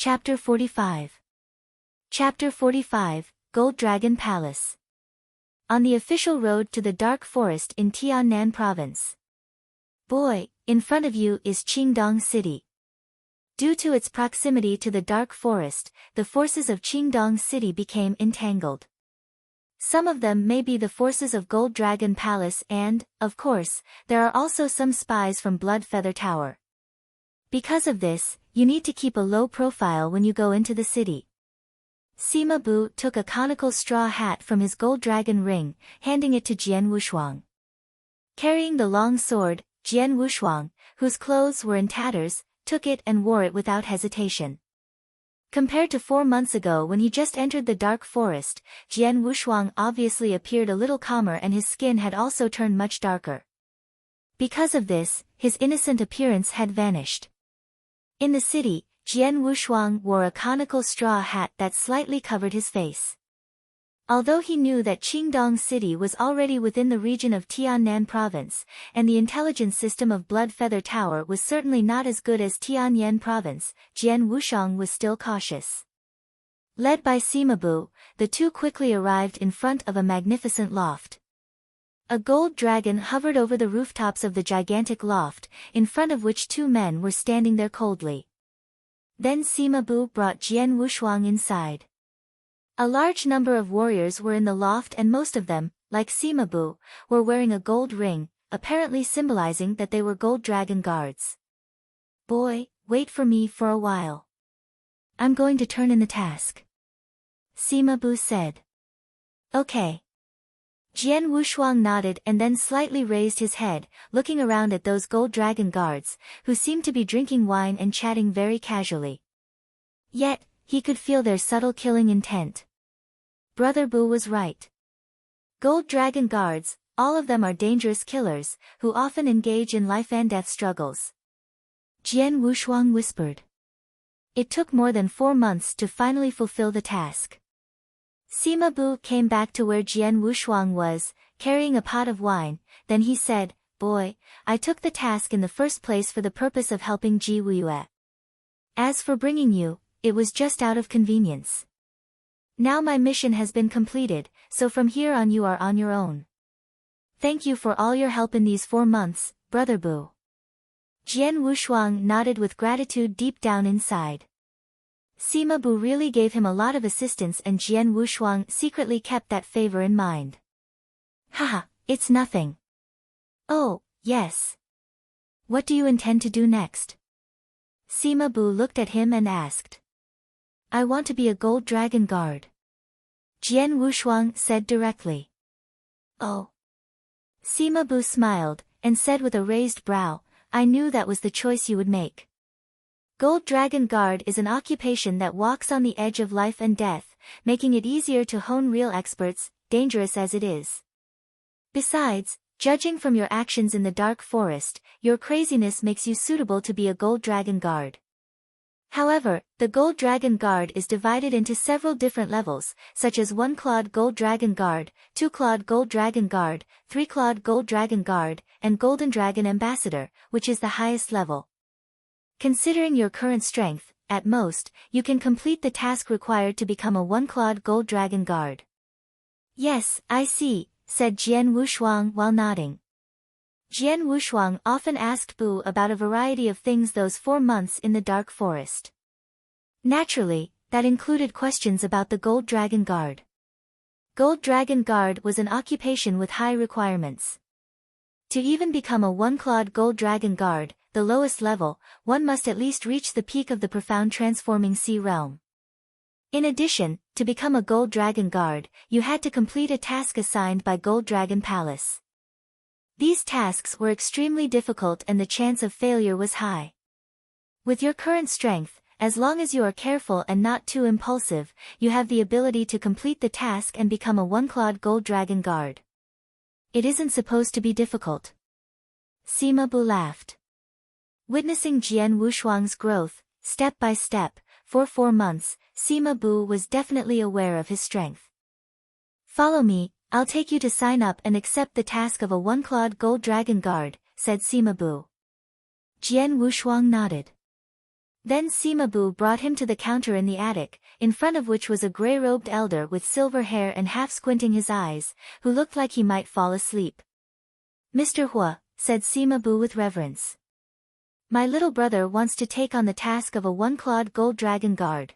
Chapter 45. Chapter 45, Gold Dragon Palace. On the official road to the Dark Forest in Tiannan Province. Boy, in front of you is Qingdong City. Due to its proximity to the Dark Forest, the forces of Qingdong City became entangled. Some of them may be the forces of Gold Dragon Palace and, of course, there are also some spies from Blood Feather Tower. Because of this, you need to keep a low profile when you go into the city. Sima Bu took a conical straw hat from his gold dragon ring, handing it to Jian Wushuang. Carrying the long sword, Jian Wushuang, whose clothes were in tatters, took it and wore it without hesitation. Compared to 4 months ago when he just entered the dark forest, Jian Wushuang obviously appeared a little calmer and his skin had also turned much darker. Because of this, his innocent appearance had vanished. In the city, Jian Wushuang wore a conical straw hat that slightly covered his face. Although he knew that Qingdong City was already within the region of Tiannan Province, and the intelligence system of Blood Feather Tower was certainly not as good as Tianyan Province, Jian Wushuang was still cautious. Led by Sima Bu, the two quickly arrived in front of a magnificent loft. A gold dragon hovered over the rooftops of the gigantic loft, in front of which 2 men were standing there coldly. Then Sima Bu brought Jian Wushuang inside. A large number of warriors were in the loft and most of them, like Sima Bu, were wearing a gold ring, apparently symbolizing that they were gold dragon guards. Boy, wait for me for a while. I'm going to turn in the task. Sima Bu said. Okay. Jian Wushuang nodded and then slightly raised his head, looking around at those gold dragon guards, who seemed to be drinking wine and chatting very casually. Yet, he could feel their subtle killing intent. Brother Bu was right. Gold dragon guards, all of them are dangerous killers, who often engage in life and death struggles. Jian Wushuang whispered. It took more than 4 months to finally fulfill the task. Sima Bu came back to where Jian Wushuang was, carrying a pot of wine, then he said, Boy, I took the task in the first place for the purpose of helping Ji Wuyue. As for bringing you, it was just out of convenience. Now my mission has been completed, so from here on you are on your own. Thank you for all your help in these 4 months, Brother Bu. Jian Wushuang nodded with gratitude deep down inside. Sima Bu really gave him a lot of assistance and Jian Wushuang secretly kept that favor in mind. Haha, it's nothing. Oh, yes. What do you intend to do next? Sima Bu looked at him and asked. I want to be a gold dragon guard. Jian Wushuang said directly. Oh. Sima Bu smiled, and said with a raised brow, I knew that was the choice you would make. Gold Dragon Guard is an occupation that walks on the edge of life and death, making it easier to hone real experts, dangerous as it is. Besides, judging from your actions in the Dark Forest, your craziness makes you suitable to be a Gold Dragon Guard. However, the Gold Dragon Guard is divided into several different levels, such as 1-clawed Gold Dragon Guard, 2-clawed Gold Dragon Guard, 3-clawed Gold Dragon Guard, and Golden Dragon Ambassador, which is the highest level. Considering your current strength, at most, you can complete the task required to become a 1-clawed Gold Dragon Guard. Yes, I see, said Jian Wushuang while nodding. Jian Wushuang often asked Bu about a variety of things those 4 months in the Dark Forest. Naturally, that included questions about the Gold Dragon Guard. Gold Dragon Guard was an occupation with high requirements. To even become a 1-clawed Gold Dragon Guard, the lowest level, one must at least reach the peak of the profound transforming sea realm. In addition, to become a Gold Dragon Guard, you had to complete a task assigned by Gold Dragon Palace. These tasks were extremely difficult and the chance of failure was high. With your current strength, as long as you are careful and not too impulsive, you have the ability to complete the task and become a 1-clawed Gold Dragon Guard. It isn't supposed to be difficult. Sima Bu laughed. Witnessing Jian Wushuang's growth, step by step, for 4 months, Sima Bu was definitely aware of his strength. Follow me, I'll take you to sign up and accept the task of a 1-clawed Gold Dragon Guard, said Sima Bu. Jian Wushuang nodded. Then Sima Bu brought him to the counter in the attic, in front of which was a gray-robed elder with silver hair and half squinting his eyes, who looked like he might fall asleep. "Mr. Hua," said Sima Bu with reverence. "My little brother wants to take on the task of a one-clawed gold dragon guard."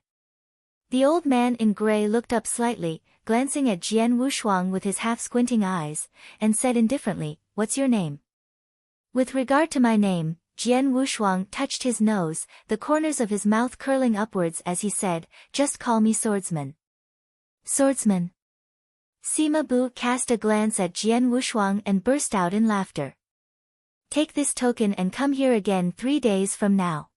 The old man in gray looked up slightly, glancing at Jian Wushuang with his half-squinting eyes, and said indifferently, "What's your name?" "With regard to my name," Jian Wushuang touched his nose, the corners of his mouth curling upwards as he said, "Just call me Swordsman." "Swordsman?" Sima Bu cast a glance at Jian Wushuang and burst out in laughter. "Take this token and come here again 3 days from now."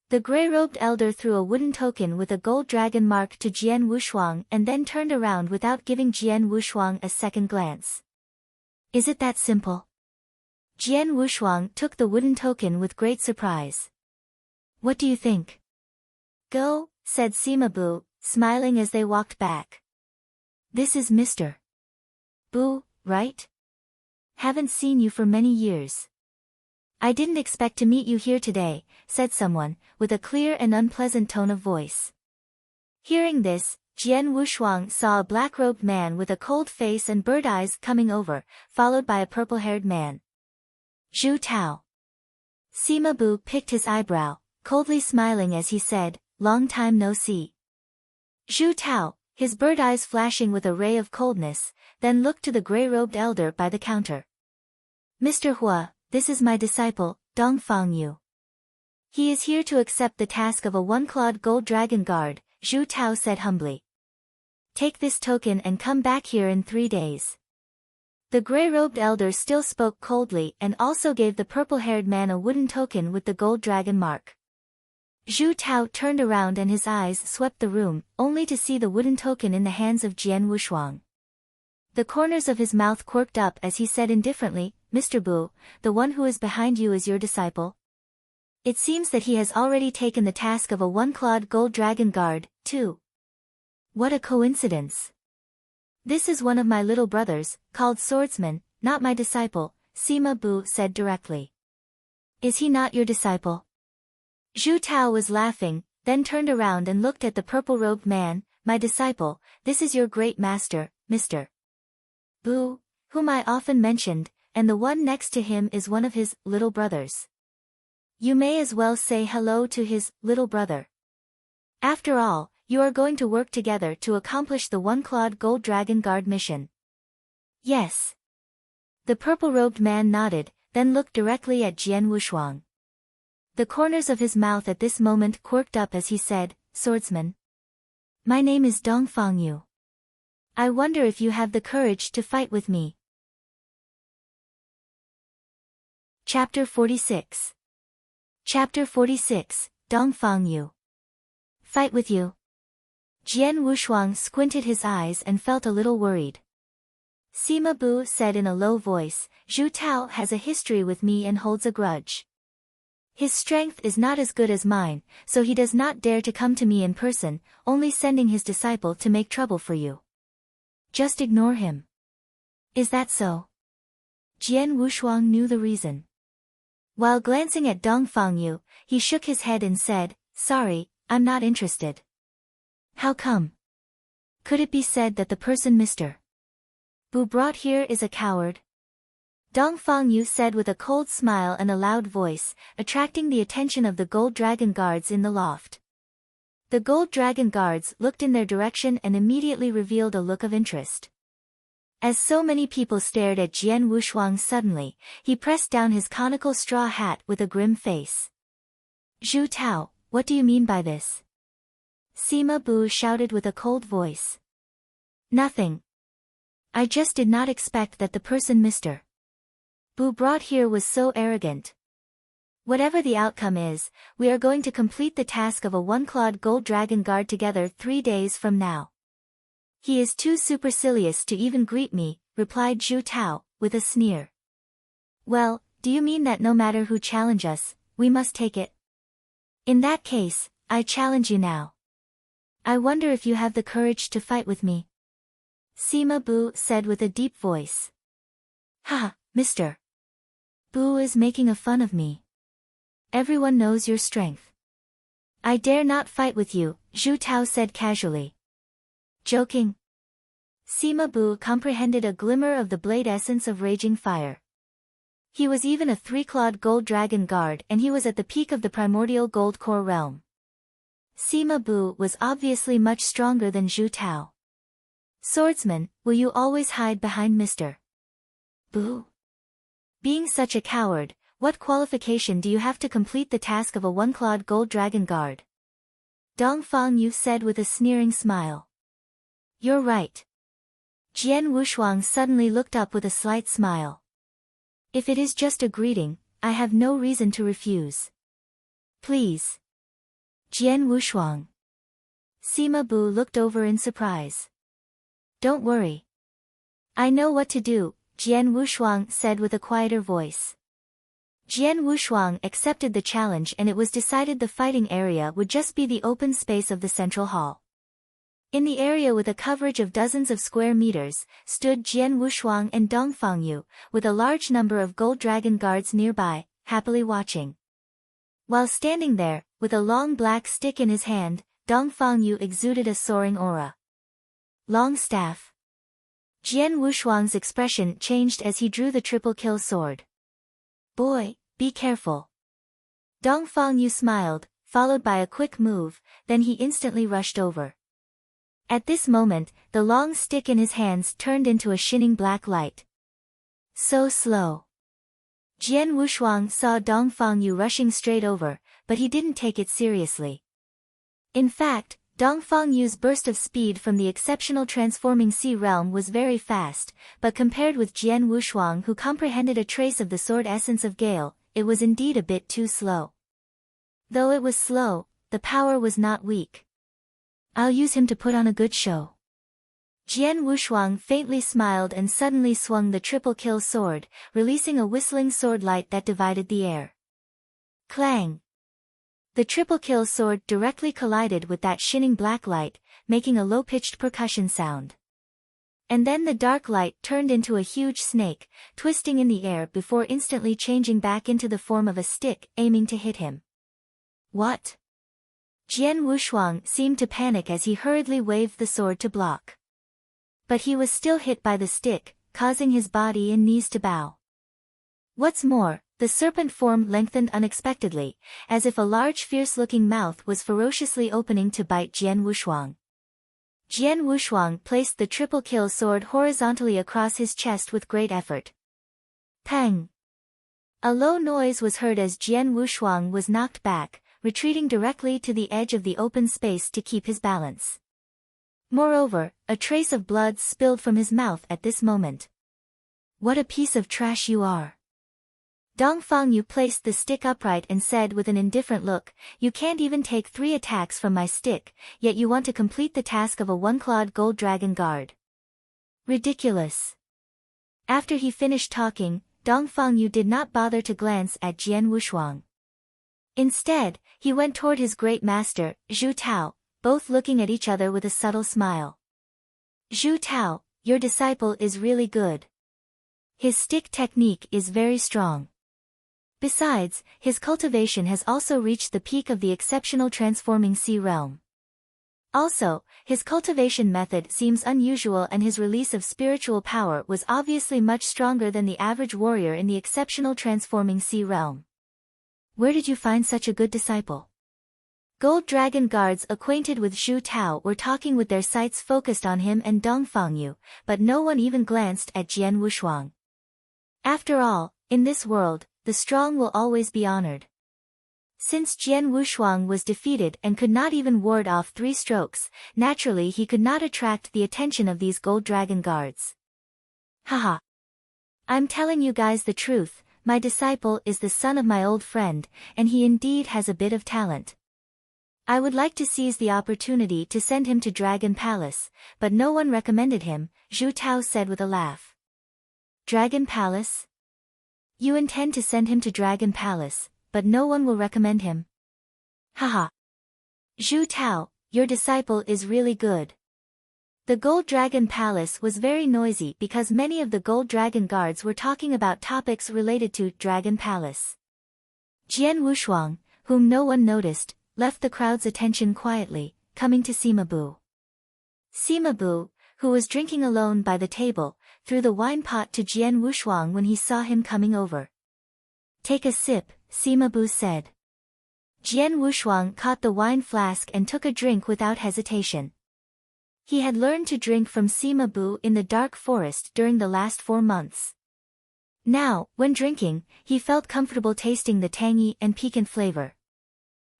The gray-robed elder threw a wooden token with a gold dragon mark to Jian Wushuang and then turned around without giving Jian Wushuang a second glance. "Is it that simple?" Jian Wushuang took the wooden token with great surprise. "What do you think?" "Go," said Sima Bu, smiling as they walked back. "This is Mr. Bu, right? Haven't seen you for many years." "I didn't expect to meet you here today," said someone, with a clear and unpleasant tone of voice. Hearing this, Jian Wushuang saw a black-robed man with a cold face and bird eyes coming over, followed by a purple-haired man. "Zhu Tao." Sima Bu picked his eyebrow, coldly smiling as he said, "Long time no see." Zhu Tao, his bird eyes flashing with a ray of coldness, then looked to the gray-robed elder by the counter. "Mr. Hua, this is my disciple, Dongfang Yu. He is here to accept the task of a one-clawed gold dragon guard," Zhu Tao said humbly. "Take this token and come back here in 3 days." The gray-robed elder still spoke coldly and also gave the purple-haired man a wooden token with the gold dragon mark. Zhu Tao turned around and his eyes swept the room, only to see the wooden token in the hands of Jian Wushuang. The corners of his mouth quirked up as he said indifferently, "Mr. Bu, the one who is behind you is your disciple? It seems that he has already taken the task of a one-clawed gold dragon guard, too. What a coincidence. This is one of my little brothers, called Swordsman, not my disciple," Sima Bu said directly. "Is he not your disciple?" Zhu Tao was laughing, then turned around and looked at the purple-robed man. "My disciple, this is your great master, Mr. Bu, whom I often mentioned, and the one next to him is one of his little brothers. You may as well say hello to his little brother. After all, you are going to work together to accomplish the one-clawed gold dragon guard mission." "Yes." The purple-robed man nodded, then looked directly at Jian Wushuang. The corners of his mouth at this moment quirked up as he said, "Swordsman. My name is Dongfang Yu. I wonder if you have the courage to fight with me." Chapter 46. Chapter 46, Dongfang Yu. "Fight with you?" Jian Wushuang squinted his eyes and felt a little worried. Sima Bu said in a low voice, "Zhu Tao has a history with me and holds a grudge. His strength is not as good as mine, so he does not dare to come to me in person, only sending his disciple to make trouble for you. Just ignore him." "Is that so?" Jian Wushuang knew the reason. While glancing at Dongfang Yu, he shook his head and said, "Sorry, I'm not interested." "How come? Could it be said that the person Mr. Bu brought here is a coward?" Dongfang Yu said with a cold smile and a loud voice, attracting the attention of the gold dragon guards in the loft. The gold dragon guards looked in their direction and immediately revealed a look of interest. As so many people stared at Jian Wushuang suddenly, he pressed down his conical straw hat with a grim face. "Zhu Tao, what do you mean by this?" Sima Bu shouted with a cold voice. "Nothing. I just did not expect that the person Mr. Bu brought here was so arrogant. Whatever the outcome is, we are going to complete the task of a one-clawed gold dragon guard together 3 days from now." "He is too supercilious to even greet me," replied Zhu Tao, with a sneer. "Well, do you mean that no matter who challenge us, we must take it? In that case, I challenge you now. I wonder if you have the courage to fight with me." Sima Bu said with a deep voice. "Ha, Mr. Bu is making a fun of me. Everyone knows your strength. I dare not fight with you, Zhu Tao said casually. Joking? Sima Bu comprehended a glimmer of the blade essence of raging fire. He was even a three-clawed gold dragon guard and he was at the peak of the primordial gold core realm. Sima Bu was obviously much stronger than Zhu Tao. Swordsman, will you always hide behind Mr. Bu? Being such a coward, what qualification do you have to complete the task of a one-clawed gold dragon guard? Dong Fangyu said with a sneering smile. You're right. Jian Wushuang suddenly looked up with a slight smile. If it is just a greeting, I have no reason to refuse. Please. Jian Wushuang. Sima Bu looked over in surprise. Don't worry. I know what to do, Jian Wushuang said with a quieter voice. Jian Wushuang accepted the challenge and it was decided the fighting area would just be the open space of the central hall. In the area with a coverage of dozens of square meters, stood Jian Wushuang and Dong Fangyu, with a large number of gold dragon guards nearby, happily watching. While standing there, with a long black stick in his hand, Dong Fangyu exuded a soaring aura. Long staff. Jian Wushuang's expression changed as he drew the triple kill sword. Boy, be careful. Dong Fangyu smiled, followed by a quick move, then he instantly rushed over. At this moment, the long stick in his hands turned into a shining black light. So slow. Jian Wushuang saw Dong Fangyu rushing straight over, but he didn't take it seriously. In fact, Dong Fangyu's burst of speed from the exceptional transforming sea realm was very fast, but compared with Jian Wushuang who comprehended a trace of the sword essence of Gale, it was indeed a bit too slow. Though it was slow, the power was not weak. I'll use him to put on a good show. Jian Wushuang faintly smiled and suddenly swung the triple kill sword, releasing a whistling sword light that divided the air. Clang! The triple kill sword directly collided with that shining black light, making a low-pitched percussion sound. And then the dark light turned into a huge snake, twisting in the air before instantly changing back into the form of a stick, aiming to hit him. What? Jian Wushuang seemed to panic as he hurriedly waved the sword to block. But he was still hit by the stick, causing his body and knees to bow. What's more, the serpent form lengthened unexpectedly, as if a large fierce-looking mouth was ferociously opening to bite Jian Wushuang. Jian Wushuang placed the triple kill sword horizontally across his chest with great effort. Pang! A low noise was heard as Jian Wushuang was knocked back, retreating directly to the edge of the open space to keep his balance. Moreover, a trace of blood spilled from his mouth at this moment. What a piece of trash you are! Dong Fangyu placed the stick upright and said with an indifferent look, You can't even take 3 attacks from my stick, yet you want to complete the task of a one-clawed gold dragon guard. Ridiculous. After he finished talking, Dong Fangyu did not bother to glance at Jian Wushuang. Instead, he went toward his great master, Zhu Tao, both looking at each other with a subtle smile. Zhu Tao, your disciple is really good. His stick technique is very strong. Besides, his cultivation has also reached the peak of the exceptional transforming sea realm. Also, his cultivation method seems unusual and his release of spiritual power was obviously much stronger than the average warrior in the exceptional transforming sea realm. Where did you find such a good disciple? Gold Dragon guards acquainted with Zhu Tao were talking with their sights focused on him and Dong Fangyu, but no one even glanced at Jian Wushuang. After all, in this world, the strong will always be honored. Since Jian Wushuang was defeated and could not even ward off 3 strokes, naturally he could not attract the attention of these Gold Dragon guards. Haha. I'm telling you guys the truth, my disciple is the son of my old friend, and he indeed has a bit of talent. I would like to seize the opportunity to send him to Dragon Palace, but no one recommended him, Zhu Tao said with a laugh. Dragon Palace? You intend to send him to Dragon Palace, but no one will recommend him? Haha. Zhu Tao, your disciple is really good. The Gold Dragon Palace was very noisy because many of the Gold Dragon guards were talking about topics related to Dragon Palace. Jian Wushuang, whom no one noticed, left the crowd's attention quietly, coming to Sima Bu. Sima Bu, who was drinking alone by the table, threw the wine pot to Jian Wushuang when he saw him coming over. "Take a sip," Sima Bu said. Jian Wushuang caught the wine flask and took a drink without hesitation. He had learned to drink from Sima Bu in the dark forest during the last 4 months. Now, when drinking, he felt comfortable tasting the tangy and piquant flavor.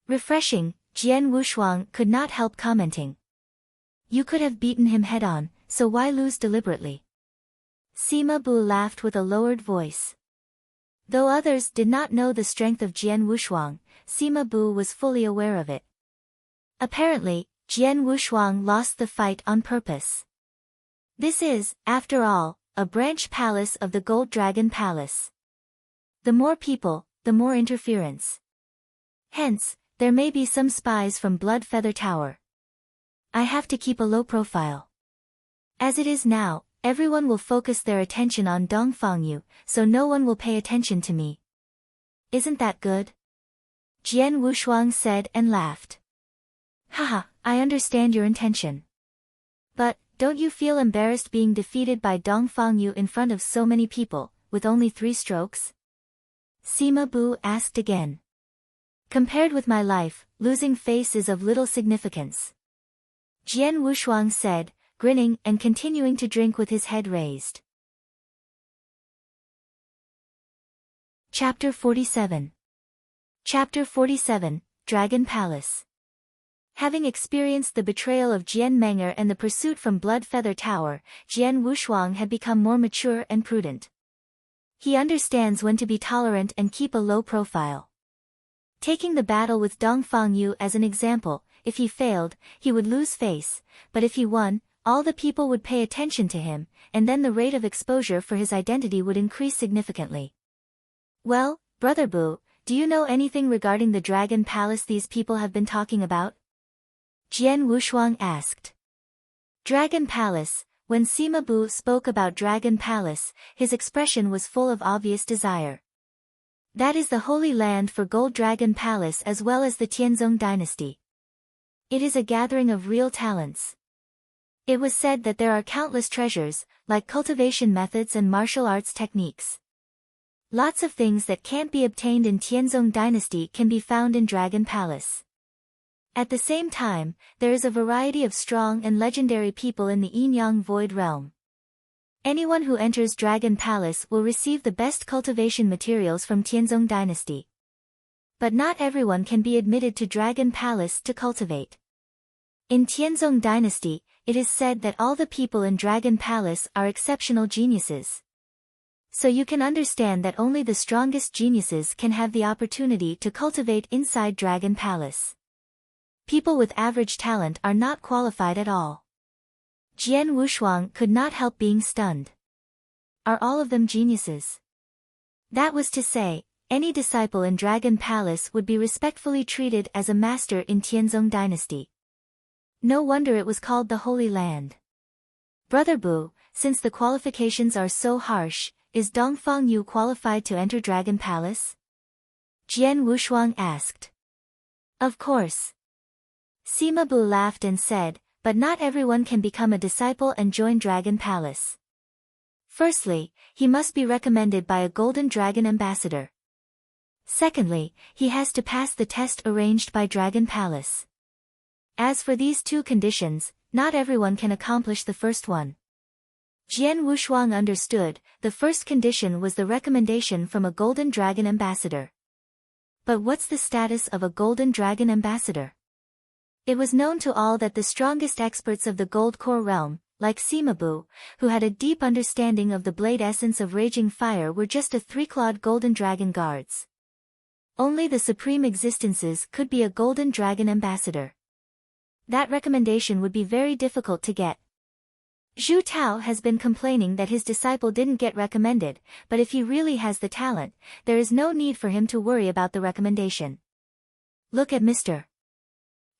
"Refreshing," Jian Wushuang could not help commenting. "You could have beaten him head-on, so why lose deliberately?" Sima Bu laughed with a lowered voice. Though others did not know the strength of Jian Wushuang, Sima Bu was fully aware of it. Apparently, Jian Wushuang lost the fight on purpose. This is, after all, a branch palace of the Gold Dragon Palace. The more people, the more interference. Hence, there may be some spies from Blood Feather Tower. I have to keep a low profile. As it is now, everyone will focus their attention on Dongfangyu, so no one will pay attention to me. Isn't that good? Jian Wushuang said and laughed. Haha, I understand your intention. But, don't you feel embarrassed being defeated by Dongfangyu in front of so many people, with only 3 strokes? Sima Bu asked again. Compared with my life, losing face is of little significance. Jian Wushuang said, grinning and continuing to drink with his head raised. Chapter 47. Chapter 47, Dragon Palace. Having experienced the betrayal of Jian Menger and the pursuit from Blood Feather Tower, Jian Wushuang had become more mature and prudent. He understands when to be tolerant and keep a low profile. Taking the battle with Dongfangyu as an example, if he failed, he would lose face, but if he won, all the people would pay attention to him, and then the rate of exposure for his identity would increase significantly. Well, Brother Bu, do you know anything regarding the Dragon Palace these people have been talking about? Jian Wushuang asked. Dragon Palace. When Sima Bu spoke about Dragon Palace, his expression was full of obvious desire. That is the Holy Land for Gold Dragon Palace as well as the Tianzong dynasty. It is a gathering of real talents. It was said that there are countless treasures, like cultivation methods and martial arts techniques. Lots of things that can't be obtained in Tianzong dynasty can be found in Dragon Palace. At the same time, there is a variety of strong and legendary people in the Yin-Yang Void Realm. Anyone who enters Dragon Palace will receive the best cultivation materials from Tianzong dynasty. But not everyone can be admitted to Dragon Palace to cultivate. In Tianzong dynasty, it is said that all the people in Dragon Palace are exceptional geniuses. So you can understand that only the strongest geniuses can have the opportunity to cultivate inside Dragon Palace. People with average talent are not qualified at all. Jian Wushuang could not help being stunned. Are all of them geniuses? That was to say, any disciple in Dragon Palace would be respectfully treated as a master in Tianzong dynasty. No wonder it was called the Holy Land. Brother Bu, since the qualifications are so harsh, is Dongfangyu qualified to enter Dragon Palace? Jian Wushuang asked. Of course. Sima Bu laughed and said, but not everyone can become a disciple and join Dragon Palace. Firstly, he must be recommended by a Golden Dragon ambassador. Secondly, he has to pass the test arranged by Dragon Palace. As for these 2 conditions, not everyone can accomplish the first one. Jian Wushuang understood, the first condition was the recommendation from a Golden Dragon ambassador. But what's the status of a Golden Dragon ambassador? It was known to all that the strongest experts of the Gold Core realm, like Sima Bu, who had a deep understanding of the blade essence of raging fire, were just a 3-clawed Golden Dragon guards. Only the supreme existences could be a Golden Dragon ambassador. That recommendation would be very difficult to get. Zhu Tao has been complaining that his disciple didn't get recommended, but if he really has the talent, there is no need for him to worry about the recommendation. Look at Mr.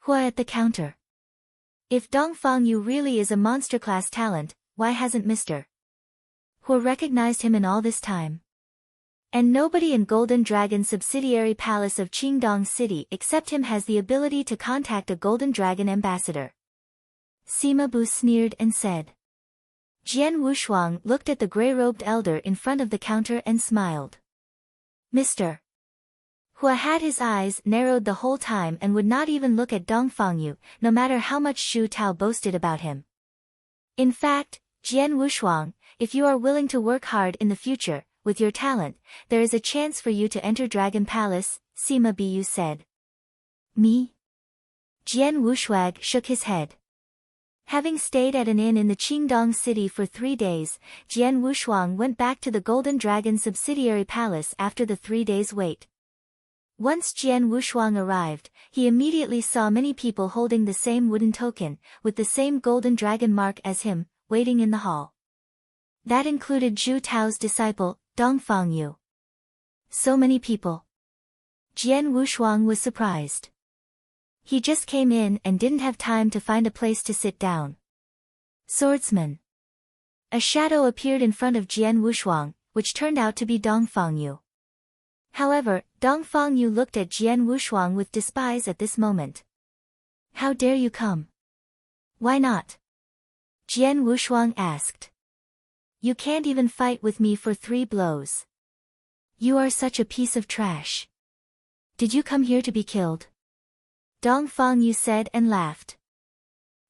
Hua at the counter. If Dongfangyu really is a monster-class talent, why hasn't Mr. Hua recognized him in all this time? And nobody in Golden Dragon's subsidiary palace of Qingdong City except him has the ability to contact a Golden Dragon ambassador. Sima Bu sneered and said. Jian Wushuang looked at the gray-robed elder in front of the counter and smiled. Mr. Hua had his eyes narrowed the whole time and would not even look at Dong Fangyu, no matter how much Shu Tao boasted about him. In fact, Jian Wushuang, if you are willing to work hard in the future, with your talent, there is a chance for you to enter Dragon Palace, Sima Bu said. Me? Jian Wushuang shook his head. Having stayed at an inn in the Qingdong city for 3 days, Jian Wushuang went back to the Golden Dragon subsidiary palace after the 3 days' wait. Once Jian Wushuang arrived, he immediately saw many people holding the same wooden token, with the same Golden Dragon mark as him, waiting in the hall. That included Zhu Tao's disciple, Dong Fangyu. So many people. Jian Wushuang was surprised. He just came in and didn't have time to find a place to sit down. Swordsman. A shadow appeared in front of Jian Wushuang, which turned out to be Dong Fangyu. However, Dong Fangyu looked at Jian Wushuang with despise at this moment. How dare you come? Why not? Jian Wushuang asked. You can't even fight with me for 3 blows. You are such a piece of trash. Did you come here to be killed? Dong Fangyu said and laughed.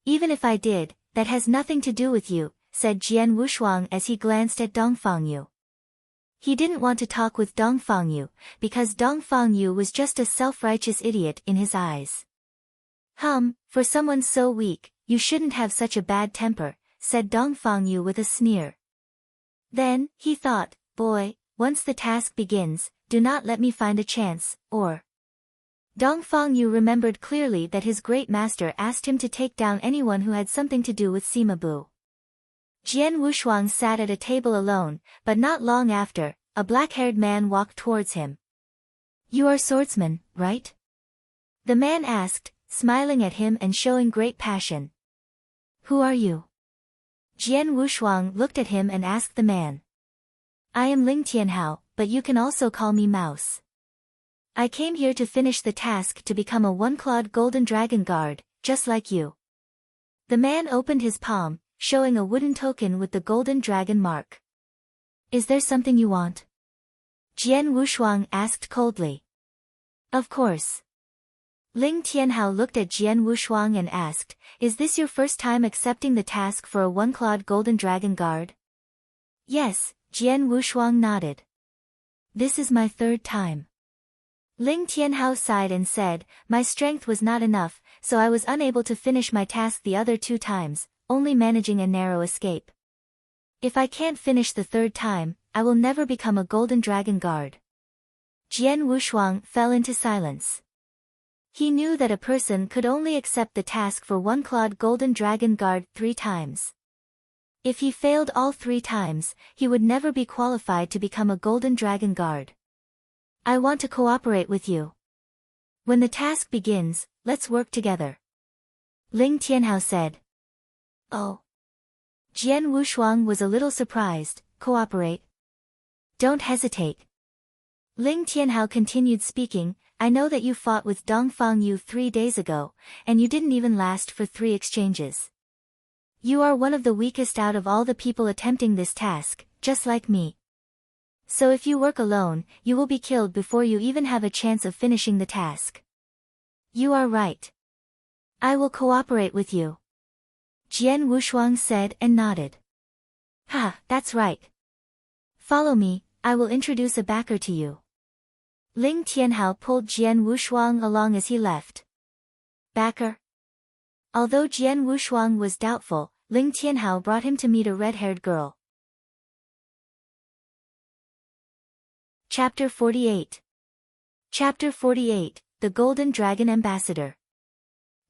Even if I did, that has nothing to do with you, said Jian Wushuang as he glanced at Dong Fangyu. He didn't want to talk with Dong Fangyu, because Dong Fangyu was just a self-righteous idiot in his eyes. For someone so weak, you shouldn't have such a bad temper, said Dong Fangyu with a sneer. Then, he thought, boy, once the task begins, do not let me find a chance, or... Dong Fangyu remembered clearly that his great master asked him to take down anyone who had something to do with Sima Bu. Jian Wushuang sat at a table alone, but not long after, a black-haired man walked towards him. You are Swordsman, right? The man asked, smiling at him and showing great passion. Who are you? Jian Wushuang looked at him and asked the man. I am Ling Tianhao, but you can also call me Mouse. I came here to finish the task to become a one-clawed golden dragon guard, just like you. The man opened his palm, showing a wooden token with the golden dragon mark. Is there something you want? Jian Wushuang asked coldly. Of course. Ling Tianhao looked at Jian Wushuang and asked, is this your first time accepting the task for a one-clawed golden dragon guard? Yes, Jian Wushuang nodded. This is my 3rd time. Ling Tianhao sighed and said, my strength was not enough, so I was unable to finish my task the other 2 times, only managing a narrow escape. If I can't finish the 3rd time, I will never become a golden dragon guard. Jian Wushuang fell into silence. He knew that a person could only accept the task for one-clawed golden dragon guard 3 times. If he failed all 3 times, he would never be qualified to become a golden dragon guard. I want to cooperate with you. When the task begins, let's work together. Ling Tianhao said. Oh. Jian Wushuang was a little surprised. Cooperate? Don't hesitate. Ling Tianhao continued speaking, I know that you fought with Dong Fangyu 3 days ago, and you didn't even last for 3 exchanges. You are one of the weakest out of all the people attempting this task, just like me. So if you work alone, you will be killed before you even have a chance of finishing the task. You are right. I will cooperate with you. Jian Wushuang said and nodded. That's right. Follow me, I will introduce a backer to you. Ling Tianhao pulled Jian Wushuang along as he left. Backer? Although Jian Wushuang was doubtful, Ling Tianhao brought him to meet a red-haired girl. Chapter 48. Chapter 48, The Golden Dragon Ambassador.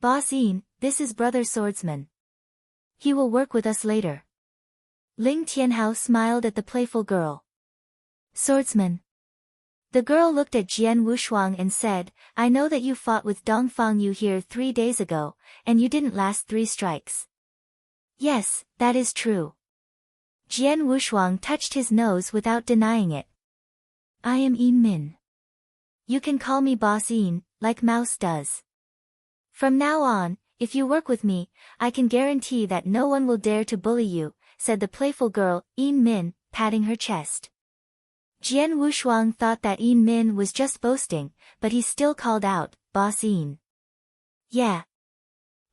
Boss Yin, this is Brother Swordsman. He will work with us later. Ling Tianhao smiled at the playful girl. Swordsman. The girl looked at Jian Wushuang and said, I know that you fought with Dong Fangyu here 3 days ago, and you didn't last 3 strikes. Yes, that is true. Jian Wushuang touched his nose without denying it. I am Een Min. You can call me Boss Een, like Mouse does. From now on, if you work with me, I can guarantee that no one will dare to bully you, said the playful girl, Een Min, patting her chest. Jian Wushuang thought that Een Min was just boasting, but he still called out, Boss Een. Yeah.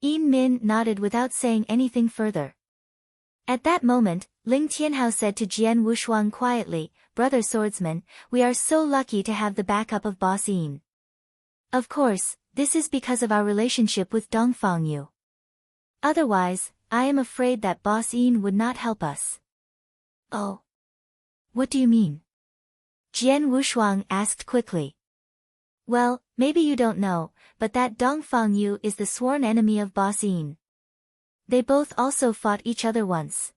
Een Min nodded without saying anything further. At that moment, Ling Tianhao said to Jian Wushuang quietly, Brother Swordsman, we are so lucky to have the backup of Boss Een. Of course, this is because of our relationship with Dongfang Yu. Otherwise, I am afraid that Boss Een would not help us. Oh. What do you mean? Jian Wushuang asked quickly. Well, maybe you don't know, but that Dongfang Yu is the sworn enemy of Boss Een. They both also fought each other once.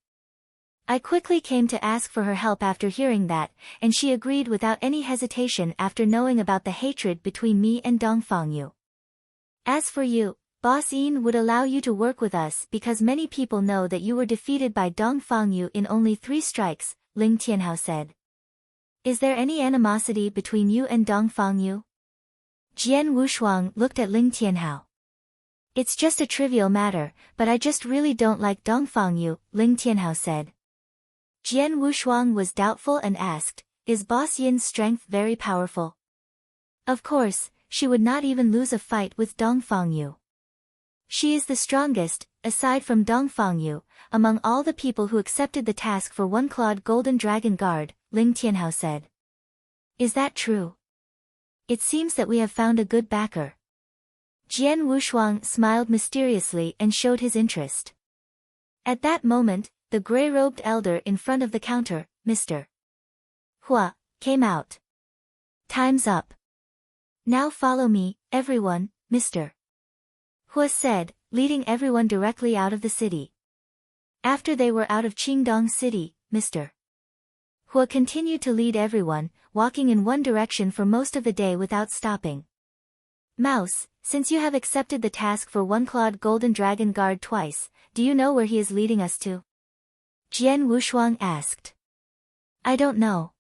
I quickly came to ask for her help after hearing that, and she agreed without any hesitation after knowing about the hatred between me and Dongfang Yu. As for you, Boss Een would allow you to work with us because many people know that you were defeated by Dongfang Yu in only 3 strikes, Ling Tianhao said. Is there any animosity between you and Dongfang Yu? Jian Wushuang looked at Ling Tianhao. It's just a trivial matter, but I just really don't like Dongfang Yu, Ling Tianhao said. Jian Wushuang was doubtful and asked, is Boss Yin's strength very powerful? Of course, she would not even lose a fight with Dongfang Yu. She is the strongest, aside from Dongfang Yu, among all the people who accepted the task for one-clawed golden dragon guard, Ling Tianhao said. Is that true? It seems that we have found a good backer. Jian Wushuang smiled mysteriously and showed his interest. At that moment, the gray-robed elder in front of the counter, Mr. Hua, came out. Time's up. Now follow me, everyone, Mr. Hua said, leading everyone directly out of the city. After they were out of Qingdong City, Mr. Hua continued to lead everyone, walking in one direction for most of the day without stopping. Mouse, since you have accepted the task for one-clawed golden dragon guard twice, do you know where he is leading us to? Jian Wushuang asked. I don't know.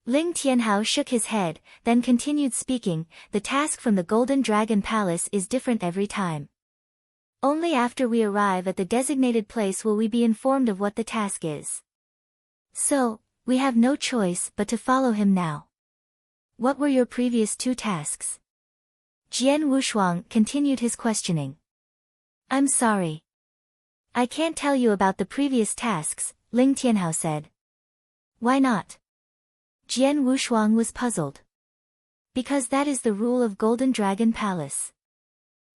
Ling Tianhao shook his head, then continued speaking, the task from the Golden Dragon Palace is different every time. Only after we arrive at the designated place will we be informed of what the task is. So, we have no choice but to follow him now. What were your previous 2 tasks? Jian Wushuang continued his questioning. I'm sorry. I can't tell you about the previous tasks, Ling Tianhao said. Why not? Jian Wushuang was puzzled. Because that is the rule of Golden Dragon Palace.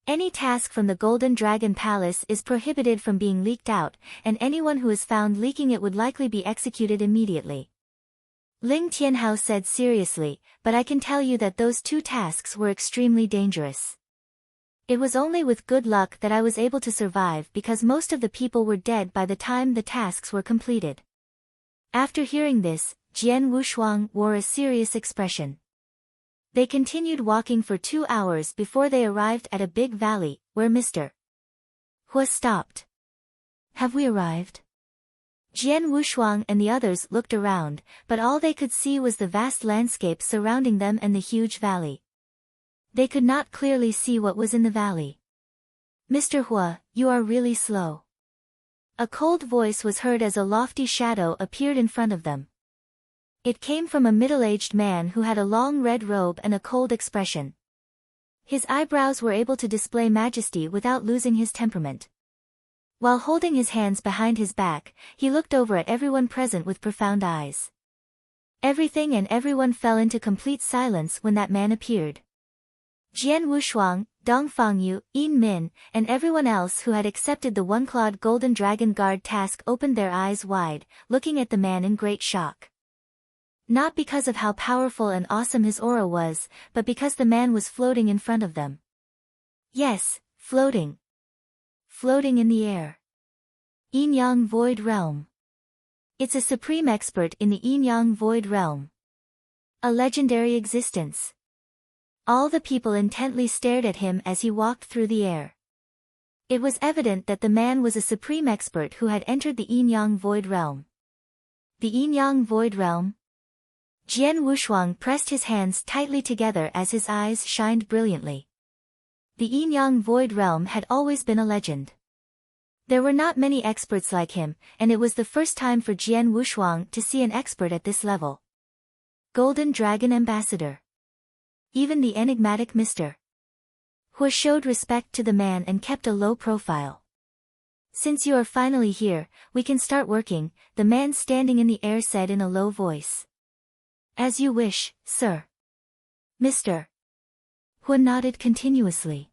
Any task from the Golden Dragon Palace is prohibited from being leaked out, and anyone who is found leaking it would likely be executed immediately. Ling Tianhao said seriously, but I can tell you that those 2 tasks were extremely dangerous. It was only with good luck that I was able to survive because most of the people were dead by the time the tasks were completed. After hearing this, Jian Wushuang wore a serious expression. They continued walking for 2 hours before they arrived at a big valley, where Mr. Hua stopped. Have we arrived? Jian Wushuang and the others looked around, but all they could see was the vast landscape surrounding them and the huge valley. They could not clearly see what was in the valley. Mr. Hua, you are really slow. A cold voice was heard as a lofty shadow appeared in front of them. It came from a middle-aged man who had a long red robe and a cold expression. His eyebrows were able to display majesty without losing his temperament. While holding his hands behind his back, he looked over at everyone present with profound eyes. Everything and everyone fell into complete silence when that man appeared. Jian Wushuang, Dongfang Yu, Een Min, and everyone else who had accepted the one-clawed golden dragon guard task opened their eyes wide, looking at the man in great shock. Not because of how powerful and awesome his aura was, but because the man was floating in front of them. Yes, floating. Floating in the air. Yin Yang Void Realm. It's a supreme expert in the Yin Yang Void Realm. A legendary existence. All the people intently stared at him as he walked through the air. It was evident that the man was a supreme expert who had entered the Yin Yang Void Realm. The Yin Yang Void Realm? Jian Wushuang pressed his hands tightly together as his eyes shined brilliantly. The Yin-Yang Void Realm had always been a legend. There were not many experts like him, and it was the first time for Jian Wushuang to see an expert at this level. Golden Dragon Ambassador. Even the enigmatic Mr. Hua showed respect to the man and kept a low profile. Since you are finally here, we can start working, the man standing in the air said in a low voice. As you wish, sir. Mr. Hua nodded continuously.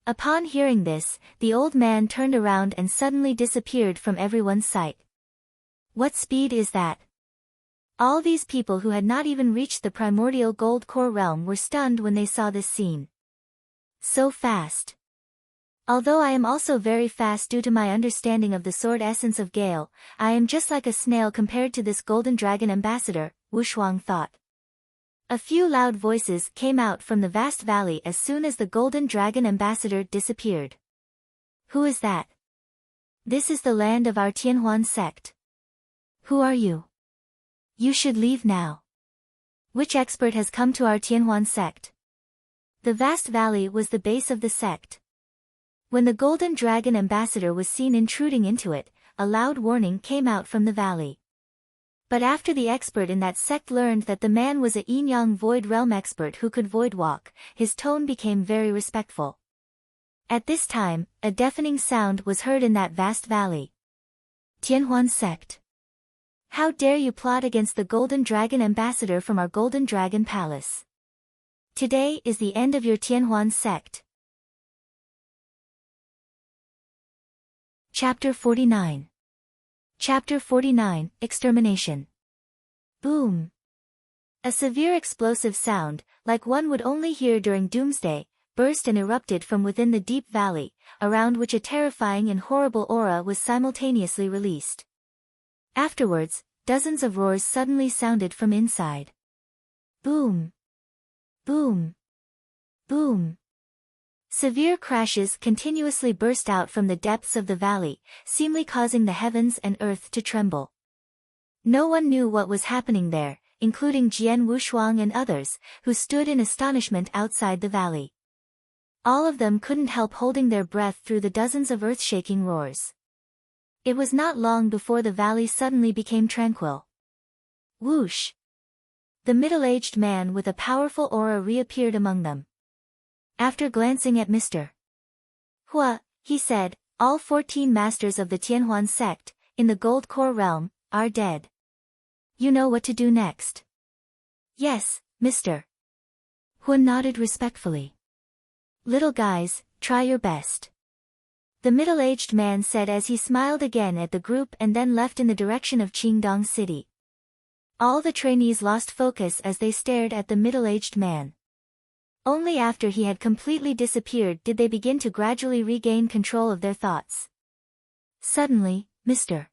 Upon hearing this, the old man turned around and suddenly disappeared from everyone's sight. What speed is that? All these people who had not even reached the primordial gold core realm were stunned when they saw this scene. So fast. Although I am also very fast due to my understanding of the sword essence of Gale, I am just like a snail compared to this golden dragon ambassador, Wushuang thought. A few loud voices came out from the vast valley as soon as the golden dragon ambassador disappeared. Who is that? This is the land of our Tianhuan sect. Who are you? You should leave now. Which expert has come to our Tianhuan sect? The vast valley was the base of the sect. When the golden dragon ambassador was seen intruding into it, a loud warning came out from the valley. But after the expert in that sect learned that the man was a Yin-Yang Void Realm expert who could void walk, his tone became very respectful. At this time, a deafening sound was heard in that vast valley. Tianhuan sect. How dare you plot against the golden dragon ambassador from our golden dragon palace? Today is the end of your Tianhuan sect. Chapter 49. Chapter 49, Extermination. Boom. A severe explosive sound, like one would only hear during doomsday, burst and erupted from within the deep valley, around which a terrifying and horrible aura was simultaneously released. Afterwards, dozens of roars suddenly sounded from inside. Boom. Boom. Boom. Severe crashes continuously burst out from the depths of the valley, seemingly causing the heavens and earth to tremble. No one knew what was happening there, including Jian Wushuang and others, who stood in astonishment outside the valley. All of them couldn't help holding their breath through the dozens of earth-shaking roars. It was not long before the valley suddenly became tranquil. Whoosh! The middle-aged man with a powerful aura reappeared among them. After glancing at Mr. Hua, he said, all 14 masters of the Tianhuan sect, in the Gold Core realm, are dead. You know what to do next. Yes, Mr. Hua nodded respectfully. Little guys, try your best. The middle-aged man said as he smiled again at the group and then left in the direction of Qingdong City. All the trainees lost focus as they stared at the middle-aged man. Only after he had completely disappeared did they begin to gradually regain control of their thoughts. Suddenly, Mr.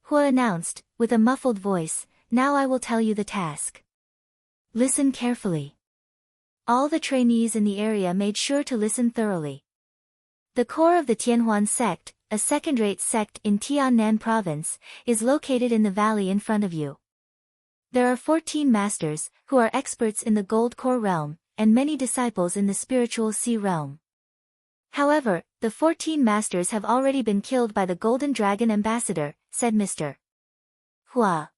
Hua announced, with a muffled voice, now I will tell you the task. Listen carefully. All the trainees in the area made sure to listen thoroughly. The core of the Tianhuan sect, a second-rate sect in Tiannan province, is located in the valley in front of you. There are 14 masters, who are experts in the Gold Core realm, and many disciples in the spiritual sea realm. However, the 14 masters have already been killed by the Golden Dragon Ambassador, said Mr. Hua.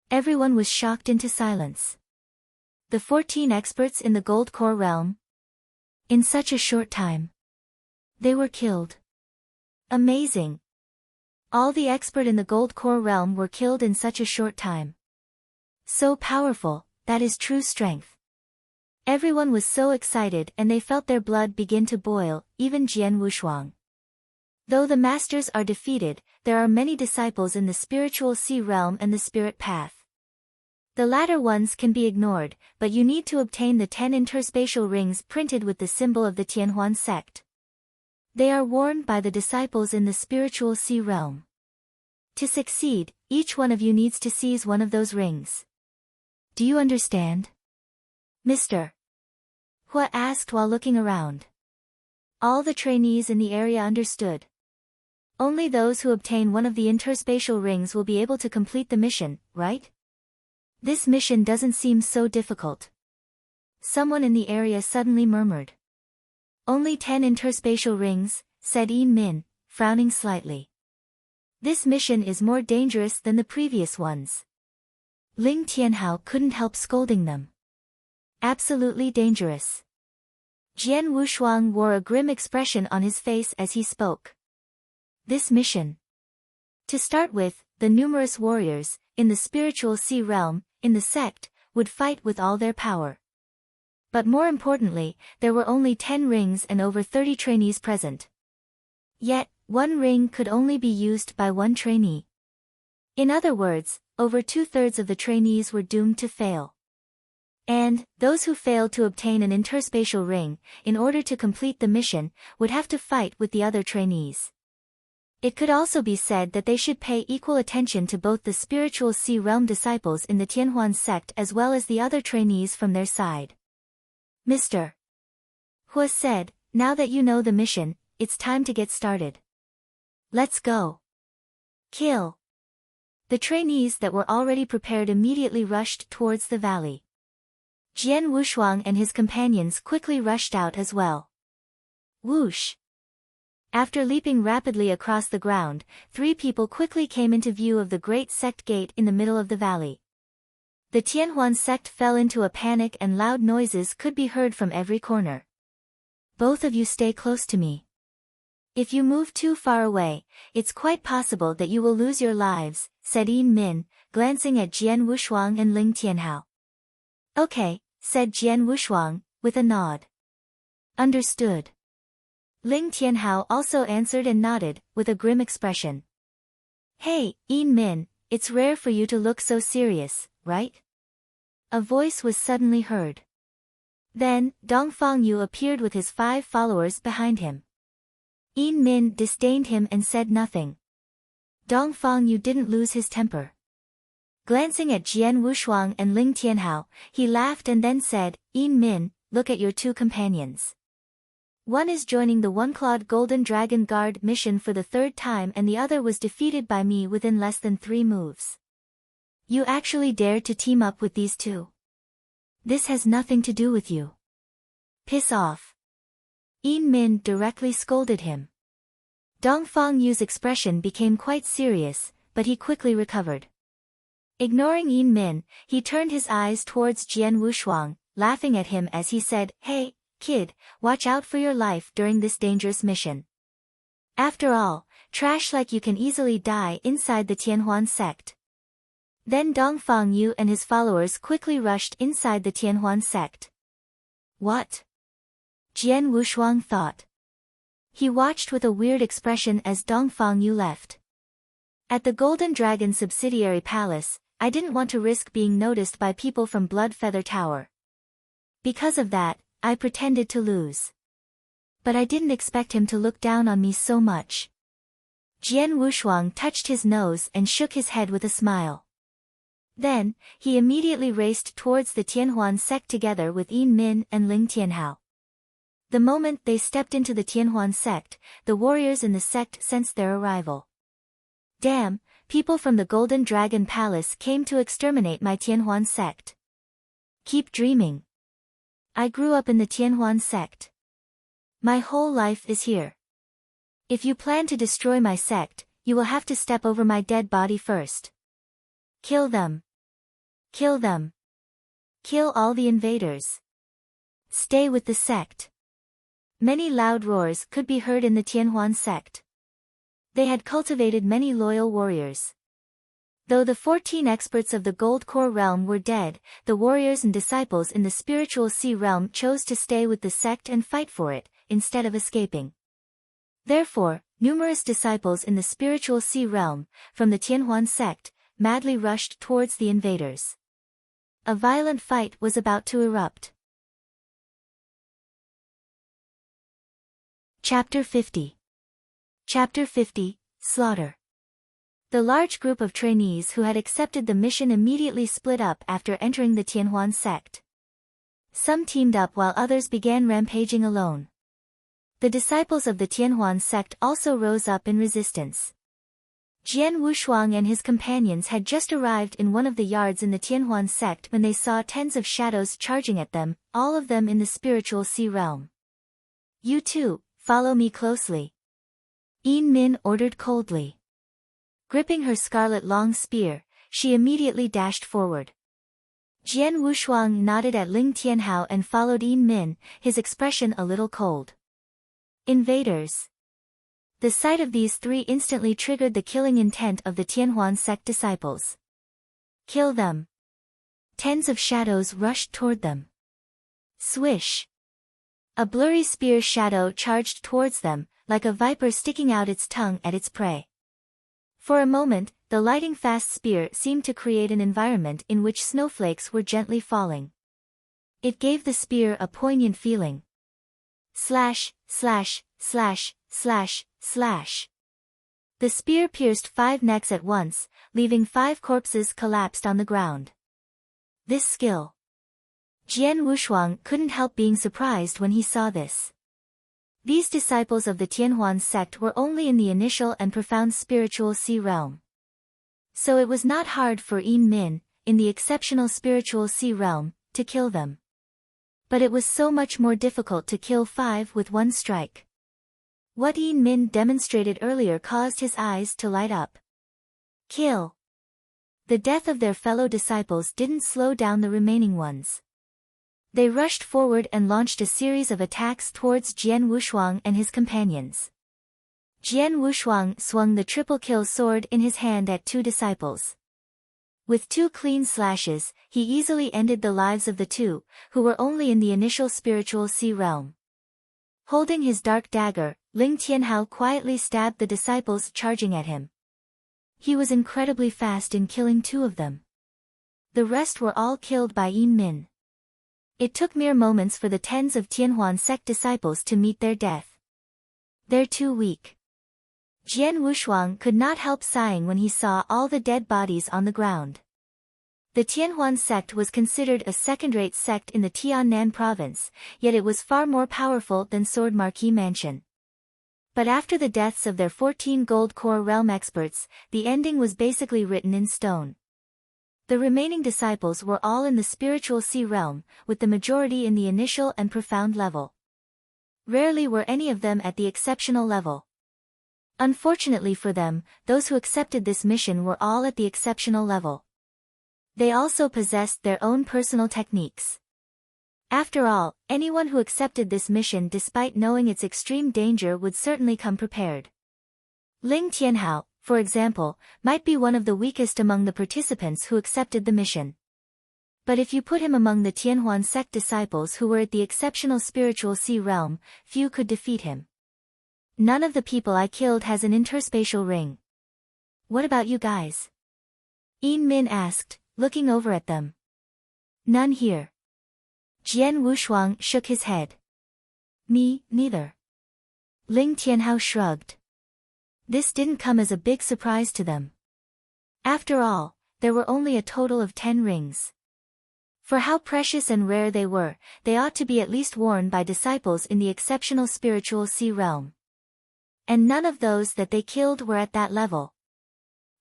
Everyone was shocked into silence. The 14 experts in the Gold Core realm? In such a short time. They were killed. Amazing. All the expert in the Gold Core realm were killed in such a short time. So powerful, that is true strength. Everyone was so excited and they felt their blood begin to boil, even Jian Wushuang. Though the masters are defeated, there are many disciples in the spiritual sea realm and the spirit path. The latter ones can be ignored, but you need to obtain the 10 interspatial rings printed with the symbol of the Tianhuan sect. They are worn by the disciples in the spiritual sea realm. To succeed, each one of you needs to seize one of those rings. Do you understand? Mr. Hua asked while looking around. All the trainees in the area understood. Only those who obtain one of the interspatial rings will be able to complete the mission, right? This mission doesn't seem so difficult. Someone in the area suddenly murmured. Only 10 interspatial rings, said Yin Min, frowning slightly. This mission is more dangerous than the previous ones. Ling Tianhao couldn't help scolding them. Absolutely dangerous. Jian Wushuang wore a grim expression on his face as he spoke. This mission. To start with, the numerous warriors, in the spiritual sea realm, in the sect, would fight with all their power. But more importantly, there were only 10 rings and over 30 trainees present. Yet, one ring could only be used by one trainee. In other words, over 2/3 of the trainees were doomed to fail. And, those who failed to obtain an interspatial ring, in order to complete the mission, would have to fight with the other trainees. It could also be said that they should pay equal attention to both the spiritual sea realm disciples in the Tianhuan sect as well as the other trainees from their side. Mr. Hua said, now that you know the mission, it's time to get started. Let's go. Kill. The trainees that were already prepared immediately rushed towards the valley. Jian Wushuang and his companions quickly rushed out as well. Whoosh. After leaping rapidly across the ground, 3 people quickly came into view of the great sect gate in the middle of the valley. The Tianhuan sect fell into a panic and loud noises could be heard from every corner. Both of you stay close to me. If you move too far away, it's quite possible that you will lose your lives, said Yin Min, glancing at Jian Wushuang and Ling Tianhao. Okay, said Jian Wushuang, with a nod. Understood. Ling Tianhao also answered and nodded, with a grim expression. Hey, Yin Min, it's rare for you to look so serious, right? A voice was suddenly heard. Then, Dong Fangyu appeared with his 5 followers behind him. Yin Min disdained him and said nothing. Dong Fangyu didn't lose his temper. Glancing at Jian Wushuang and Ling Tianhao, he laughed and then said, Yin Min, look at your 2 companions. One is joining the One-Clawed Golden Dragon Guard mission for the 3rd time and the other was defeated by me within less than 3 moves. You actually dared to team up with these 2. This has nothing to do with you. Piss off. Yin Min directly scolded him. Dong Fangyu's expression became quite serious, but he quickly recovered. Ignoring Yin Min, he turned his eyes towards Jian Wushuang, laughing at him as he said, Hey, kid, watch out for your life during this dangerous mission. After all, trash like you can easily die inside the Tianhuan sect. Then Dong Fangyu and his followers quickly rushed inside the Tianhuan sect. What? Jian Wushuang thought. He watched with a weird expression as Dong Fangyu left. At the Golden Dragon subsidiary palace, I didn't want to risk being noticed by people from Blood Feather Tower. Because of that, I pretended to lose. But I didn't expect him to look down on me so much. Jian Wushuang touched his nose and shook his head with a smile. Then, he immediately raced towards the Tianhuan sect together with Yin Min and Ling Tianhao. The moment they stepped into the Tianhuan sect, the warriors in the sect sensed their arrival. Damn, people from the Golden Dragon Palace came to exterminate my Tianhuan sect. Keep dreaming. I grew up in the Tianhuan sect. My whole life is here. If you plan to destroy my sect, you will have to step over my dead body first. Kill them. Kill them. Kill all the invaders. Stay with the sect. Many loud roars could be heard in the Tianhuan sect. They had cultivated many loyal warriors. Though the 14 experts of the Gold Core realm were dead, the warriors and disciples in the spiritual sea realm chose to stay with the sect and fight for it, instead of escaping. Therefore, numerous disciples in the spiritual sea realm, from the Tianhuan sect, madly rushed towards the invaders. A violent fight was about to erupt. Chapter 50. Chapter 50, Slaughter. The large group of trainees who had accepted the mission immediately split up after entering the Tianhuan sect. Some teamed up while others began rampaging alone. The disciples of the Tianhuan sect also rose up in resistance. Jian Wushuang and his companions had just arrived in one of the yards in the Tianhuan sect when they saw tens of shadows charging at them, all of them in the spiritual sea realm. "You too, follow me closely," Yin Min ordered coldly. Gripping her scarlet long spear, she immediately dashed forward. Jian Wushuang nodded at Ling Tianhao and followed Yin Min, his expression a little cold. Invaders. The sight of these three instantly triggered the killing intent of the Tianhuan sect disciples. "Kill them." Tens of shadows rushed toward them. Swish. A blurry spear shadow charged towards them, like a viper sticking out its tongue at its prey. For a moment, the lightning fast spear seemed to create an environment in which snowflakes were gently falling. It gave the spear a poignant feeling. Slash, slash, slash, slash, slash. The spear pierced 5 necks at once, leaving 5 corpses collapsed on the ground. This skill. Jian Wushuang couldn't help being surprised when he saw this. These disciples of the Tianhuan sect were only in the initial and profound spiritual sea realm. So it was not hard for Yin Min, in the exceptional spiritual sea realm, to kill them. But it was so much more difficult to kill 5 with one strike. What Yin Min demonstrated earlier caused his eyes to light up. Kill. The death of their fellow disciples didn't slow down the remaining ones. They rushed forward and launched a series of attacks towards Jian Wushuang and his companions. Jian Wushuang swung the triple kill sword in his hand at 2 disciples. With 2 clean slashes, he easily ended the lives of the 2, who were only in the initial spiritual sea realm. Holding his dark dagger, Ling Tianhao quietly stabbed the disciples charging at him. He was incredibly fast in killing 2 of them. The rest were all killed by Yin Min. It took mere moments for the tens of Tianhuan sect disciples to meet their death. "They're too weak." Jian Wushuang could not help sighing when he saw all the dead bodies on the ground. The Tianhuan sect was considered a second-rate sect in the Tiannan province, yet it was far more powerful than Sword Marquis Mansion. But after the deaths of their 14 gold core realm experts, the ending was basically written in stone. The remaining disciples were all in the spiritual sea realm, with the majority in the initial and profound level. Rarely were any of them at the exceptional level. Unfortunately for them, those who accepted this mission were all at the exceptional level. They also possessed their own personal techniques. After all, anyone who accepted this mission despite knowing its extreme danger would certainly come prepared. Ling Tianhao, for example, might be one of the weakest among the participants who accepted the mission. But if you put him among the Tianhuan sect disciples who were at the exceptional spiritual sea realm, few could defeat him. "None of the people I killed has an interspatial ring. What about you guys?" Yin Min asked, looking over at them. "None here." Jian Wushuang shook his head. "Me, neither." Ling Tianhao shrugged. This didn't come as a big surprise to them. After all, there were only a total of 10 rings. For how precious and rare they were, they ought to be at least worn by disciples in the exceptional spiritual sea realm. And none of those that they killed were at that level.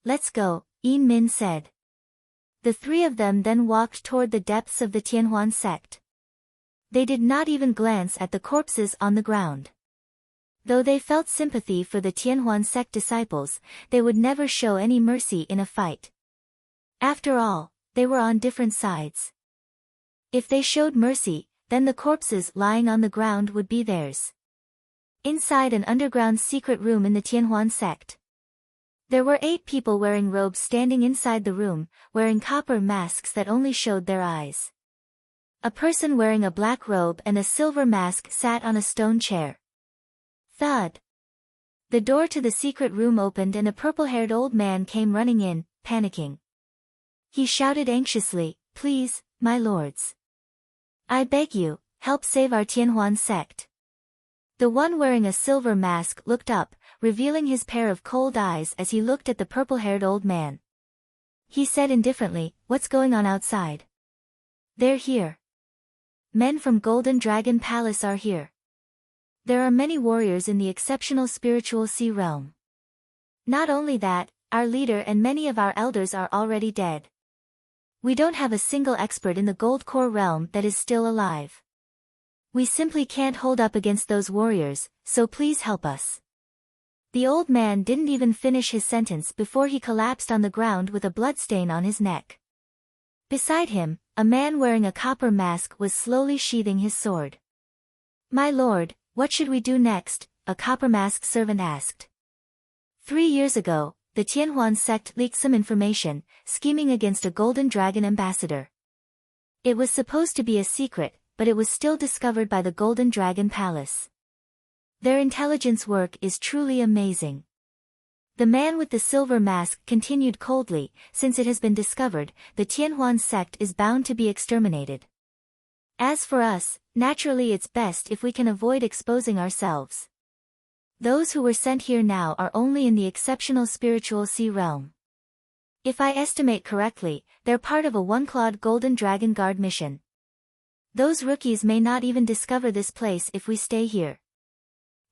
"Let's go," Yin Min said. The 3 of them then walked toward the depths of the Tianhuan sect. They did not even glance at the corpses on the ground. Though they felt sympathy for the Tianhuan sect disciples, they would never show any mercy in a fight. After all, they were on different sides. If they showed mercy, then the corpses lying on the ground would be theirs. Inside an underground secret room in the Tianhuan sect, there were 8 people wearing robes standing inside the room, wearing copper masks that only showed their eyes. A person wearing a black robe and a silver mask sat on a stone chair. Thud. The door to the secret room opened and a purple-haired old man came running in, panicking. He shouted anxiously, "Please, my lords. I beg you, help save our Tianhuan sect." The one wearing a silver mask looked up, revealing his pair of cold eyes as he looked at the purple-haired old man. He said indifferently, "What's going on outside?" "They're here. Men from Golden Dragon Palace are here. There are many warriors in the exceptional spiritual sea realm. Not only that, our leader and many of our elders are already dead. We don't have a single expert in the Gold Core realm that is still alive. We simply can't hold up against those warriors, so please help us." The old man didn't even finish his sentence before he collapsed on the ground with a bloodstain on his neck. Beside him, a man wearing a copper mask was slowly sheathing his sword. "My lord, what should we do next?" a copper-masked servant asked. 3 years ago, the Tianhuan sect leaked some information, scheming against a golden dragon ambassador. It was supposed to be a secret, but it was still discovered by the Golden Dragon Palace. Their intelligence work is truly amazing. The man with the silver mask continued coldly, "Since it has been discovered, the Tianhuan sect is bound to be exterminated. As for us, naturally it's best if we can avoid exposing ourselves. Those who were sent here now are only in the exceptional spiritual sea realm. If I estimate correctly, they're part of a one-clawed golden dragon guard mission. Those rookies may not even discover this place if we stay here.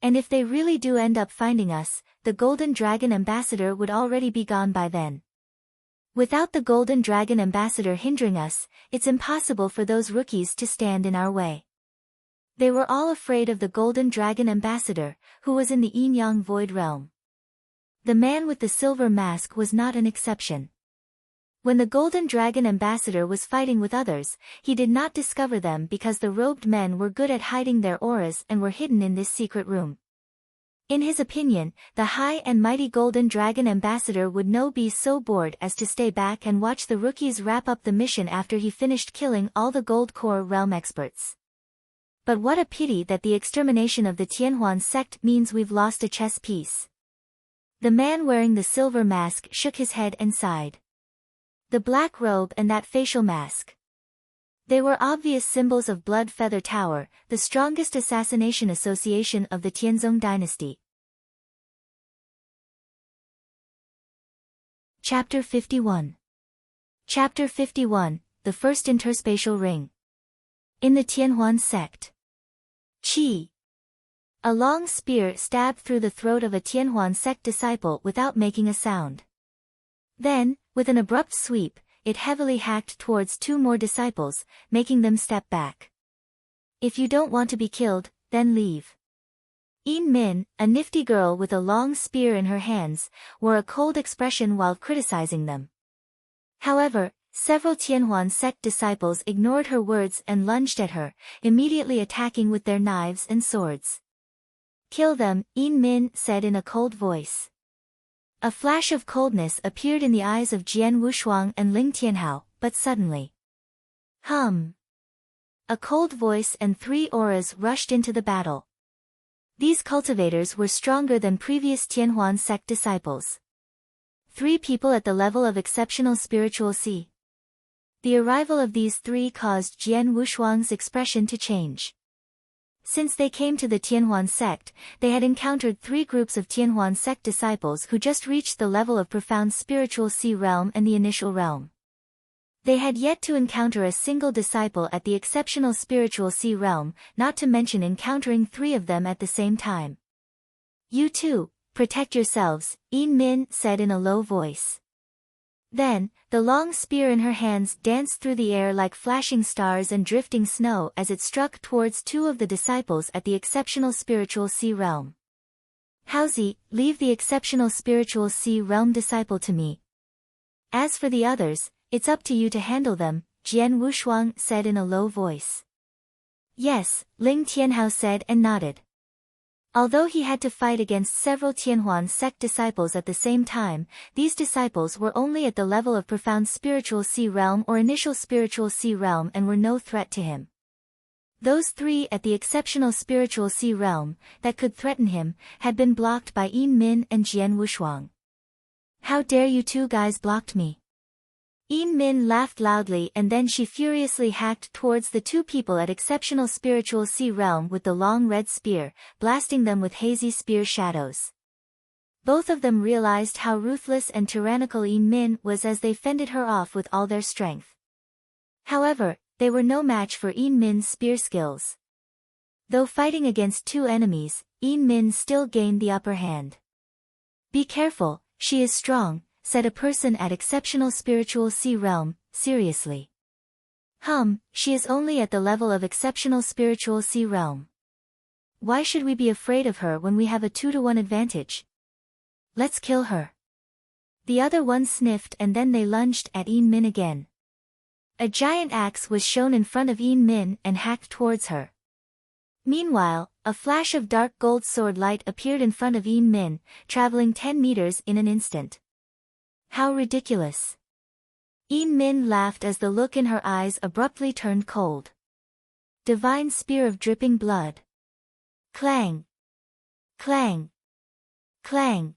And if they really do end up finding us, the golden dragon ambassador would already be gone by then. Without the golden dragon ambassador hindering us, it's impossible for those rookies to stand in our way." They were all afraid of the golden dragon ambassador, who was in the yin-yang void realm. The man with the silver mask was not an exception. When the golden dragon ambassador was fighting with others, he did not discover them because the robed men were good at hiding their auras and were hidden in this secret room. In his opinion, the high and mighty golden dragon ambassador would be so bored as to stay back and watch the rookies wrap up the mission after he finished killing all the Gold Core realm experts. But what a pity that the extermination of the Tianhuan sect means we've lost a chess piece. The man wearing the silver mask shook his head and sighed. The black robe and that facial mask. They were obvious symbols of Blood Feather Tower, the strongest assassination association of the Tianzong dynasty. Chapter 51. Chapter 51, The First Interspatial Ring. In the Tianhuan sect. Qi. A long spear stabbed through the throat of a Tianhuan sect disciple without making a sound. Then, with an abrupt sweep, it heavily hacked towards 2 more disciples, making them step back. "If you don't want to be killed, then leave." Yin Min, a nifty girl with a long spear in her hands, wore a cold expression while criticizing them. However, several Tianhuan sect disciples ignored her words and lunged at her, immediately attacking with their knives and swords. "Kill them," Yin Min said in a cold voice. A flash of coldness appeared in the eyes of Jian Wushuang and Ling Tianhao, but suddenly. Hum. A cold voice and 3 auras rushed into the battle. These cultivators were stronger than previous Tianhuan sect disciples. 3 people at the level of exceptional spiritual sea. The arrival of these 3 caused Jian Wushuang's expression to change. Since they came to the Tianhuan sect, they had encountered 3 groups of Tianhuan sect disciples who just reached the level of profound spiritual sea realm and the initial realm. They had yet to encounter a single disciple at the exceptional spiritual sea realm, not to mention encountering 3 of them at the same time. "You too, protect yourselves," Yin Min said in a low voice. Then, the long spear in her hands danced through the air like flashing stars and drifting snow as it struck towards 2 of the disciples at the exceptional spiritual sea realm. "Haozi, leave the exceptional spiritual sea realm disciple to me. As for the others, it's up to you to handle them," Jian Wushuang said in a low voice. "Yes," Ling Tianhao said and nodded. Although he had to fight against several Tianhuan sect disciples at the same time, these disciples were only at the level of profound spiritual sea realm or initial spiritual sea realm and were no threat to him. Those 3 at the exceptional spiritual sea realm, that could threaten him, had been blocked by Yin Min and Jian Wushuang. "How dare you 2 guys blocked me?" Yin Min laughed loudly and then she furiously hacked towards the 2 people at exceptional spiritual sea realm with the long red spear, blasting them with hazy spear shadows. Both of them realized how ruthless and tyrannical Yin Min was as they fended her off with all their strength. However, they were no match for Yin Min's spear skills. Though fighting against 2 enemies, Yin Min still gained the upper hand. "Be careful," She is strong, said a person at exceptional spiritual sea realm, seriously. She is only at the level of exceptional spiritual sea realm. Why should we be afraid of her when we have a 2-to-1 advantage? Let's kill her. The other one sniffed and then they lunged at Yin Min again. A giant axe was shown in front of Yin Min and hacked towards her. Meanwhile, a flash of dark gold sword light appeared in front of Yin Min, traveling 10 meters in an instant. How ridiculous. Yin Min laughed as the look in her eyes abruptly turned cold. Divine spear of dripping blood. Clang! Clang! Clang!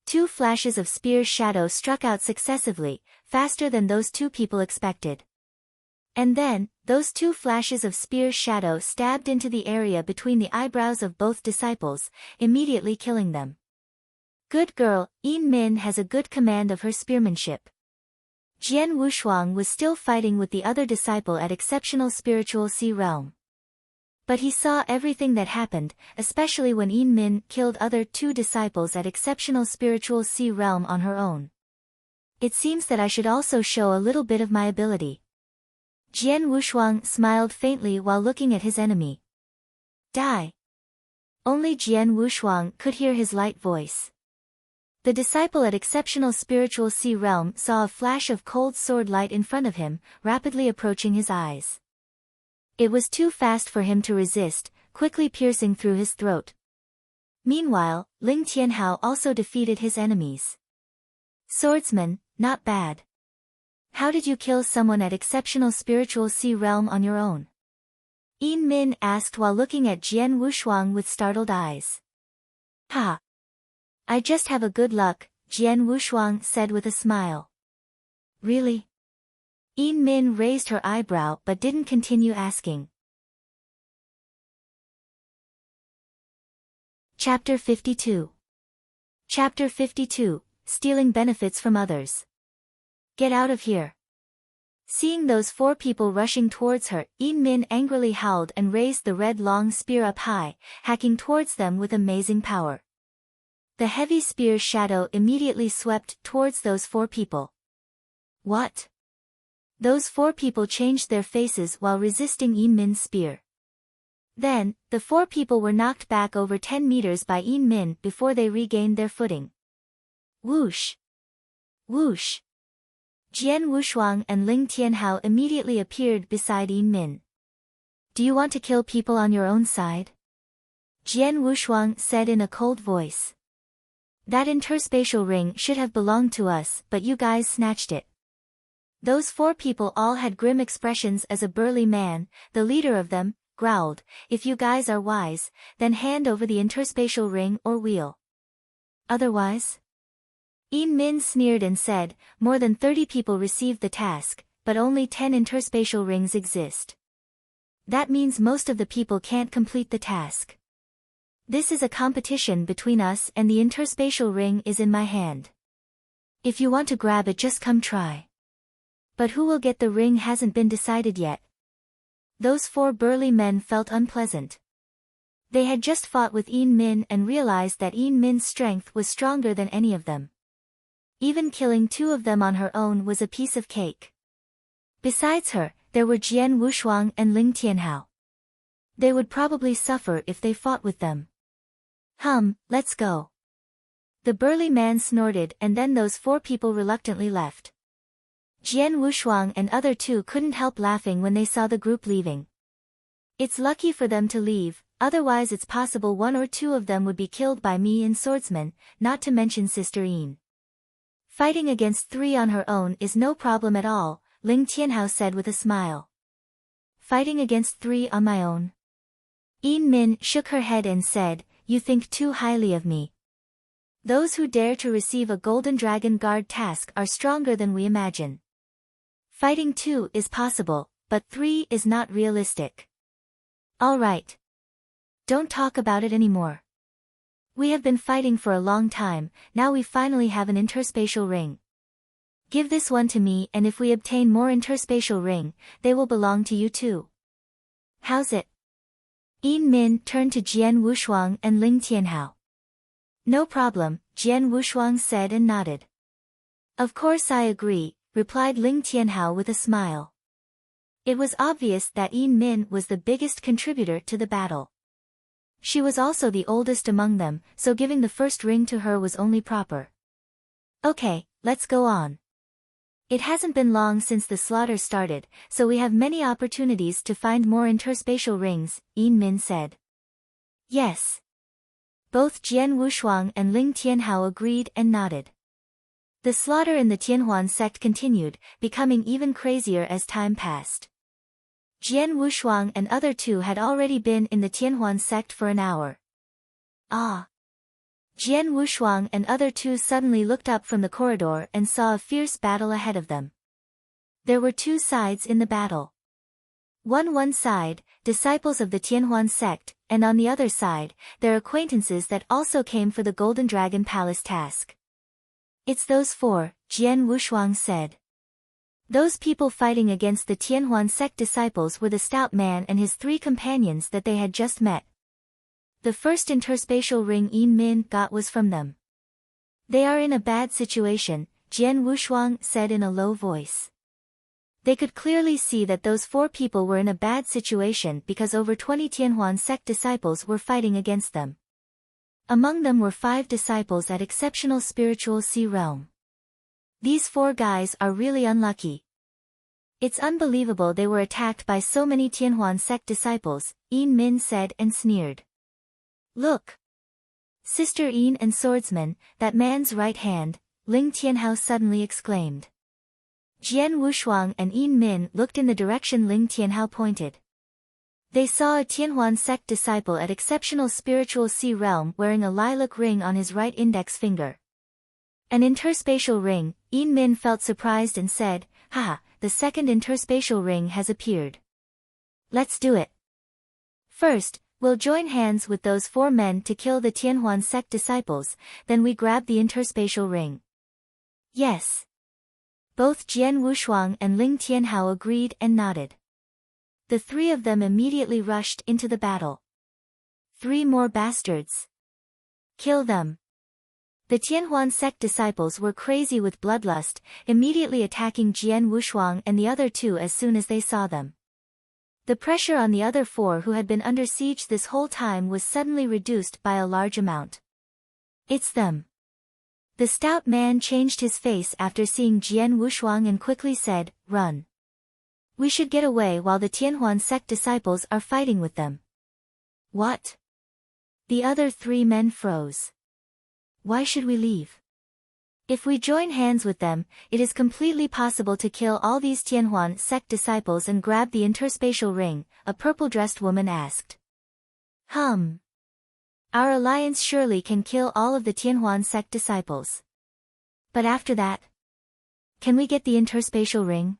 2 flashes of spear shadow struck out successively, faster than those 2 people expected. And then, those 2 flashes of spear shadow stabbed into the area between the eyebrows of both disciples, immediately killing them. Good girl, Yin Min has a good command of her spearmanship. Jian Wushuang was still fighting with the other disciple at exceptional spiritual sea realm. But he saw everything that happened, especially when Yin Min killed other 2 disciples at exceptional spiritual sea realm on her own. It seems that I should also show a little bit of my ability. Jian Wushuang smiled faintly while looking at his enemy. Die. Only Jian Wushuang could hear his light voice. The disciple at exceptional spiritual sea realm saw a flash of cold sword light in front of him, rapidly approaching his eyes. It was too fast for him to resist, quickly piercing through his throat. Meanwhile, Ling Tianhao also defeated his enemies. Swordsman, not bad. How did you kill someone at exceptional spiritual sea realm on your own? Yin Min asked while looking at Jian Wushuang with startled eyes. Ha! I just have a good luck, Jian Wushuang said with a smile. Really? Yin Min raised her eyebrow but didn't continue asking. Chapter 52. Chapter 52, Stealing Benefits from Others. Get out of here. Seeing those 4 people rushing towards her, Yin Min angrily howled and raised the red long spear up high, hacking towards them with amazing power. The heavy spear shadow immediately swept towards those 4 people. What? Those 4 people changed their faces while resisting Yin Min's spear. Then, the 4 people were knocked back over 10 meters by Yin Min before they regained their footing. Whoosh! Whoosh! Jian Wushuang and Ling Tianhao immediately appeared beside Yin Min. Do you want to kill people on your own side? Jian Wushuang said in a cold voice. That interspatial ring should have belonged to us, but you guys snatched it. Those 4 people all had grim expressions as a burly man, the leader of them, growled, if you guys are wise, then hand over the interspatial ring or wheel. Otherwise? Yin Min sneered and said, more than 30 people received the task, but only 10 interspatial rings exist. That means most of the people can't complete the task. This is a competition between us and the interspatial ring is in my hand. If you want to grab it, just come try. But who will get the ring hasn't been decided yet. Those 4 burly men felt unpleasant. They had just fought with Yin Min and realized that Yin Min's strength was stronger than any of them. Even killing 2 of them on her own was a piece of cake. Besides her, there were Jian Wushuang and Ling Tianhao. They would probably suffer if they fought with them. Let's go. The burly man snorted and then those 4 people reluctantly left. Jian Wushuang and other 2 couldn't help laughing when they saw the group leaving. It's lucky for them to leave, otherwise it's possible 1 or 2 of them would be killed by me and Swordsman, not to mention Sister Yin. Fighting against 3 on her own is no problem at all, Ling Tianhao said with a smile. Fighting against 3 on my own? Yin Min shook her head and said, you think too highly of me. Those who dare to receive a Golden Dragon Guard task are stronger than we imagine. Fighting 2 is possible, but 3 is not realistic. All right. Don't talk about it anymore. We have been fighting for a long time, now we finally have an interspatial ring. Give this one to me and if we obtain more interspatial ring, they will belong to you too. How's it? Yin Min turned to Jian Wushuang and Ling Tianhao. No problem, Jian Wushuang said and nodded. Of course I agree, replied Ling Tianhao with a smile. It was obvious that Yin Min was the biggest contributor to the battle. She was also the oldest among them, so giving the first ring to her was only proper. Okay, let's go on. It hasn't been long since the slaughter started, so we have many opportunities to find more interspatial rings, Yin Min said. Yes. Both Jian Wushuang and Ling Tianhao agreed and nodded. The slaughter in the Tianhuan sect continued, becoming even crazier as time passed. Jian Wushuang and other two had already been in the Tianhuan sect for an hour. Ah! Jian Wushuang and other two suddenly looked up from the corridor and saw a fierce battle ahead of them. There were two sides in the battle. One side, disciples of the Tianhuan sect, and on the other side, their acquaintances that also came for the Golden Dragon Palace task. It's those four, Jian Wushuang said. Those people fighting against the Tianhuan sect disciples were the stout man and his three companions that they had just met. The first interspatial ring Yin Min got was from them. They are in a bad situation, Jian Wushuang said in a low voice. They could clearly see that those four people were in a bad situation because over 20 Tianhuan sect disciples were fighting against them. Among them were 5 disciples at exceptional spiritual sea realm. These 4 guys are really unlucky. It's unbelievable they were attacked by so many Tianhuan sect disciples, Yin Min said and sneered. Look! Sister Yin and Swordsman, that man's right hand, Ling Tianhao suddenly exclaimed. Jian Wushuang and Yin Min looked in the direction Ling Tianhao pointed. They saw a Tianhuan sect disciple at exceptional spiritual sea realm wearing a lilac ring on his right index finger. An interspatial ring, Yin Min felt surprised and said, Haha, the second interspatial ring has appeared. Let's do it. First, we'll join hands with those 4 men to kill the Tianhuan sect disciples, then we grab the interspatial ring. Yes. Both Jian Wushuang and Ling Tianhao agreed and nodded. The 3 of them immediately rushed into the battle. 3 more bastards. Kill them. The Tianhuan sect disciples were crazy with bloodlust, immediately attacking Jian Wushuang and the other 2 as soon as they saw them. The pressure on the other 4 who had been under siege this whole time was suddenly reduced by a large amount. It's them. The stout man changed his face after seeing Jian Wushuang and quickly said, Run. We should get away while the Tianhuan sect disciples are fighting with them. What? The other 3 men froze. Why should we leave? If we join hands with them, it is completely possible to kill all these Tianhuan sect disciples and grab the interspatial ring, a purple-dressed woman asked. Our alliance surely can kill all of the Tianhuan sect disciples. But after that? Can we get the interspatial ring?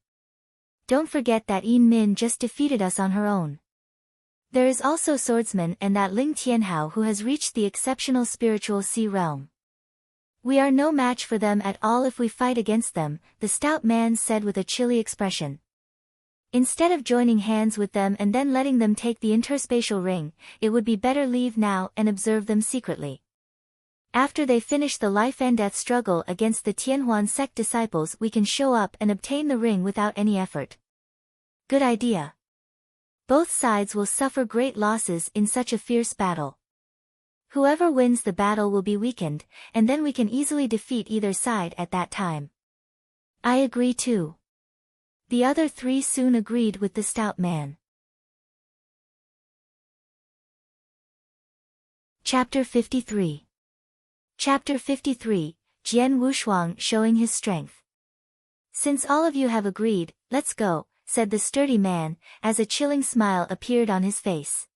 Don't forget that Yin Min just defeated us on her own. There is also Swordsman and that Ling Tianhao who has reached the exceptional spiritual sea realm. We are no match for them at all if we fight against them, the stout man said with a chilly expression. Instead of joining hands with them and then letting them take the interspatial ring, it would be better leave now and observe them secretly. After they finish the life and death struggle against the Tianhuan sect disciples, we can show up and obtain the ring without any effort. Good idea. Both sides will suffer great losses in such a fierce battle. Whoever wins the battle will be weakened, and then we can easily defeat either side at that time. I agree too. The other 3 soon agreed with the stout man. Chapter 53. Chapter 53, Jian Wushuang showing his strength. Since all of you have agreed, let's go, said the sturdy man, as a chilling smile appeared on his face.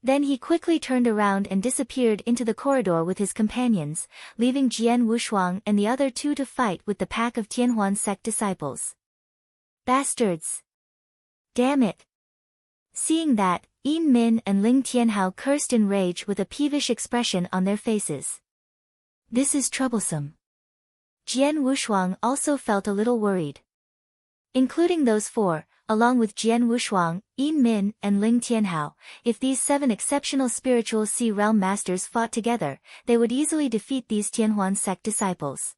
Then he quickly turned around and disappeared into the corridor with his companions, leaving Jian Wushuang and the other 2 to fight with the pack of Tianhuan sect disciples. Bastards! Damn it! Seeing that, Yin Min and Ling Tianhao cursed in rage with a peevish expression on their faces. This is troublesome. Jian Wushuang also felt a little worried. Including those 4, along with Jian Wushuang, Yin Min, and Ling Tianhao. If these 7 exceptional spiritual Sea Realm masters fought together, they would easily defeat these Tianhuan sect disciples.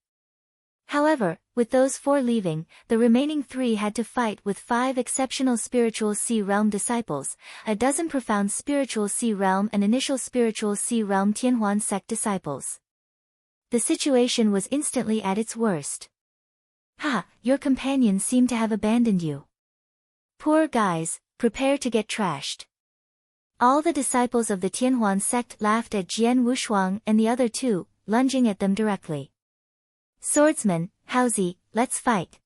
However, with those 4 leaving, the remaining 3 had to fight with 5 exceptional spiritual Sea Realm disciples, a dozen profound spiritual Sea Realm and initial spiritual Sea Realm Tianhuan sect disciples. The situation was instantly at its worst. Ha! Your companions seem to have abandoned you. Poor guys, prepare to get trashed. All the disciples of the Tianhuan sect laughed at Jian Wushuang and the other 2, lunging at them directly. Swordsman, Haozi, let's fight.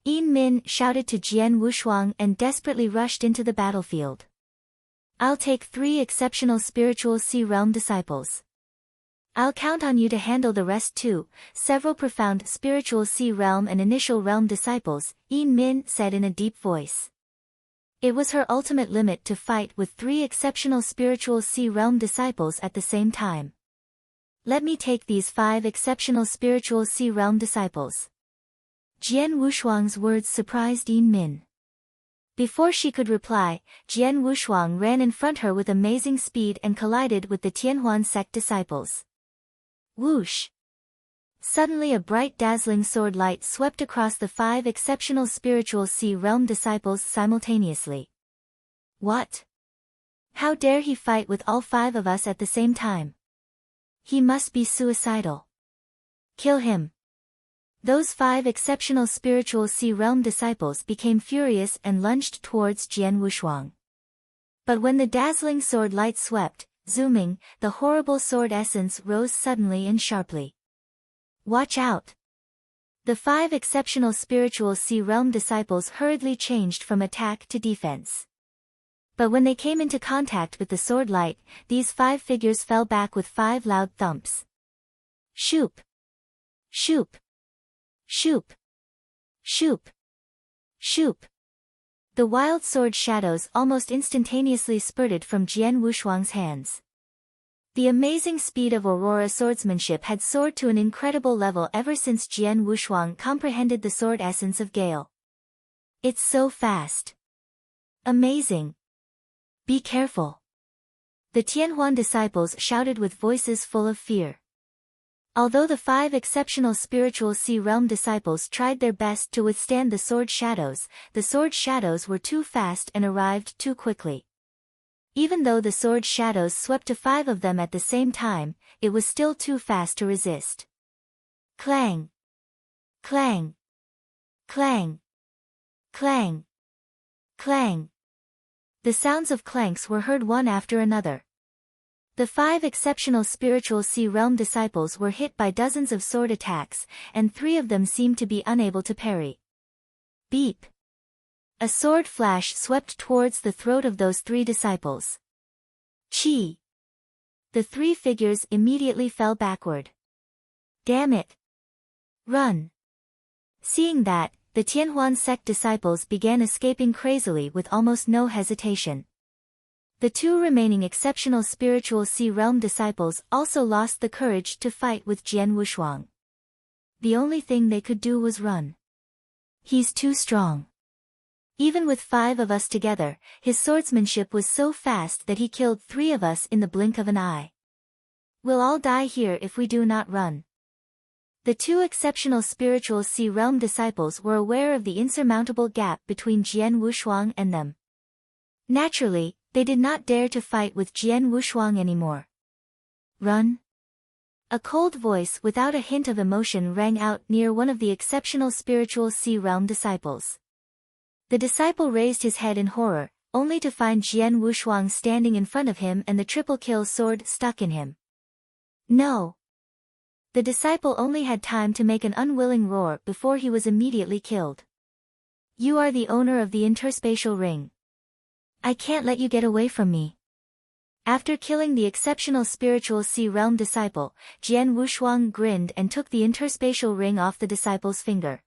Yin Min shouted to Jian Wushuang and desperately rushed into the battlefield. I'll take 3 exceptional spiritual Sea Realm disciples. I'll count on you to handle the rest too. Several profound spiritual Sea Realm and initial realm disciples, Yin Min said in a deep voice. It was her ultimate limit to fight with 3 exceptional spiritual Sea Realm disciples at the same time. Let me take these 5 exceptional spiritual Sea Realm disciples. Jian Wushuang's words surprised Yin Min. Before she could reply, Jian Wushuang ran in front her with amazing speed and collided with the Tianhuan sect disciples. Whoosh! Suddenly a bright dazzling sword light swept across the 5 exceptional spiritual Sea Realm disciples simultaneously. What? How dare he fight with all 5 of us at the same time? He must be suicidal. Kill him. Those 5 exceptional spiritual Sea Realm disciples became furious and lunged towards Jian Wushuang. But when the dazzling sword light swept, zooming, the horrible sword essence rose suddenly and sharply. Watch out! The 5 exceptional spiritual Sea Realm disciples hurriedly changed from attack to defense. But when they came into contact with the sword light, these 5 figures fell back with 5 loud thumps. Shoop! Shoop! Shoop! Shoop! Shoop! The wild sword shadows almost instantaneously spurted from Jian Wushuang's hands. The amazing speed of Aurora swordsmanship had soared to an incredible level ever since Jian Wushuang comprehended the sword essence of Gale. It's so fast. Amazing. Be careful. The Tianhuan disciples shouted with voices full of fear. Although the 5 exceptional spiritual Sea Realm disciples tried their best to withstand the sword shadows were too fast and arrived too quickly. Even though the sword shadows swept to 5 of them at the same time, it was still too fast to resist. Clang! Clang! Clang! Clang! Clang! The sounds of clanks were heard one after another. The 5 exceptional spiritual Sea Realm disciples were hit by dozens of sword attacks, and 3 of them seemed to be unable to parry. Beep! A sword flash swept towards the throat of those 3 disciples. Chi! The 3 figures immediately fell backward. Damn it! Run! Seeing that, the Tianhuan sect disciples began escaping crazily with almost no hesitation. The 2 remaining exceptional spiritual Sea Realm disciples also lost the courage to fight with Jian Wushuang. The only thing they could do was run. He's too strong. Even with 5 of us together, his swordsmanship was so fast that he killed 3 of us in the blink of an eye. We'll all die here if we do not run. The 2 exceptional spiritual Sea Realm disciples were aware of the insurmountable gap between Jian Wushuang and them. Naturally, they did not dare to fight with Jian Wushuang anymore. Run? A cold voice without a hint of emotion rang out near one of the exceptional spiritual Sea Realm disciples. The disciple raised his head in horror, only to find Jian Wushuang standing in front of him and the triple kill sword stuck in him. No! The disciple only had time to make an unwilling roar before he was immediately killed. You are the owner of the interspatial ring. I can't let you get away from me. After killing the exceptional spiritual Sea Realm disciple, Jian Wushuang grinned and took the interspatial ring off the disciple's finger.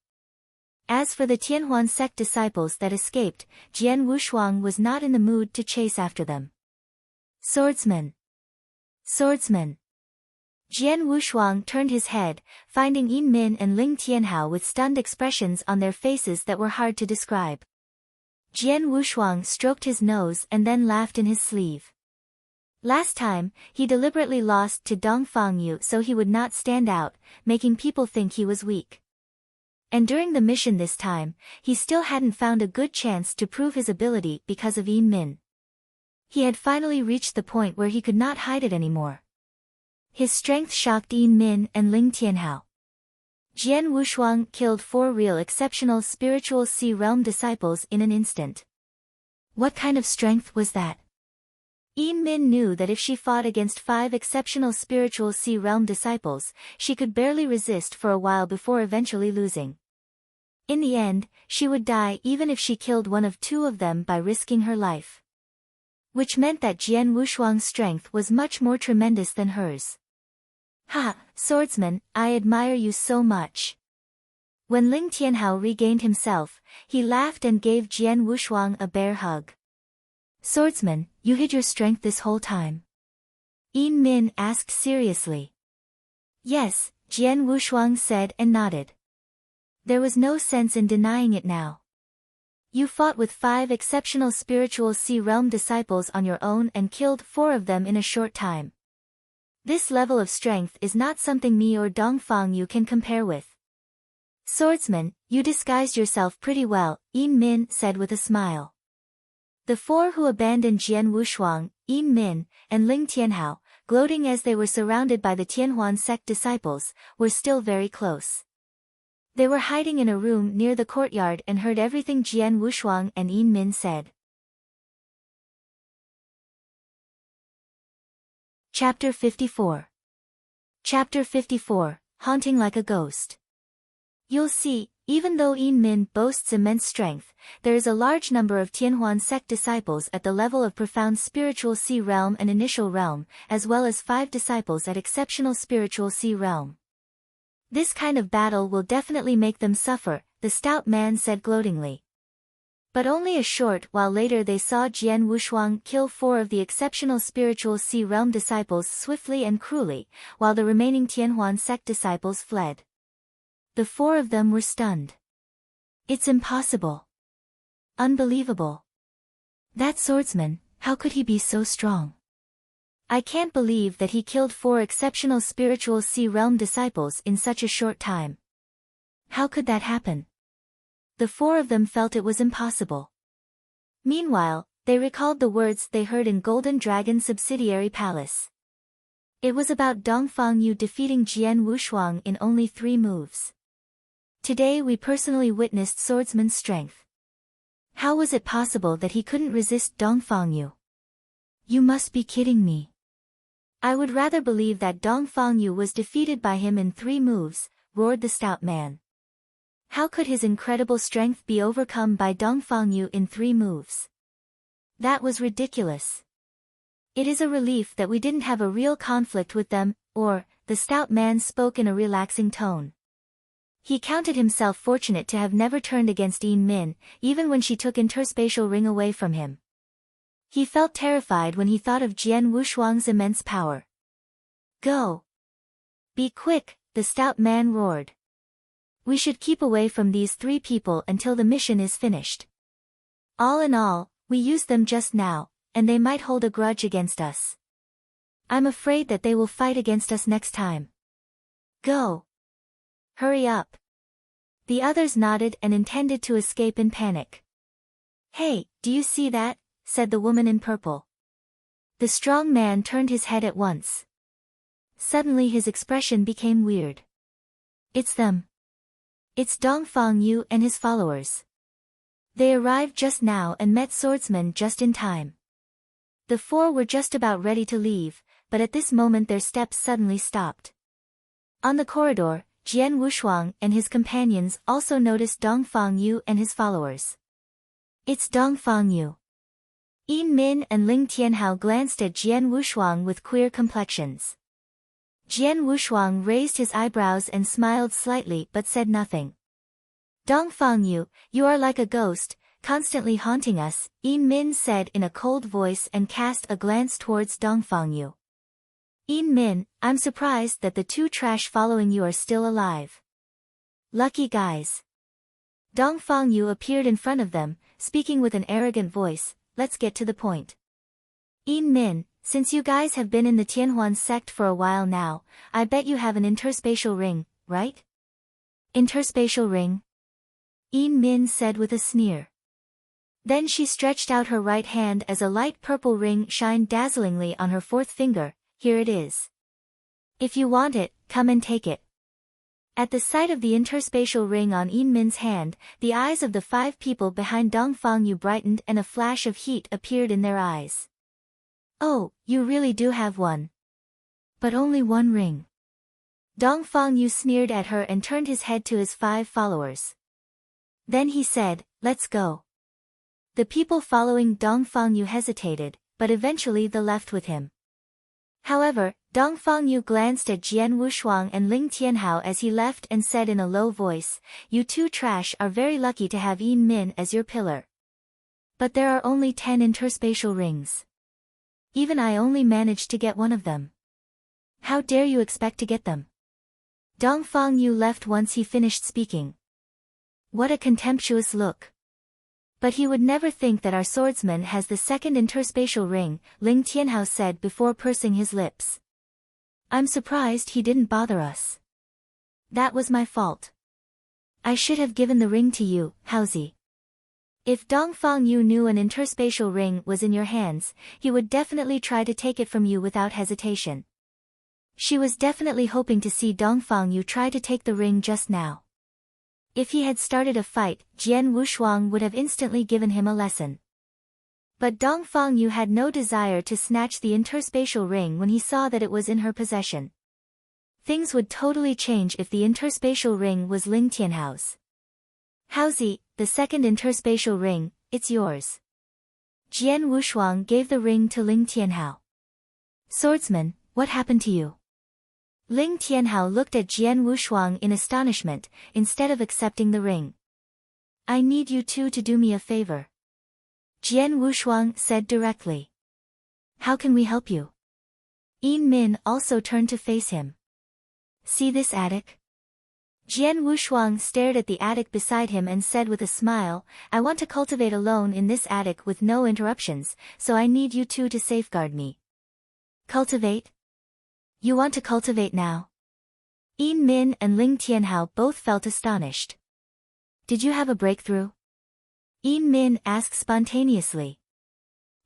As for the Tianhuan sect disciples that escaped, Jian Wushuang was not in the mood to chase after them. Swordsman! Swordsman! Jian Wushuang turned his head, finding Yin Min and Ling Tianhao with stunned expressions on their faces that were hard to describe. Jian Wushuang stroked his nose and then laughed in his sleeve. Last time, he deliberately lost to Dongfang Yu so he would not stand out, making people think he was weak. And during the mission this time, he still hadn't found a good chance to prove his ability because of Yin Min. He had finally reached the point where he could not hide it anymore. His strength shocked Yin Min and Ling Tianhao. Jian Wushuang killed 4 real exceptional spiritual Sea Realm disciples in an instant. What kind of strength was that? Yin Min knew that if she fought against 5 exceptional spiritual Sea Realm disciples, she could barely resist for a while before eventually losing. In the end, she would die even if she killed one of 2 of them by risking her life. Which meant that Jian Wushuang's strength was much more tremendous than hers. Ha, Swordsman, I admire you so much. When Ling Tianhao regained himself, he laughed and gave Jian Wushuang a bear hug. Swordsman, you hid your strength this whole time? Yin Min asked seriously. Yes, Jian Wushuang said and nodded. There was no sense in denying it now. You fought with 5 exceptional spiritual Sea Realm disciples on your own and killed 4 of them in a short time. This level of strength is not something me or Dongfang Yu can compare with. Swordsman, you disguised yourself pretty well, Yin Min said with a smile. The 4 who abandoned Jian Wushuang, Yin Min, and Ling Tianhao, gloating as they were surrounded by the Tianhuan sect disciples, were still very close. They were hiding in a room near the courtyard and heard everything Jian Wushuang and Yin Min said. Chapter 54. Chapter 54, Haunting Like a Ghost. You'll see, even though Yin Min boasts immense strength, there is a large number of Tianhuan sect disciples at the level of profound spiritual Sea Realm and initial realm, as well as 5 disciples at exceptional spiritual Sea Realm. This kind of battle will definitely make them suffer, the stout man said gloatingly. But only a short while later they saw Jian Wushuang kill 4 of the exceptional spiritual Sea Realm disciples swiftly and cruelly, while the remaining Tianhuan sect disciples fled. The 4 of them were stunned. It's impossible. Unbelievable. That swordsman, how could he be so strong? I can't believe that he killed 4 exceptional spiritual Sea Realm disciples in such a short time. How could that happen? The 4 of them felt it was impossible. Meanwhile, they recalled the words they heard in Golden Dragon Subsidiary Palace. It was about Dongfang Yu defeating Jian Wushuang in only 3 moves. Today we personally witnessed Swordsman's strength. How was it possible that he couldn't resist Dongfang Yu? You must be kidding me. I would rather believe that Dongfang Yu was defeated by him in 3 moves, roared the stout man. How could his incredible strength be overcome by Dongfang Yu in 3 moves? That was ridiculous. It is a relief that we didn't have a real conflict with them, or, the stout man spoke in a relaxing tone. He counted himself fortunate to have never turned against Yin Min, even when she took interspatial ring away from him. He felt terrified when he thought of Jian Wushuang's immense power. Go! Be quick, the stout man roared. We should keep away from these 3 people until the mission is finished. All in all, we used them just now, and they might hold a grudge against us. I'm afraid that they will fight against us next time. Go! Hurry up! The others nodded and intended to escape in panic. Hey, do you see that? Said the woman in purple. The strong man turned his head at once. Suddenly his expression became weird. It's them. It's Dongfang Yu and his followers. They arrived just now and met Swordsman just in time. The 4 were just about ready to leave, but at this moment their steps suddenly stopped. On the corridor, Jian Wushuang and his companions also noticed Dongfang Yu and his followers. It's Dongfang Yu. Yin Min and Ling Tianhao glanced at Jian Wushuang with queer complexions. Jian Wushuang raised his eyebrows and smiled slightly but said nothing. Dongfang Yu, you are like a ghost, constantly haunting us, Yin Min said in a cold voice and cast a glance towards Dongfang Yu. Yin Min, I'm surprised that the 2 trash following you are still alive. Lucky guys. Dongfang Yu appeared in front of them, speaking with an arrogant voice, let's get to the point. Yin Min, since you guys have been in the Tianhuan sect for a while now, I bet you have an interspatial ring, right? Interspatial ring? Yin Min said with a sneer. Then she stretched out her right hand as a light purple ring shined dazzlingly on her fourth finger. Here it is. If you want it, come and take it. At the sight of the interspatial ring on Yin Min's hand, the eyes of the 5 people behind Dongfang Yu brightened and a flash of heat appeared in their eyes. Oh, you really do have one. But only one ring. Dongfang Yu sneered at her and turned his head to his 5 followers. Then he said, let's go. The people following Dongfang Yu hesitated, but eventually they left with him. However, Dongfang Yu glanced at Jian Wushuang and Ling Tianhao as he left and said in a low voice, you two trash are very lucky to have Yin Min as your pillar. But there are only 10 interspatial rings. Even I only managed to get one of them. How dare you expect to get them? Dongfang Yu left once he finished speaking. What a contemptuous look. But he would never think that our swordsman has the second interspatial ring, Ling Tianhao said before pursing his lips. I'm surprised he didn't bother us. That was my fault. I should have given the ring to you, Haozi. If Dongfang Yu knew an interspatial ring was in your hands, he would definitely try to take it from you without hesitation. She was definitely hoping to see Dongfang Yu try to take the ring just now. If he had started a fight, Jian Wushuang would have instantly given him a lesson. But Dongfang Yu had no desire to snatch the interspatial ring when he saw that it was in her possession. Things would totally change if the interspatial ring was Ling Tianhao's. Haozi, the second interspatial ring, it's yours. Jian Wushuang gave the ring to Ling Tianhao. Swordsman, what happened to you? Ling Tianhao looked at Jian Wushuang in astonishment, instead of accepting the ring. I need you two to do me a favor. Jian Wushuang said directly. How can we help you? Yin Min also turned to face him. See this attic? Jian Wushuang stared at the attic beside him and said with a smile, I want to cultivate alone in this attic with no interruptions, so I need you two to safeguard me. Cultivate? You want to cultivate now? Yin Min and Ling Tianhao both felt astonished. Did you have a breakthrough? Yin Min asked spontaneously.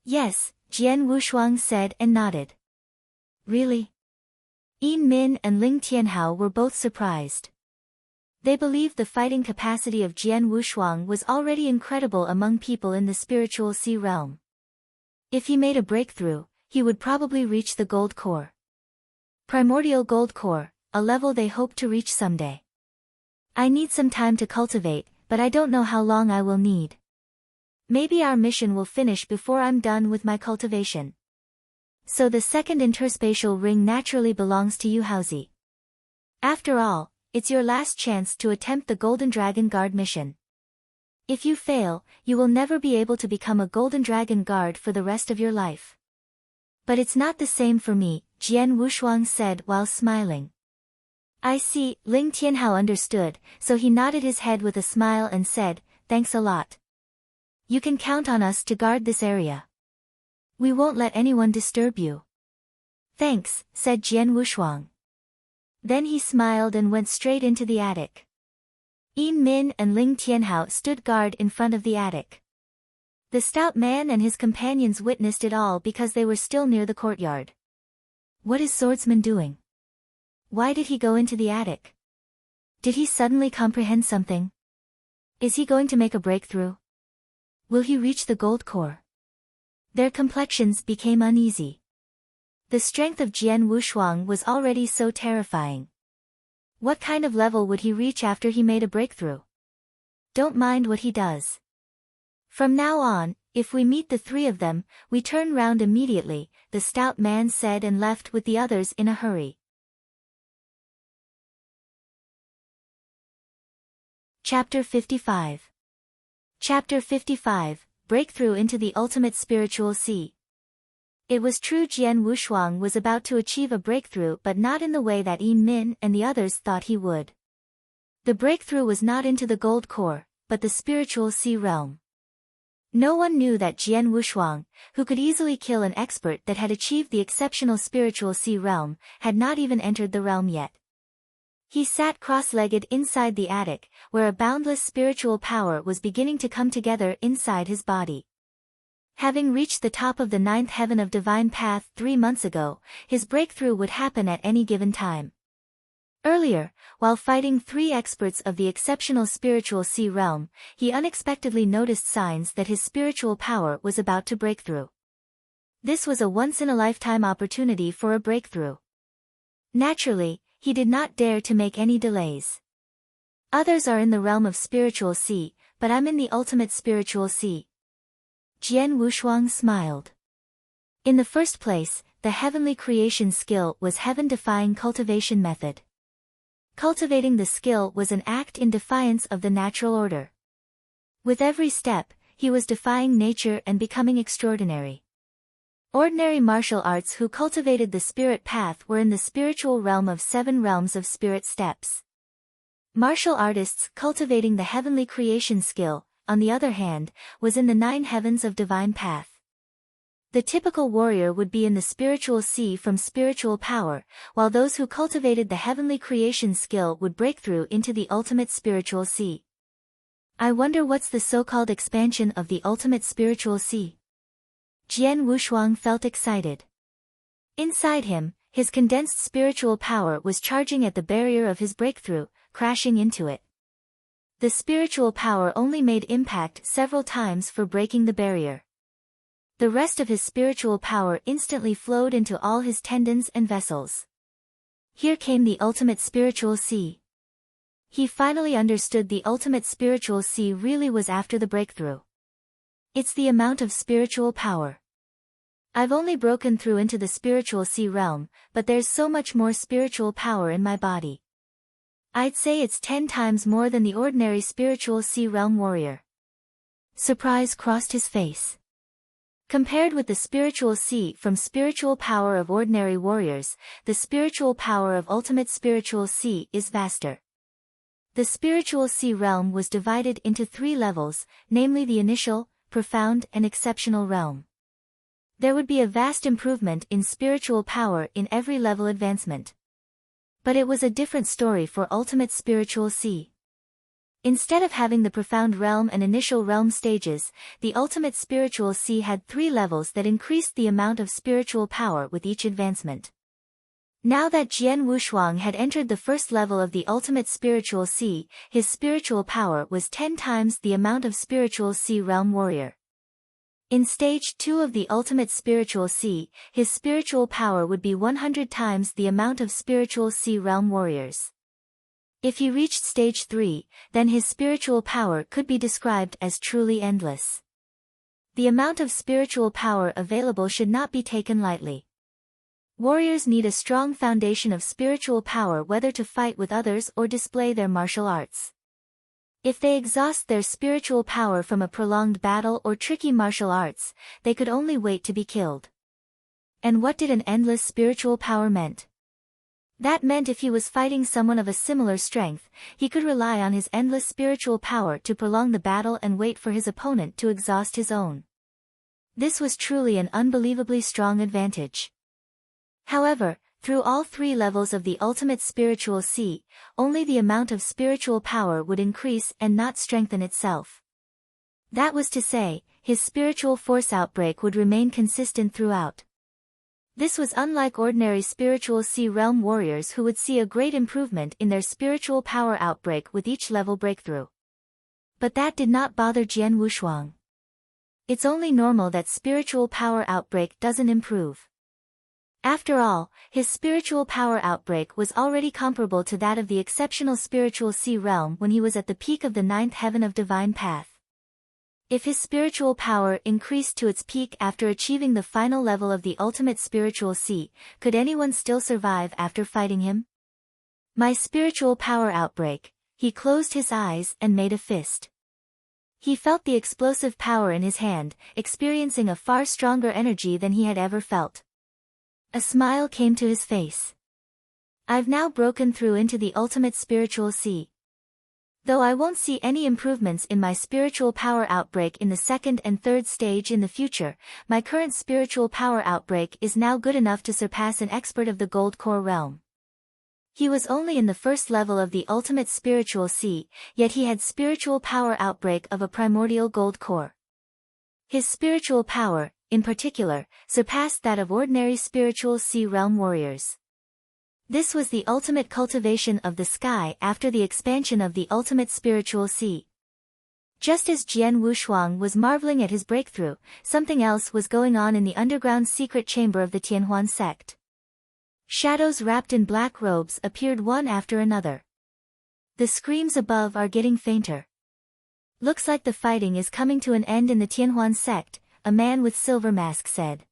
Yes, Jian Wushuang said and nodded. Really? Yin Min and Ling Tianhao were both surprised. They believed the fighting capacity of Jian Wushuang was already incredible among people in the spiritual sea realm. If he made a breakthrough, he would probably reach the gold core. Primordial gold core, a level they hope to reach someday. I need some time to cultivate, but I don't know how long I will need. Maybe our mission will finish before I'm done with my cultivation. So the second interspatial ring naturally belongs to you, Haozi. After all, it's your last chance to attempt the Golden Dragon Guard mission. If you fail, you will never be able to become a Golden Dragon Guard for the rest of your life. But it's not the same for me, Jian Wushuang said while smiling. I see, Ling Tianhao understood, so he nodded his head with a smile and said, thanks a lot. You can count on us to guard this area. We won't let anyone disturb you. Thanks, said Jian Wushuang. Then he smiled and went straight into the attic. Yin Min and Ling Tianhao stood guard in front of the attic. The stout man and his companions witnessed it all because they were still near the courtyard. What is Swordsman doing? Why did he go into the attic? Did he suddenly comprehend something? Is he going to make a breakthrough? Will he reach the gold core? Their complexions became uneasy. The strength of Jian Wushuang was already so terrifying. What kind of level would he reach after he made a breakthrough? Don't mind what he does. From now on, if we meet the 3 of them, we turn round immediately, the stout man said and left with the others in a hurry. Chapter 55. Chapter 55, Breakthrough into the Ultimate Spiritual Sea. It was true Jian Wushuang was about to achieve a breakthrough but not in the way that Yin Min and the others thought he would. The breakthrough was not into the gold core, but the spiritual sea realm. No one knew that Jian Wushuang, who could easily kill an expert that had achieved the exceptional spiritual sea realm, had not even entered the realm yet. He sat cross-legged inside the attic, where a boundless spiritual power was beginning to come together inside his body. Having reached the top of the 9th heaven of divine path 3 months ago, his breakthrough would happen at any given time. Earlier, while fighting 3 experts of the exceptional spiritual sea realm, he unexpectedly noticed signs that his spiritual power was about to break through. This was a once-in-a-lifetime opportunity for a breakthrough. Naturally, he did not dare to make any delays. Others are in the realm of spiritual sea, but I'm in the ultimate spiritual sea. Jian Wushuang smiled. In the first place, the heavenly creation skill was heaven-defying cultivation method. Cultivating the skill was an act in defiance of the natural order. With every step, he was defying nature and becoming extraordinary. Ordinary martial arts who cultivated the spirit path were in the spiritual realm of 7 realms of spirit steps. Martial artists cultivating the heavenly creation skill, on the other hand, was in the 9 heavens of divine path. The typical warrior would be in the spiritual sea from spiritual power, while those who cultivated the heavenly creation skill would break through into the ultimate spiritual sea. I wonder what's the so-called expansion of the ultimate spiritual sea? Jian Wushuang felt excited. Inside him, his condensed spiritual power was charging at the barrier of his breakthrough, crashing into it. The spiritual power only made impact several times for breaking the barrier. The rest of his spiritual power instantly flowed into all his tendons and vessels. Here came the ultimate spiritual sea. He finally understood the ultimate spiritual sea really was after the breakthrough. It's the amount of spiritual power. I've only broken through into the spiritual sea realm, but there's so much more spiritual power in my body. I'd say it's 10 times more than the ordinary spiritual sea realm warrior. Surprise crossed his face. Compared with the spiritual sea from spiritual power of ordinary warriors, the spiritual power of ultimate spiritual sea is vaster. The spiritual sea realm was divided into 3 levels, namely the initial, profound and exceptional realm. There would be a vast improvement in spiritual power in every level advancement. But it was a different story for ultimate spiritual sea. Instead of having the profound realm and initial realm stages, the ultimate spiritual sea had 3 levels that increased the amount of spiritual power with each advancement. Now that Jian Wushuang had entered the first level of the ultimate spiritual sea, his spiritual power was 10 times the amount of spiritual sea realm warrior. In stage 2 of the ultimate spiritual sea, his spiritual power would be 100 times the amount of spiritual sea realm warriors. If he reached stage 3, then his spiritual power could be described as truly endless. The amount of spiritual power available should not be taken lightly. Warriors need a strong foundation of spiritual power whether to fight with others or display their martial arts. If they exhaust their spiritual power from a prolonged battle or tricky martial arts, they could only wait to be killed. And what did an endless spiritual power meant? That meant if he was fighting someone of a similar strength, he could rely on his endless spiritual power to prolong the battle and wait for his opponent to exhaust his own. This was truly an unbelievably strong advantage. However, through all 3 levels of the ultimate spiritual sea, only the amount of spiritual power would increase and not strengthen itself. That was to say, his spiritual force outbreak would remain consistent throughout. This was unlike ordinary spiritual sea realm warriors who would see a great improvement in their spiritual power outbreak with each level breakthrough. But that did not bother Jian Wushuang. It's only normal that spiritual power outbreak doesn't improve. After all, his spiritual power outbreak was already comparable to that of the exceptional spiritual sea realm when he was at the peak of the 9th heaven of divine path. If his spiritual power increased to its peak after achieving the final level of the ultimate spiritual sea, could anyone still survive after fighting him? My spiritual power outbreak. He closed his eyes and made a fist. He felt the explosive power in his hand, experiencing a far stronger energy than he had ever felt. A smile came to his face. I've now broken through into the ultimate spiritual sea. Though I won't see any improvements in my spiritual power outbreak in the second and third stage in the future, my current spiritual power outbreak is now good enough to surpass an expert of the Gold Core realm. He was only in the first level of the ultimate spiritual sea, yet he had spiritual power outbreak of a primordial Gold Core. His spiritual power, in particular, surpassed that of ordinary spiritual sea realm warriors. This was the ultimate cultivation of the sky after the expansion of the ultimate spiritual sea. Just as Jian Wushuang was marveling at his breakthrough, something else was going on in the underground secret chamber of the Tianhuan sect. Shadows wrapped in black robes appeared one after another. The screams above are getting fainter. Looks like the fighting is coming to an end in the Tianhuan sect, a man with silver mask said.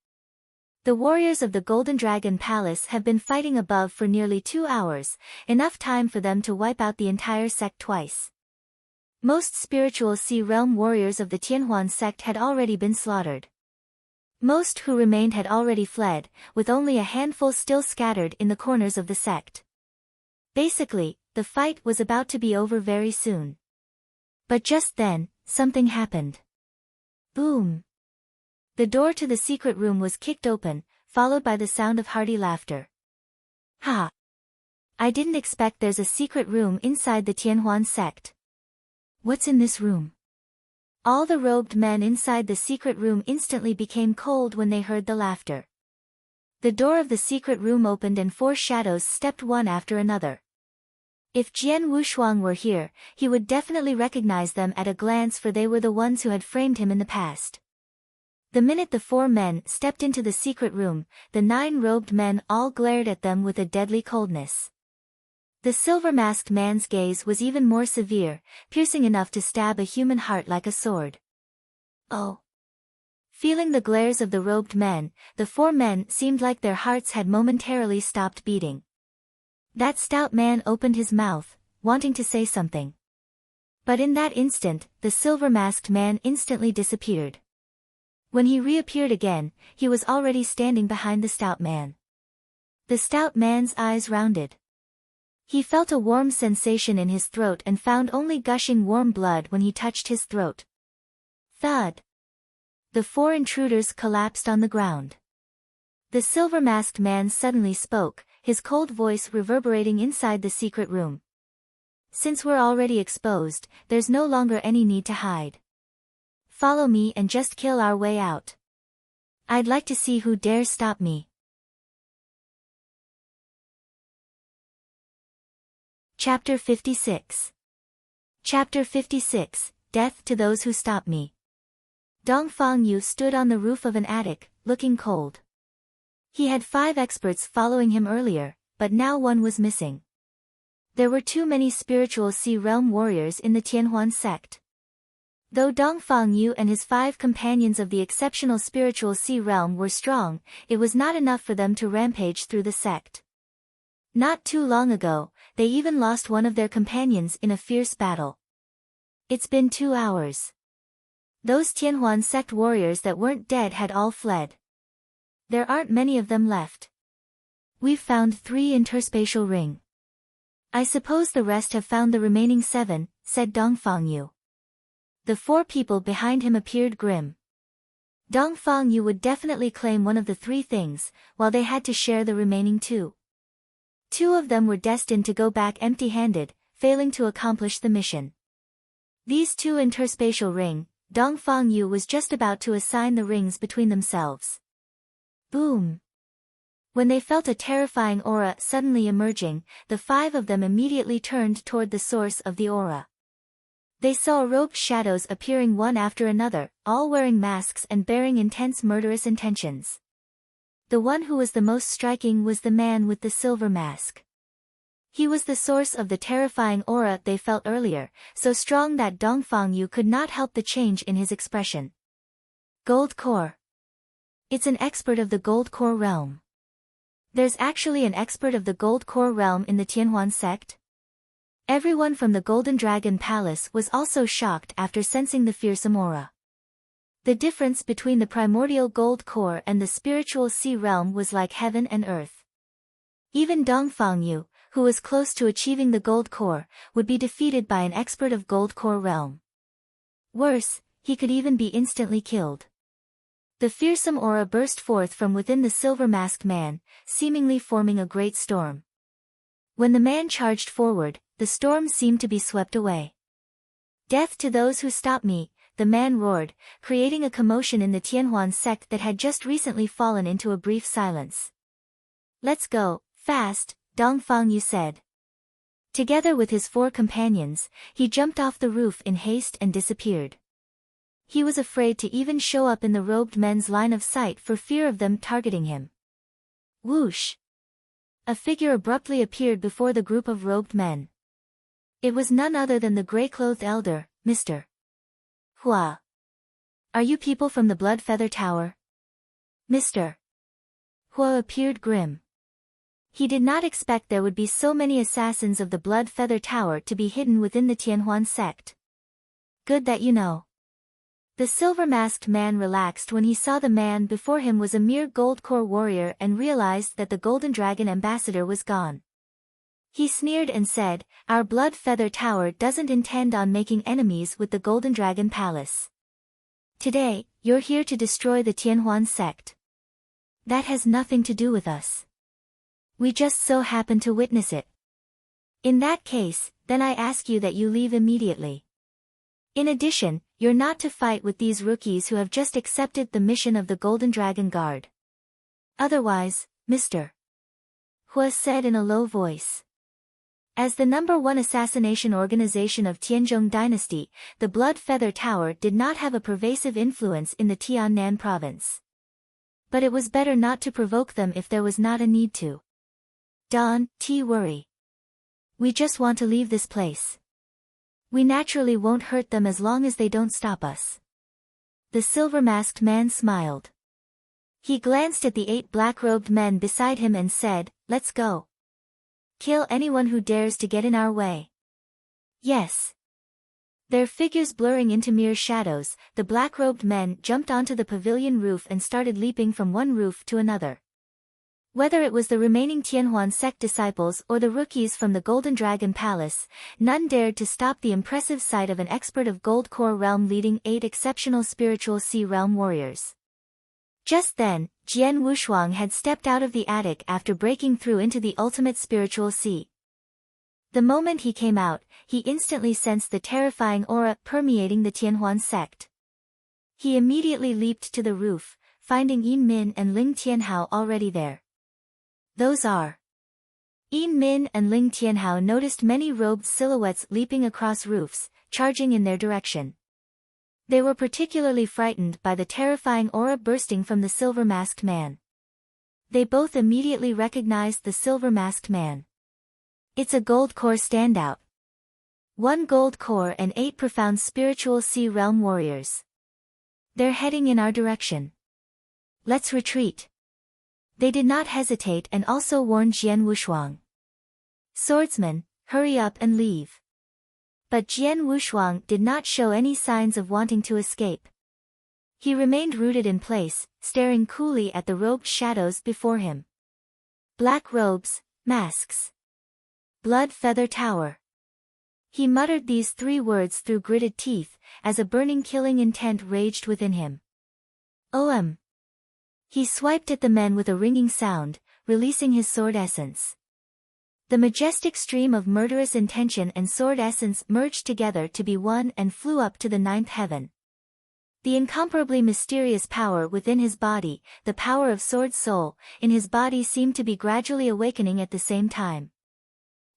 The warriors of the Golden Dragon Palace have been fighting above for nearly 2 hours, enough time for them to wipe out the entire sect twice. Most spiritual sea realm warriors of the Tianhuan sect had already been slaughtered. Most who remained had already fled, with only a handful still scattered in the corners of the sect. Basically, the fight was about to be over very soon. But just then, something happened. Boom! The door to the secret room was kicked open, followed by the sound of hearty laughter. Ha! I didn't expect there's a secret room inside the Tianhuan sect. What's in this room? All the robed men inside the secret room instantly became cold when they heard the laughter. The door of the secret room opened and 4 shadows stepped one after another. If Jian Wushuang were here, he would definitely recognize them at a glance, for they were the ones who had framed him in the past. The minute the 4 men stepped into the secret room, the 9 robed men all glared at them with a deadly coldness. The silver-masked man's gaze was even more severe, piercing enough to stab a human heart like a sword. Oh! Feeling the glares of the robed men, the 4 men seemed like their hearts had momentarily stopped beating. That stout man opened his mouth, wanting to say something. But in that instant, the silver-masked man instantly disappeared. When he reappeared again, he was already standing behind the stout man. The stout man's eyes rounded. He felt a warm sensation in his throat and found only gushing warm blood when he touched his throat. Thud! The 4 intruders collapsed on the ground. The silver-masked man suddenly spoke, his cold voice reverberating inside the secret room. Since we're already exposed, there's no longer any need to hide. Follow me and just kill our way out. I'd like to see who dares stop me. Chapter 56. Chapter 56, Death to Those Who Stop Me. Dongfang Yu stood on the roof of an attic, looking cold. He had 5 experts following him earlier, but now one was missing. There were too many spiritual sea realm warriors in the Tianhuan sect. Though Dongfang Yu and his 5 companions of the exceptional spiritual sea realm were strong, it was not enough for them to rampage through the sect. Not too long ago, they even lost one of their companions in a fierce battle. It's been 2 hours. Those Tianhuan sect warriors that weren't dead had all fled. There aren't many of them left. We've found 3 interspatial ring. I suppose the rest have found the remaining 7, said Dongfang Yu. The 4 people behind him appeared grim. Dongfang Yu would definitely claim one of the 3 things, while they had to share the remaining 2. 2 of them were destined to go back empty-handed, failing to accomplish the mission. These 2 interspatial ring, Dongfang Yu was just about to assign the rings between themselves. Boom! When they felt a terrifying aura suddenly emerging, the 5 of them immediately turned toward the source of the aura. They saw robed shadows appearing one after another, all wearing masks and bearing intense murderous intentions. The one who was the most striking was the man with the silver mask. He was the source of the terrifying aura they felt earlier, so strong that Dongfang Yu could not help the change in his expression. Gold Core. It's an expert of the Gold Core realm. There's actually an expert of the Gold Core realm in the Tianhuan sect? Everyone from the Golden Dragon Palace was also shocked after sensing the fearsome aura. The difference between the primordial Gold Core and the spiritual sea realm was like heaven and earth. Even Dongfang Yu, who was close to achieving the gold core, would be defeated by an expert of gold core realm. Worse, he could even be instantly killed. The fearsome aura burst forth from within the silver-masked man, seemingly forming a great storm. When the man charged forward, the storm seemed to be swept away. "Death to those who stop me," the man roared, creating a commotion in the Tianhuan sect that had just recently fallen into a brief silence. "Let's go, fast," Dongfang Yu said. Together with his 4 companions, he jumped off the roof in haste and disappeared. He was afraid to even show up in the robed men's line of sight for fear of them targeting him. Whoosh! A figure abruptly appeared before the group of robed men. It was none other than the gray-clothed elder, Mr. Hua. "Are you people from the Blood Feather Tower?" Mr. Hua appeared grim. He did not expect there would be so many assassins of the Blood Feather Tower to be hidden within the Tianhuan sect. "Good that you know." The silver-masked man relaxed when he saw the man before him was a mere gold core warrior and realized that the Golden Dragon ambassador was gone. He sneered and said, "Our Blood Feather Tower doesn't intend on making enemies with the Golden Dragon Palace. Today, you're here to destroy the Tianhuan sect. That has nothing to do with us. We just so happen to witness it. In that case, then I ask you that you leave immediately. In addition, you're not to fight with these rookies who have just accepted the mission of the Golden Dragon Guard. Otherwise, Mr. Hua said in a low voice. As the #1 assassination organization of Tianzhong dynasty, the Blood Feather Tower did not have a pervasive influence in the Tiannan province. But it was better not to provoke them if there was not a need to. "Don't worry. We just want to leave this place. We naturally won't hurt them as long as they don't stop us." The silver-masked man smiled. He glanced at the 8 black-robed men beside him and said, "Let's go. Kill anyone who dares to get in our way." Yes. Their figures blurring into mere shadows, the black-robed men jumped onto the pavilion roof and started leaping from one roof to another. Whether it was the remaining Tianhuan sect disciples or the rookies from the Golden Dragon Palace, none dared to stop the impressive sight of an expert of Gold Core realm leading 8 exceptional spiritual Sea realm warriors. Just then, Jian Wushuang had stepped out of the attic after breaking through into the ultimate spiritual sea. The moment he came out, he instantly sensed the terrifying aura permeating the Tianhuan sect. He immediately leaped to the roof, finding Yin Min and Ling Tianhao already there. Those are. Yin Min and Ling Tianhao noticed many robed silhouettes leaping across roofs, charging in their direction. They were particularly frightened by the terrifying aura bursting from the silver-masked man. They both immediately recognized the silver-masked man. It's a gold core standout. 1 gold core and 8 profound spiritual Sea realm warriors. They're heading in our direction. Let's retreat. They did not hesitate and also warned Jian Wushuang. Swordsman, hurry up and leave. But Jian Wushuang did not show any signs of wanting to escape. He remained rooted in place, staring coolly at the robed shadows before him. Black robes, masks. Blood Feather Tower. He muttered these 3 words through gritted teeth, as a burning killing intent raged within him. OM. He swiped at the men with a ringing sound, releasing his sword essence. The majestic stream of murderous intention and sword essence merged together to be one and flew up to the 9th heaven. The incomparably mysterious power within his body, the power of sword soul, in his body seemed to be gradually awakening at the same time.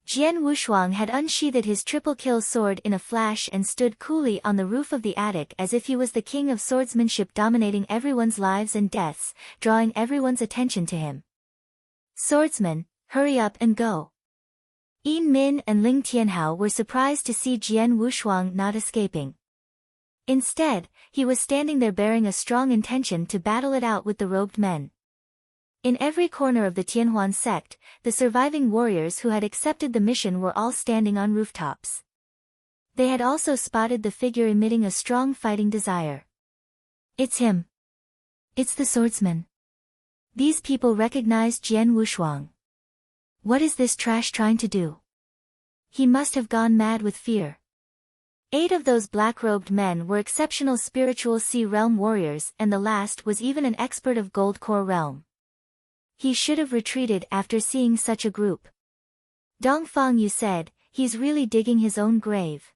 Jian Wushuang had unsheathed his triple-kill sword in a flash and stood coolly on the roof of the attic as if he was the king of swordsmanship dominating everyone's lives and deaths, drawing everyone's attention to him. Swordsman, hurry up and go. Yin Min and Ling Tianhao were surprised to see Jian Wushuang not escaping. Instead, he was standing there bearing a strong intention to battle it out with the robed men. In every corner of the Tianhuan sect, the surviving warriors who had accepted the mission were all standing on rooftops. They had also spotted the figure emitting a strong fighting desire. It's him. It's the swordsman. These people recognized Jian Wushuang. What is this trash trying to do? He must have gone mad with fear. 8 of those black-robed men were exceptional spiritual Sea Realm warriors, and the last was even an expert of Gold Core Realm. He should have retreated after seeing such a group. Dongfang Yu said, he's really digging his own grave.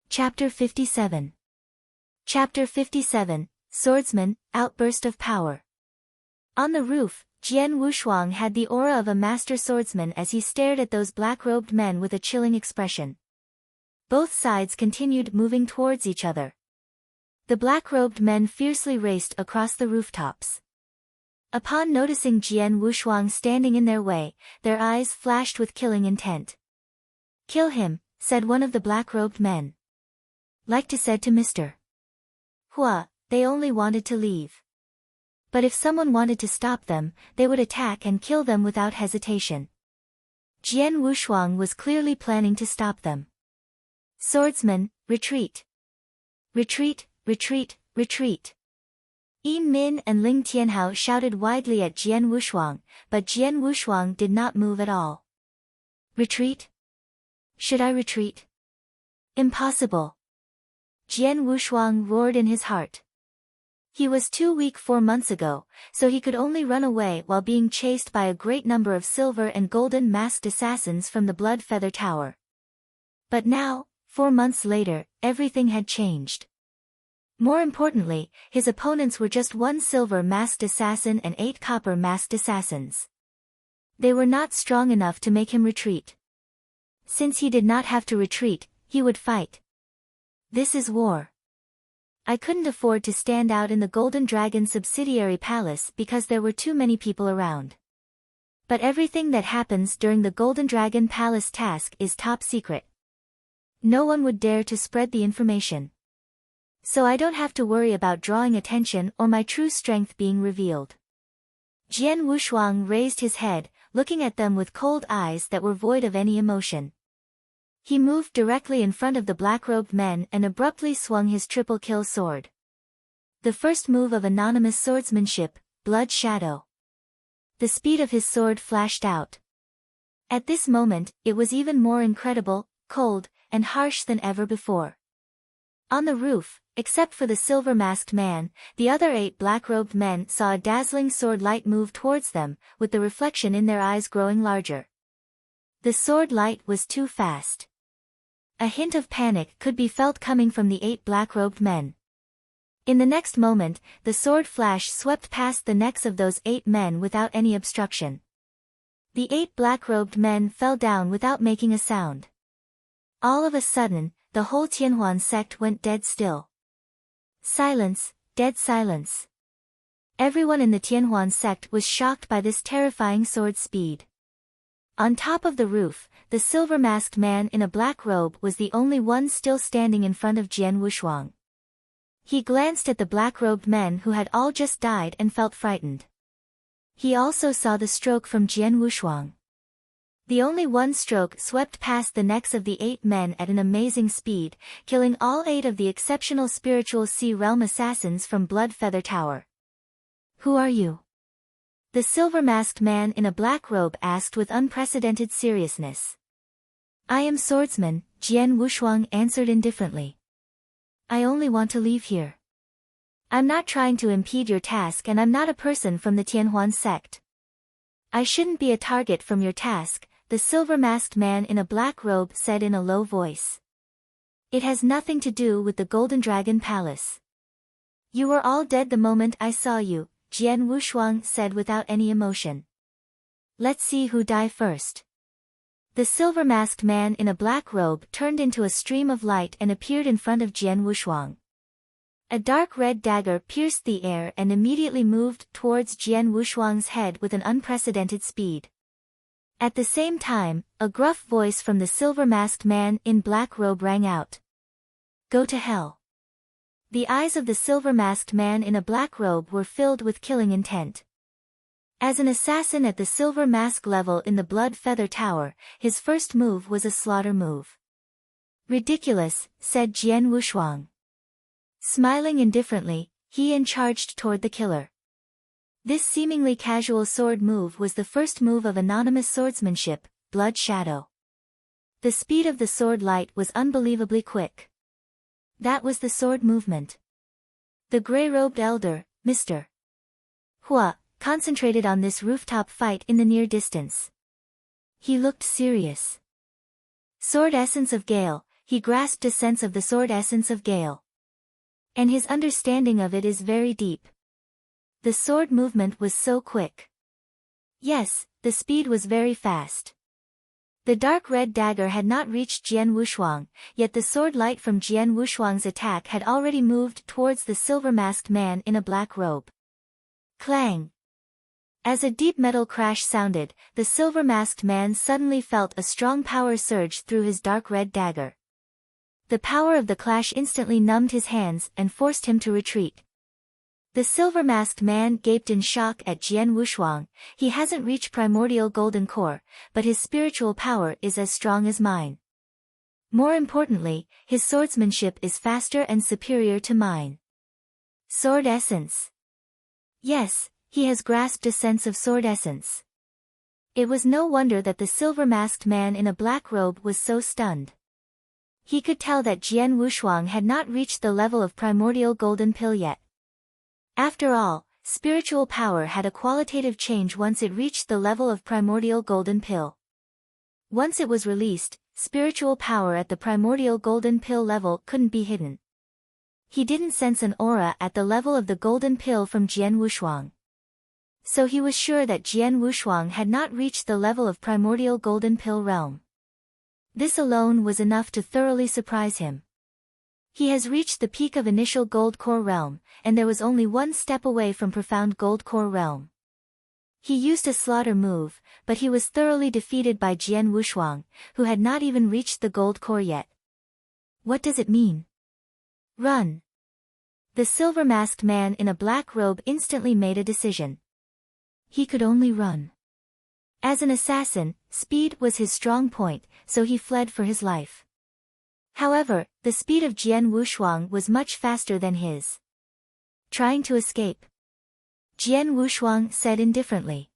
Chapter 57. Chapter 57, Swordsman, Outburst of Power. On the roof, Jian Wushuang had the aura of a master swordsman as he stared at those black-robed men with a chilling expression. Both sides continued moving towards each other. The black-robed men fiercely raced across the rooftops. Upon noticing Jian Wushuang standing in their way, their eyes flashed with killing intent. "Kill him," said one of the black-robed men. Like to said to Mr. Hua, they only wanted to leave. But if someone wanted to stop them, they would attack and kill them without hesitation. Jian Wushuang was clearly planning to stop them. "Swordsman, retreat! Retreat, retreat, retreat!" Yin Min and Ling Tianhao shouted widely at Jian Wushuang, but Jian Wushuang did not move at all. "Retreat? Should I retreat? Impossible!" Jian Wushuang roared in his heart. He was too weak 4 months ago, so he could only run away while being chased by a great number of silver and golden masked assassins from the Blood Feather Tower. But now, 4 months later, everything had changed. More importantly, his opponents were just 1 silver masked assassin and 8 copper masked assassins. They were not strong enough to make him retreat. Since he did not have to retreat, he would fight. This is war. I couldn't afford to stand out in the Golden Dragon subsidiary palace because there were too many people around. But everything that happens during the Golden Dragon Palace task is top secret. No one would dare to spread the information. So I don't have to worry about drawing attention or my true strength being revealed. Jian Wushuang raised his head, looking at them with cold eyes that were void of any emotion. He moved directly in front of the black-robed men and abruptly swung his triple-kill sword. The first move of anonymous swordsmanship, Blood Shadow. The speed of his sword flashed out. At this moment, it was even more incredible, cold, and harsh than ever before. On the roof, except for the silver-masked man, the other 8 black-robed men saw a dazzling sword light move towards them, with the reflection in their eyes growing larger. The sword light was too fast. A hint of panic could be felt coming from the 8 black-robed men. In the next moment, the sword flash swept past the necks of those 8 men without any obstruction. The 8 black-robed men fell down without making a sound. All of a sudden, the whole Tianhuan sect went dead still. Silence, dead silence. Everyone in the Tianhuan sect was shocked by this terrifying sword speed. On top of the roof, the silver-masked man in a black robe was the only one still standing in front of Jian Wushuang. He glanced at the black-robed men who had all just died and felt frightened. He also saw the stroke from Jian Wushuang. The only one stroke swept past the necks of the 8 men at an amazing speed, killing all 8 of the exceptional spiritual Sea Realm assassins from Blood Feather Tower. "Who are you?" The silver-masked man in a black robe asked with unprecedented seriousness. "I am Swordsman," Jian Wushuang answered indifferently. "I only want to leave here. I'm not trying to impede your task and I'm not a person from the Tianhuan sect. I shouldn't be a target from your task," the silver-masked man in a black robe said in a low voice. "It has nothing to do with the Golden Dragon Palace. You were all dead the moment I saw you," Jian Wushuang said without any emotion. "Let's see who die first." The silver-masked man in a black robe turned into a stream of light and appeared in front of Jian Wushuang. A dark red dagger pierced the air and immediately moved towards Jian Wushuang's head with an unprecedented speed. At the same time, a gruff voice from the silver-masked man in black robe rang out. "Go to hell." The eyes of the silver-masked man in a black robe were filled with killing intent. As an assassin at the silver mask level in the Blood Feather Tower, his first move was a slaughter move. "Ridiculous," said Jian Wushuang. Smiling indifferently, he charged toward the killer. This seemingly casual sword move was the first move of anonymous swordsmanship, Blood Shadow. The speed of the sword light was unbelievably quick. That was the sword movement. The gray-robed elder, Mr. Hua, concentrated on this rooftop fight in the near distance. He looked serious. Sword essence of Gale, he grasped a sense of the sword essence of Gale. And his understanding of it is very deep. The sword movement was so quick. Yes, the speed was very fast. The dark red dagger had not reached Jian Wushuang, yet the sword light from Jian Wushuang's attack had already moved towards the silver-masked man in a black robe. Clang! As a deep metal crash sounded, the silver-masked man suddenly felt a strong power surge through his dark red dagger. The power of the clash instantly numbed his hands and forced him to retreat. The silver-masked man gaped in shock at Jian Wushuang. He hasn't reached primordial golden core, but his spiritual power is as strong as mine. More importantly, his swordsmanship is faster and superior to mine. Sword essence. Yes, he has grasped a sense of sword essence. It was no wonder that the silver-masked man in a black robe was so stunned. He could tell that Jian Wushuang had not reached the level of primordial golden pill yet. After all, spiritual power had a qualitative change once it reached the level of primordial golden pill. Once it was released, spiritual power at the primordial golden pill level couldn't be hidden. He didn't sense an aura at the level of the golden pill from Jian Wushuang. So he was sure that Jian Wushuang had not reached the level of primordial golden pill realm. This alone was enough to thoroughly surprise him. He has reached the peak of initial gold core realm, and there was only one step away from profound gold core realm. He used a slaughter move, but he was thoroughly defeated by Jian Wushuang, who had not even reached the gold core yet. What does it mean? Run! The silver-masked man in a black robe instantly made a decision. He could only run. As an assassin, speed was his strong point, so he fled for his life. However, the speed of Jian Wushuang was much faster than his. Trying to escape. Jian Wushuang said indifferently.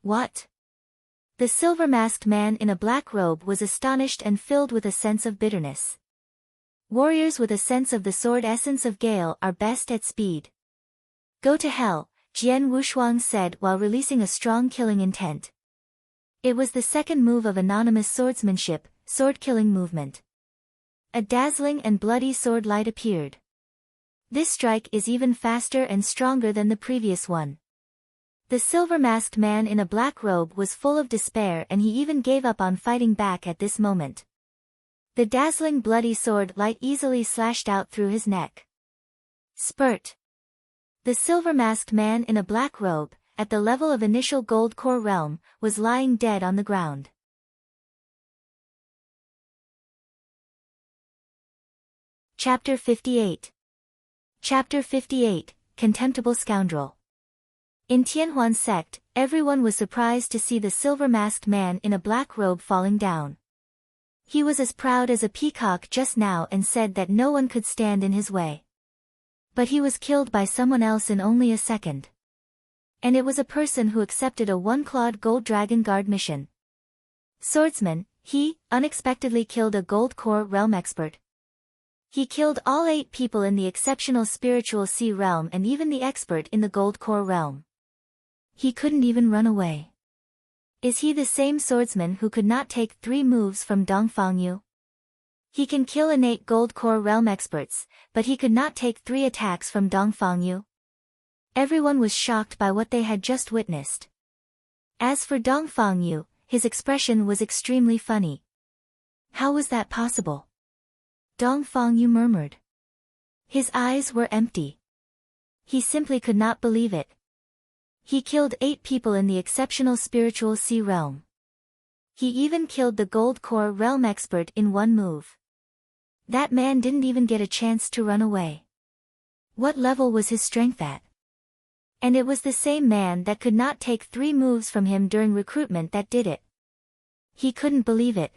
What? The silver-masked man in a black robe was astonished and filled with a sense of bitterness. Warriors with a sense of the sword essence of Gale are best at speed. Go to hell, Jian Wushuang said while releasing a strong killing intent. It was the second move of anonymous swordsmanship, sword-killing movement. A dazzling and bloody sword light appeared. This strike is even faster and stronger than the previous one. The silver-masked man in a black robe was full of despair and he even gave up on fighting back at this moment. The dazzling bloody sword light easily slashed out through his neck. Spurt. The silver-masked man in a black robe, at the level of initial gold core realm, was lying dead on the ground. Chapter 58. Chapter 58, Contemptible Scoundrel. In Tianhuan's sect, everyone was surprised to see the silver-masked man in a black robe falling down. He was as proud as a peacock just now and said that no one could stand in his way. But he was killed by someone else in only a second. And it was a person who accepted a one-clawed gold dragon guard mission. Swordsman, he unexpectedly killed a gold core realm expert. He killed all 8 people in the exceptional spiritual sea realm and even the expert in the gold core realm. He couldn't even run away. Is he the same swordsman who could not take 3 moves from Dongfang Yu? He can kill innate gold core realm experts, but he could not take 3 attacks from Dongfang Yu. Everyone was shocked by what they had just witnessed. As for Dongfang Yu, his expression was extremely funny. How was that possible? Dongfang Yu murmured. His eyes were empty. He simply could not believe it. He killed 8 people in the exceptional spiritual sea realm. He even killed the gold core realm expert in 1 move. That man didn't even get a chance to run away. What level was his strength at? And it was the same man that could not take 3 moves from him during recruitment that did it. He couldn't believe it.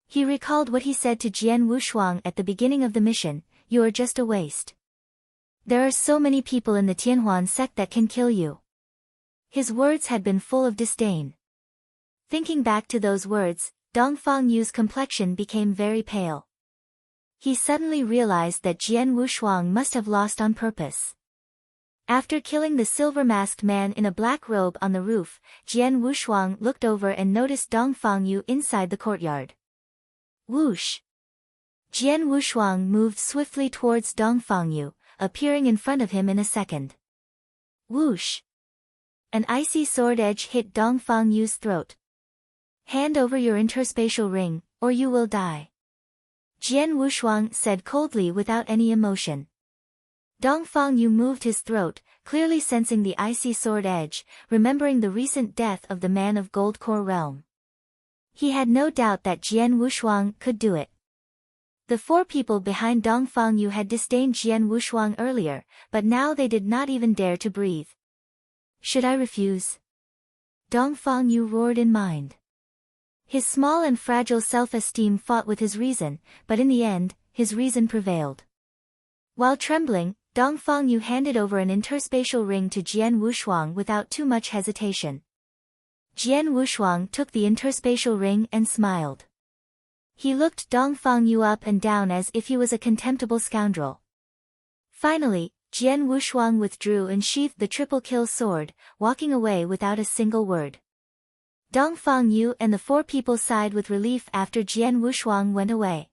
He recalled what he said to Jian Wushuang at the beginning of the mission, "You are just a waste." There are so many people in the Tianhuan sect that can kill you. His words had been full of disdain. Thinking back to those words, Dongfang Yu's complexion became very pale. He suddenly realized that Jian Wushuang must have lost on purpose. After killing the silver-masked man in a black robe on the roof, Jian Wushuang looked over and noticed Dongfang Yu inside the courtyard. Whoosh! Jian Wushuang moved swiftly towards Dongfang Yu, appearing in front of him in a second. Whoosh! An icy sword edge hit Dongfang Yu's throat. Hand over your interspatial ring, or you will die. Jian Wushuang said coldly without any emotion. Dongfang Yu moved his throat, clearly sensing the icy sword edge, remembering the recent death of the man of Gold Core Realm. He had no doubt that Jian Wushuang could do it. The four people behind Dongfang Yu had disdained Jian Wushuang earlier, but now they did not even dare to breathe. Should I refuse? Dongfang Yu roared in mind. His small and fragile self-esteem fought with his reason, but in the end, his reason prevailed. While trembling, Dongfang Yu handed over an interspatial ring to Jian Wushuang without too much hesitation. Jian Wushuang took the interspatial ring and smiled. He looked Dongfang Yu up and down as if he was a contemptible scoundrel. Finally, Jian Wushuang withdrew and sheathed the triple-kill sword, walking away without a single word. Dongfang Yu and the four people sighed with relief after Jian Wushuang went away.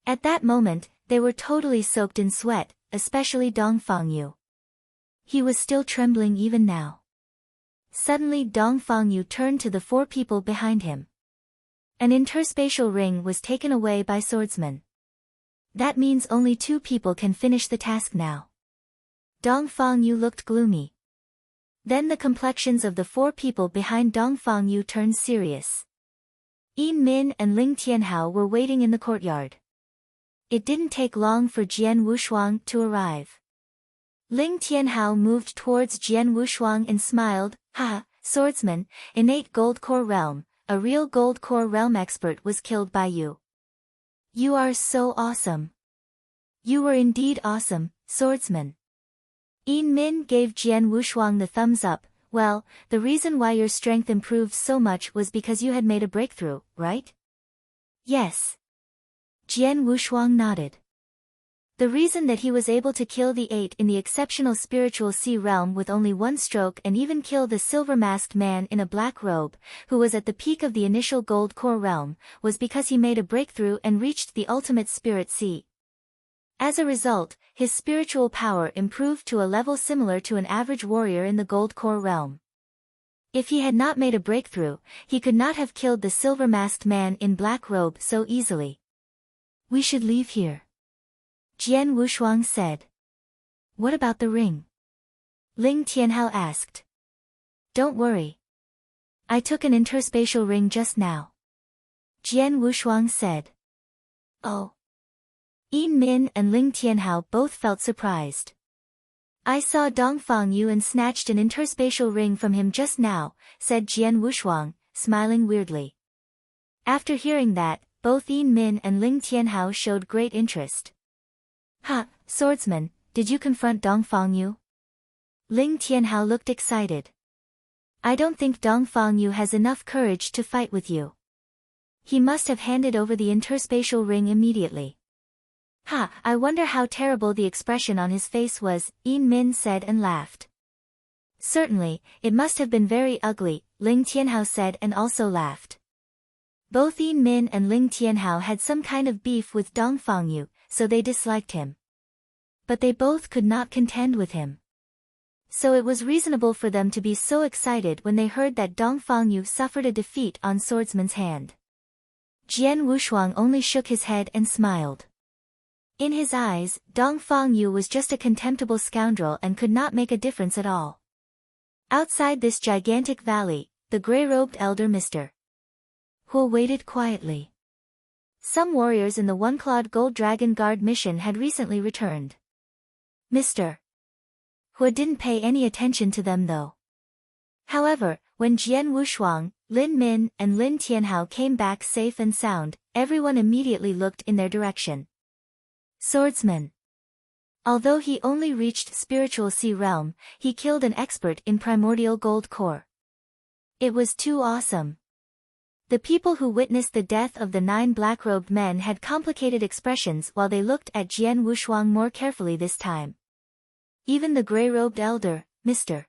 At that moment, they were totally soaked in sweat, especially Dongfang Yu. He was still trembling even now. Suddenly Dongfang Yu turned to the four people behind him. An interspatial ring was taken away by Swordsman. That means only 2 people can finish the task now. Dongfang Yu looked gloomy. Then the complexions of the 4 people behind Dongfang Yu turned serious. Yin Min and Ling Tianhao were waiting in the courtyard. It didn't take long for Jian Wushuang to arrive. Ling Tianhao moved towards Jian Wushuang and smiled. Ha, Swordsman, innate Gold Core Realm, a real Gold Core Realm expert was killed by you. You are so awesome. You were indeed awesome, Swordsman. Yin Min gave Jian Wushuang the thumbs up. Well, the reason why your strength improved so much was because you had made a breakthrough, right? Yes. Jian Wushuang nodded. The reason that he was able to kill the 8 in the exceptional spiritual sea realm with only 1 stroke and even kill the silver-masked man in a black robe, who was at the peak of the initial Gold Core realm, was because he made a breakthrough and reached the ultimate spirit sea. As a result, his spiritual power improved to a level similar to an average warrior in the Gold Core realm. If he had not made a breakthrough, he could not have killed the silver-masked man in black robe so easily. We should leave here. Jian Wushuang said. What about the ring? Ling Tianhao asked. Don't worry. I took an interspatial ring just now. Jian Wushuang said. Oh. Yin Min and Ling Tianhao both felt surprised. I saw Dongfang Yu and snatched an interspatial ring from him just now, said Jian Wushuang, smiling weirdly. After hearing that, both Yin Min and Ling Tianhao showed great interest. Ha, Swordsman, did you confront Dongfang Yu? Ling Tianhao looked excited. I don't think Dongfang Yu has enough courage to fight with you. He must have handed over the interspatial ring immediately. Ha, I wonder how terrible the expression on his face was, Yin Min said and laughed. Certainly, it must have been very ugly, Ling Tianhao said and also laughed. Both Yin Min and Ling Tianhao had some kind of beef with Dongfang Yu, so they disliked him. But they both could not contend with him. So it was reasonable for them to be so excited when they heard that Dongfang Yu suffered a defeat on Swordsman's hand. Jian Wushuang only shook his head and smiled. In his eyes, Dongfang Yu was just a contemptible scoundrel and could not make a difference at all. Outside this gigantic valley, the grey-robed elder Mr. Huo waited quietly. Some warriors in the One-Clawed Gold Dragon Guard mission had recently returned. Mr. Huo didn't pay any attention to them though. However, when Jian Wushuang, Lin Min and Lin Tianhao came back safe and sound, everyone immediately looked in their direction. Swordsman. Although he only reached spiritual sea realm, he killed an expert in primordial gold core. It was too awesome. The people who witnessed the death of the 9 black-robed men had complicated expressions while they looked at Jian Wushuang more carefully this time. Even the gray-robed elder, Mr.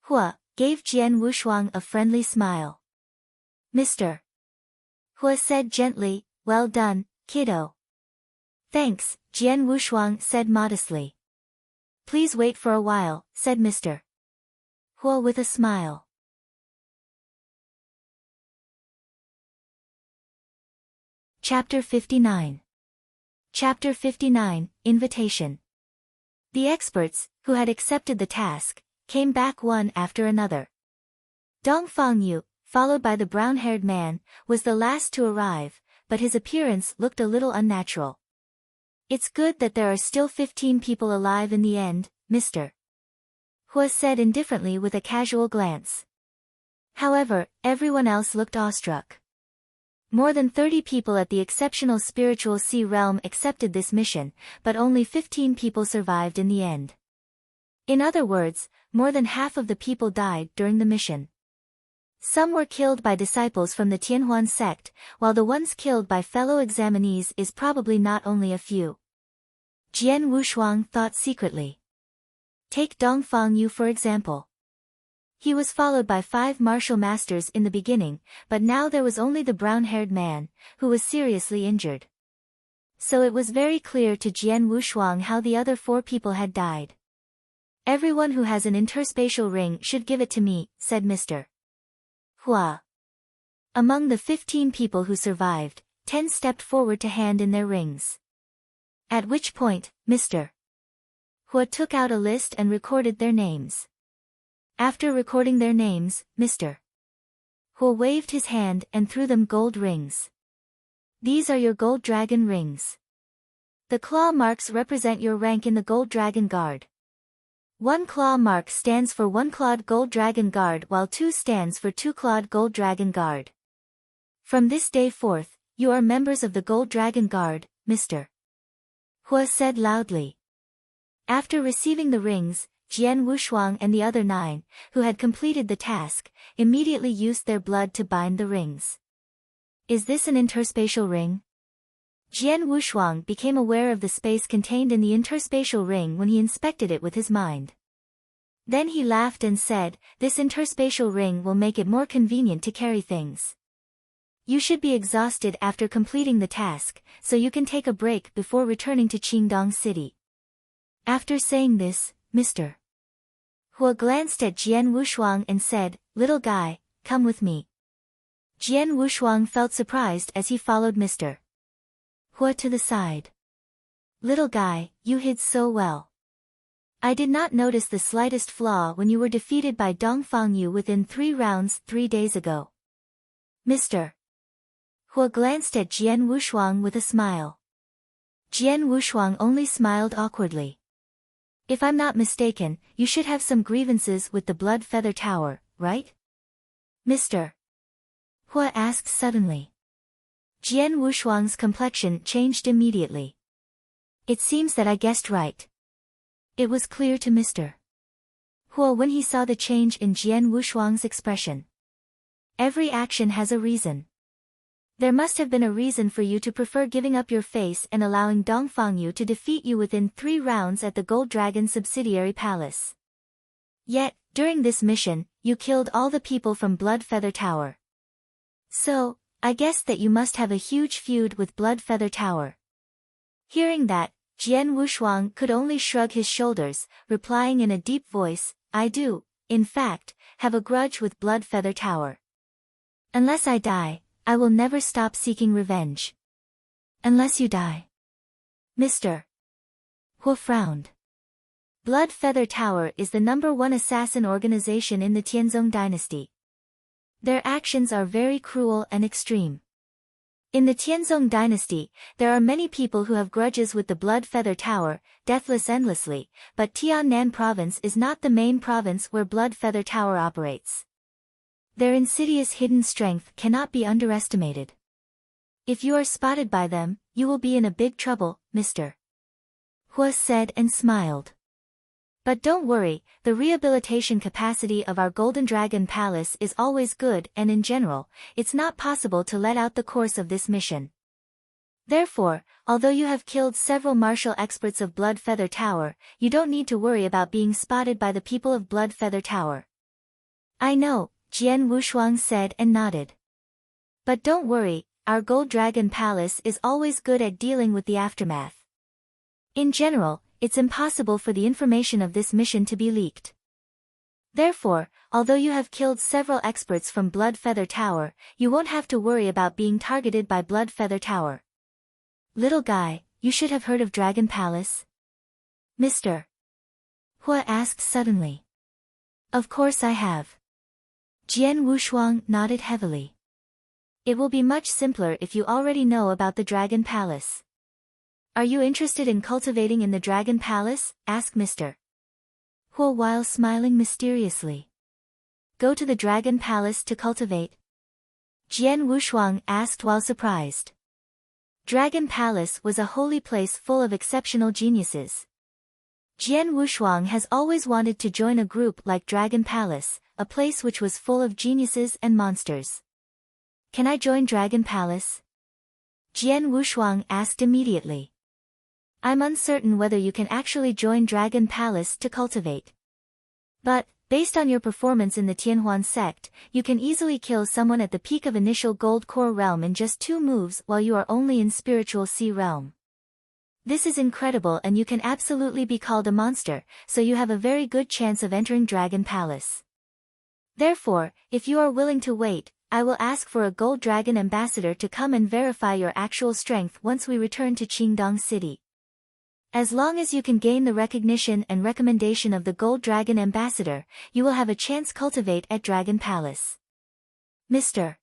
Hua, gave Jian Wushuang a friendly smile. Mr. Hua said gently, "Well done, kiddo." "Thanks," Jian Wushuang said modestly. "Please wait for a while," said Mr. Hua with a smile. Chapter 59. Chapter 59, Invitation. The experts, who had accepted the task, came back one after another. Dongfang Yu, followed by the brown-haired man, was the last to arrive, but his appearance looked a little unnatural. "It's good that there are still 15 people alive in the end," Mr. Hua said indifferently with a casual glance. However, everyone else looked awestruck. More than 30 people at the exceptional spiritual sea realm accepted this mission, but only 15 people survived in the end. In other words, more than half of the people died during the mission. Some were killed by disciples from the Tianhuan sect, while the ones killed by fellow examinees is probably not only a few. Jian Wushuang thought secretly. Take Dongfang Yu for example. He was followed by 5 martial masters in the beginning, but now there was only the brown-haired man, who was seriously injured. So it was very clear to Jian Wushuang how the other 4 people had died. "Everyone who has an interspatial ring should give it to me," said Mr. Hua. Among the 15 people who survived, 10 stepped forward to hand in their rings. At which point, Mr. Hua took out a list and recorded their names. After recording their names, Mr. Hua waved his hand and threw them gold rings. "These are your gold dragon rings. The claw marks represent your rank in the Gold Dragon Guard. 1 claw mark stands for 1-clawed Gold Dragon Guard while 2 stands for 2-clawed Gold Dragon Guard. From this day forth, you are members of the Gold Dragon Guard," Mr. Hua said loudly. After receiving the rings, Jian Wushuang and the other 9, who had completed the task, immediately used their blood to bind the rings. "Is this an interspatial ring?" Jian Wushuang became aware of the space contained in the interspatial ring when he inspected it with his mind. Then he laughed and said, "This interspatial ring will make it more convenient to carry things. You should be exhausted after completing the task, so you can take a break before returning to Qingdong City." After saying this, Mr. Hua glanced at Jian Wushuang and said, "Little guy, come with me." Jian Wushuang felt surprised as he followed Mr. Hua to the side. "Little guy, you hid so well. I did not notice the slightest flaw when you were defeated by Dongfang Yu within 3 rounds 3 days ago." Mr. Hua glanced at Jian Wushuang with a smile. Jian Wushuang only smiled awkwardly. "If I'm not mistaken, you should have some grievances with the Blood Feather Tower, right?" Mr. Hua asked suddenly. Jian Wushuang's complexion changed immediately. "It seems that I guessed right." It was clear to Mr. Hua when he saw the change in Jian Wushuang's expression. Every action has a reason. There must have been a reason for you to prefer giving up your face and allowing Dongfang Yu to defeat you within 3 rounds at the Gold Dragon subsidiary palace. Yet, during this mission, you killed all the people from Blood Feather Tower. So, I guess that you must have a huge feud with Blood Feather Tower." Hearing that, Jian Wushuang could only shrug his shoulders, replying in a deep voice, "I do, in fact, have a grudge with Blood Feather Tower. Unless I die, I will never stop seeking revenge." "Unless you die." Mr. Hua frowned. Blood Feather Tower is the #1 assassin organization in the Tianzong dynasty. Their actions are very cruel and extreme. In the Tianzong dynasty, there are many people who have grudges with the Blood Feather Tower, deathless endlessly, but Tiannan province is not the main province where Blood Feather Tower operates. Their insidious hidden strength cannot be underestimated. If you are spotted by them, you will be in a big trouble, Mr. Hua said and smiled. But don't worry, the rehabilitation capacity of our Golden Dragon Palace is always good and in general, it's not possible to let out the course of this mission. Therefore, although you have killed several martial experts of Blood Feather Tower, you don't need to worry about being spotted by the people of Blood Feather Tower. I know, Jian Wushuang said and nodded. But don't worry, our Gold Dragon Palace is always good at dealing with the aftermath. In general, it's impossible for the information of this mission to be leaked. Therefore, although you have killed several experts from Blood Feather Tower, you won't have to worry about being targeted by Blood Feather Tower. Little guy, you should have heard of Dragon Palace? Mr. Hua asked suddenly. Of course I have. Jian Wushuang nodded heavily. It will be much simpler if you already know about the Dragon Palace. Are you interested in cultivating in the Dragon Palace? Asked Mr. Hua while smiling mysteriously. Go to the Dragon Palace to cultivate? Jian Wushuang asked while surprised. Dragon Palace was a holy place full of exceptional geniuses. Jian Wushuang has always wanted to join a group like Dragon Palace, a place which was full of geniuses and monsters. Can I join Dragon Palace? Jian Wushuang asked immediately. I'm uncertain whether you can actually join Dragon Palace to cultivate. But, based on your performance in the Tianhuan sect, you can easily kill someone at the peak of initial Gold Core realm in just 2 moves while you are only in Spiritual Sea realm. This is incredible and you can absolutely be called a monster, so you have a very good chance of entering Dragon Palace. Therefore, if you are willing to wait, I will ask for a Gold Dragon Ambassador to come and verify your actual strength once we return to Qingdong City. As long as you can gain the recognition and recommendation of the Gold Dragon Ambassador, you will have a chance cultivate at Dragon Palace. Mr.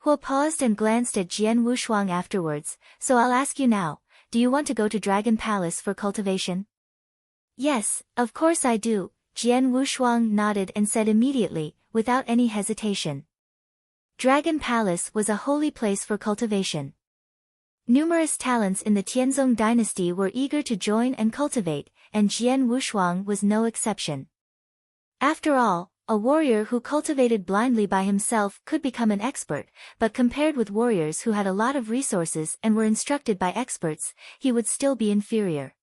Hua paused and glanced at Jian Wushuang afterwards, so I'll ask you now, do you want to go to Dragon Palace for cultivation? Yes, of course I do, Jian Wushuang nodded and said immediately, without any hesitation. Dragon Palace was a holy place for cultivation. Numerous talents in the Tianzong dynasty were eager to join and cultivate, and Jian Wushuang was no exception. After all, a warrior who cultivated blindly by himself could become an expert, but compared with warriors who had a lot of resources and were instructed by experts, he would still be inferior.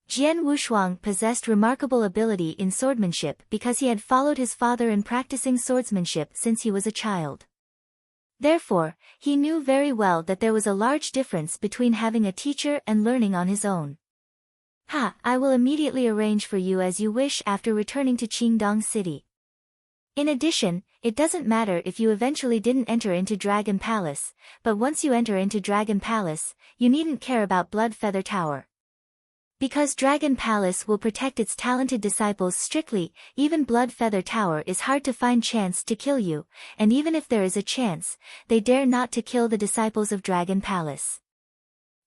Jian Wushuang possessed remarkable ability in swordsmanship because he had followed his father in practicing swordsmanship since he was a child. Therefore, he knew very well that there was a large difference between having a teacher and learning on his own. I will immediately arrange for you as you wish after returning to Qingdong City. In addition, it doesn't matter if you eventually didn't enter into Dragon Palace, but once you enter into Dragon Palace, you needn't care about Blood Feather Tower. Because Dragon Palace will protect its talented disciples strictly, even Blood Feather Tower is hard to find chance to kill you, and even if there is a chance, they dare not to kill the disciples of Dragon Palace.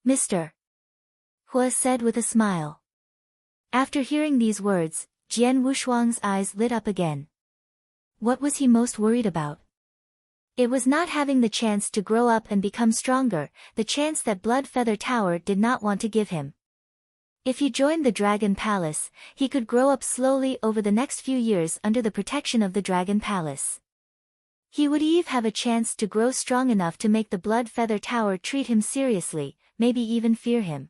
Mr. Hua said with a smile. After hearing these words, Jian Wushuang's eyes lit up again. What was he most worried about? It was not having the chance to grow up and become stronger, the chance that Blood Feather Tower did not want to give him. If he joined the Dragon Palace, he could grow up slowly over the next few years under the protection of the Dragon Palace. He would even have a chance to grow strong enough to make the Blood Feather Tower treat him seriously, maybe even fear him.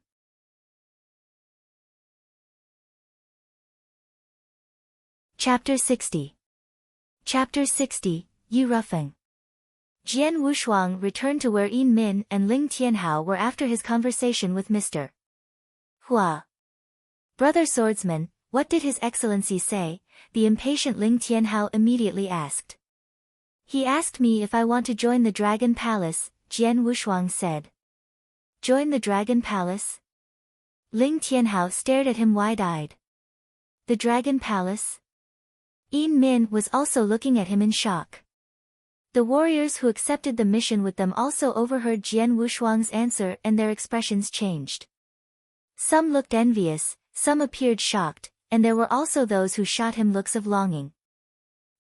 Chapter 60. Chapter 60, Yu Rufeng. Jian Wushuang returned to where Yin Min and Ling Tianhao were after his conversation with Mr. Hua. Brother Swordsman, what did His Excellency say? The impatient Ling Tianhao immediately asked. He asked me if I want to join the Dragon Palace, Jian Wushuang said. Join the Dragon Palace? Ling Tianhao stared at him wide-eyed. The Dragon Palace? Yin Min was also looking at him in shock. The warriors who accepted the mission with them also overheard Jian Wushuang's answer and their expressions changed. Some looked envious, some appeared shocked, and there were also those who shot him looks of longing.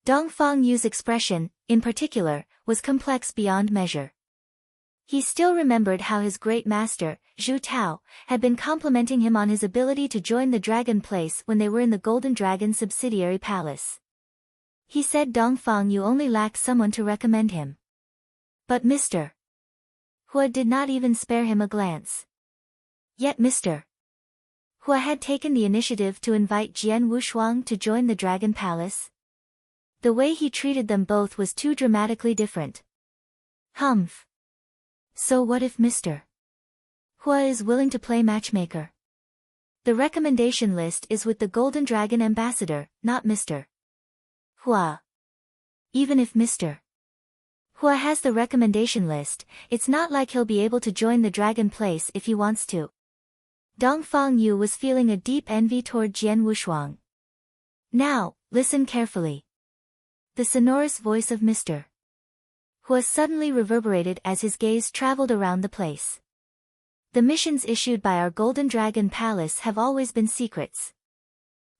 Dongfang Yu's expression, in particular, was complex beyond measure. He still remembered how his great master, Zhu Tao, had been complimenting him on his ability to join the dragon place when they were in the Golden Dragon subsidiary palace. He said, Dongfang, you only lack someone to recommend him. But Mr. Hua did not even spare him a glance. Yet Mr. Hua had taken the initiative to invite Jian Wushuang to join the Dragon Palace. The way he treated them both was too dramatically different. Humph. So what if Mr. Hua is willing to play matchmaker? The recommendation list is with the Golden Dragon ambassador, not Mr. Hua. Even if Mr. Hua has the recommendation list, it's not like he'll be able to join the dragon place if he wants to. Dongfang Yu was feeling a deep envy toward Jian Wushuang. Now, listen carefully. The sonorous voice of Mr. Hua suddenly reverberated as his gaze traveled around the place. The missions issued by our Golden Dragon Palace have always been secrets.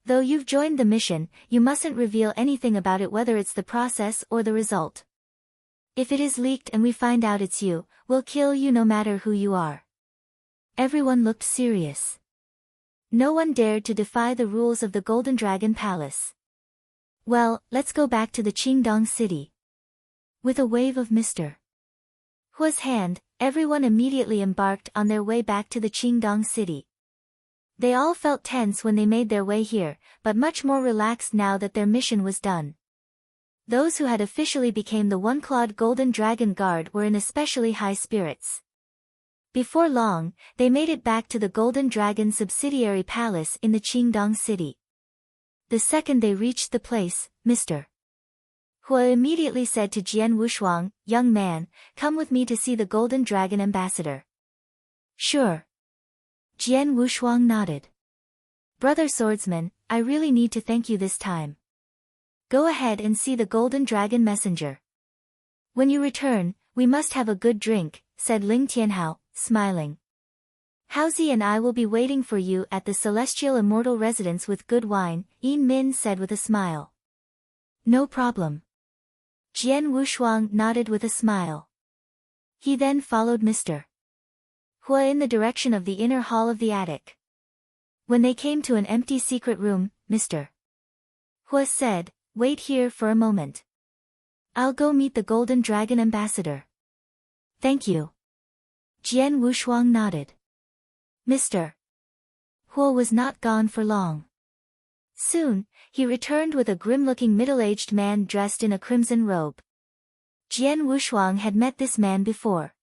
Though you've joined the mission, you mustn't reveal anything about it, whether it's the process or the result. If it is leaked and we find out it's you, we'll kill you no matter who you are. Everyone looked serious. No one dared to defy the rules of the Golden Dragon Palace. Well, let's go back to the Qingdong city. With a wave of Mr. Hua's hand, everyone immediately embarked on their way back to the Qingdong city. They all felt tense when they made their way here, but much more relaxed now that their mission was done. Those who had officially become the one-clawed Golden Dragon Guard were in especially high spirits. Before long, they made it back to the Golden Dragon subsidiary palace in the Qingdong city. The second they reached the place, Mr. Hua immediately said to Jian Wushuang, young man, come with me to see the Golden Dragon ambassador. Sure. Jian Wushuang nodded. Brother Swordsman, I really need to thank you this time. Go ahead and see the Golden Dragon messenger. When you return, we must have a good drink, said Ling Tianhao, smiling. Haozi and I will be waiting for you at the celestial immortal residence with good wine, Yin Min said with a smile. No problem. Jian Wushuang nodded with a smile. He then followed Mr. Hua in the direction of the inner hall of the attic. When they came to an empty secret room, Mr. Hua said, wait here for a moment. I'll go meet the Golden Dragon ambassador. Thank you. Jian Wushuang nodded. Mr. Hua was not gone for long. Soon, he returned with a grim-looking middle-aged man dressed in a crimson robe. Jian Wushuang had met this man before.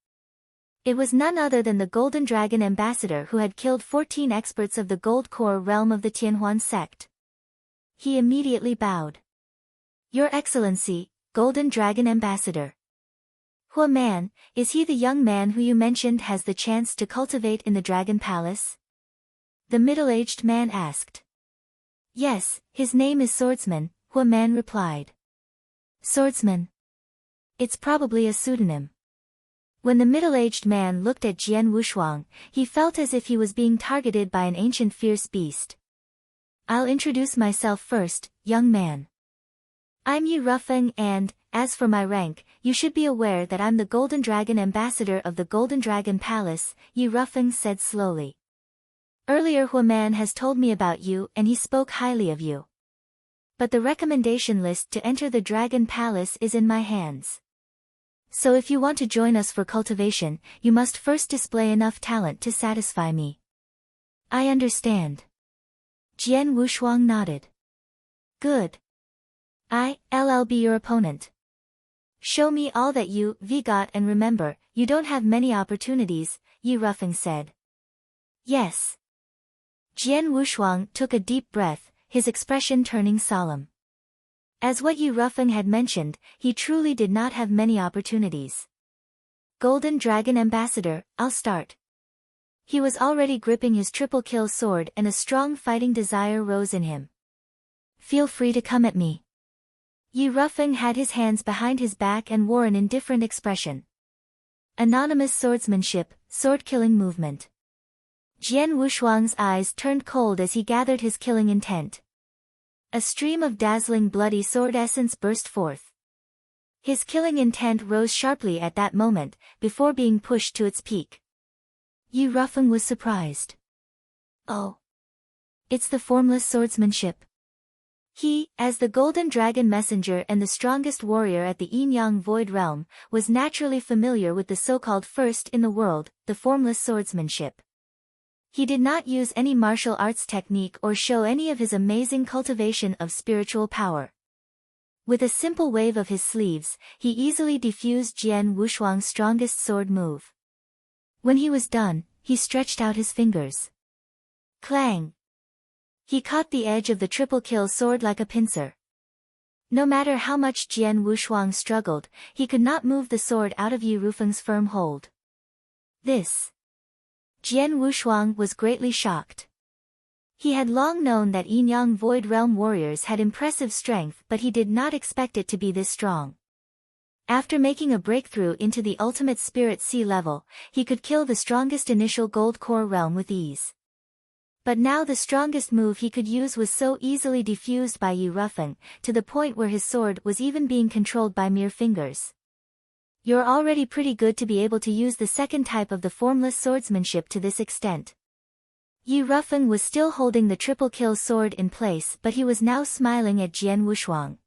It was none other than the Golden Dragon ambassador who had killed 14 experts of the Gold Core realm of the Tianhuan sect. He immediately bowed. Your Excellency, Golden Dragon ambassador. Hua man, is he the young man who you mentioned has the chance to cultivate in the Dragon Palace? The middle-aged man asked. Yes, his name is Swordsman, Hua man replied. Swordsman. It's probably a pseudonym. When the middle-aged man looked at Jian Wushuang, he felt as if he was being targeted by an ancient fierce beast. I'll introduce myself first, young man. I'm Yi Rufeng and, as for my rank, you should be aware that I'm the Golden Dragon ambassador of the Golden Dragon Palace, Yi Rufeng said slowly. Earlier Hua man has told me about you and he spoke highly of you. But the recommendation list to enter the Dragon Palace is in my hands. So if you want to join us for cultivation, you must first display enough talent to satisfy me. I understand. Jian Wushuang nodded. Good. I'll be your opponent. Show me all that you've got and remember, you don't have many opportunities, Yi Rufeng said. Yes. Jian Wushuang took a deep breath, his expression turning solemn. As what Yi Rufeng had mentioned, he truly did not have many opportunities. Golden Dragon ambassador, I'll start. He was already gripping his triple-kill sword and a strong fighting desire rose in him. Feel free to come at me. Yi Rufeng had his hands behind his back and wore an indifferent expression. Anonymous swordsmanship, sword-killing movement. Jian Wushuang's eyes turned cold as he gathered his killing intent. A stream of dazzling bloody sword essence burst forth. His killing intent rose sharply at that moment, before being pushed to its peak. Yu Rufeng was surprised. Oh. It's the formless swordsmanship. He, as the Golden Dragon Messenger and the strongest warrior at the Yin-Yang Void Realm, was naturally familiar with the so-called first in the world, the formless swordsmanship. He did not use any martial arts technique or show any of his amazing cultivation of spiritual power. With a simple wave of his sleeves, he easily defused Jian Wushuang's strongest sword move. When he was done, he stretched out his fingers. Clang! He caught the edge of the triple-kill sword like a pincer. No matter how much Jian Wushuang struggled, he could not move the sword out of Yu Rufeng's firm hold. This. Jian Wushuang was greatly shocked. He had long known that Yin-Yang Void Realm warriors had impressive strength, but he did not expect it to be this strong. After making a breakthrough into the ultimate spirit sea level, he could kill the strongest initial gold core realm with ease. But now the strongest move he could use was so easily defused by Yu Rufeng, to the point where his sword was even being controlled by mere fingers. You're already pretty good to be able to use the second type of the formless swordsmanship to this extent. Yu Rufeng was still holding the triple-kill sword in place, but he was now smiling at Jian Wushuang.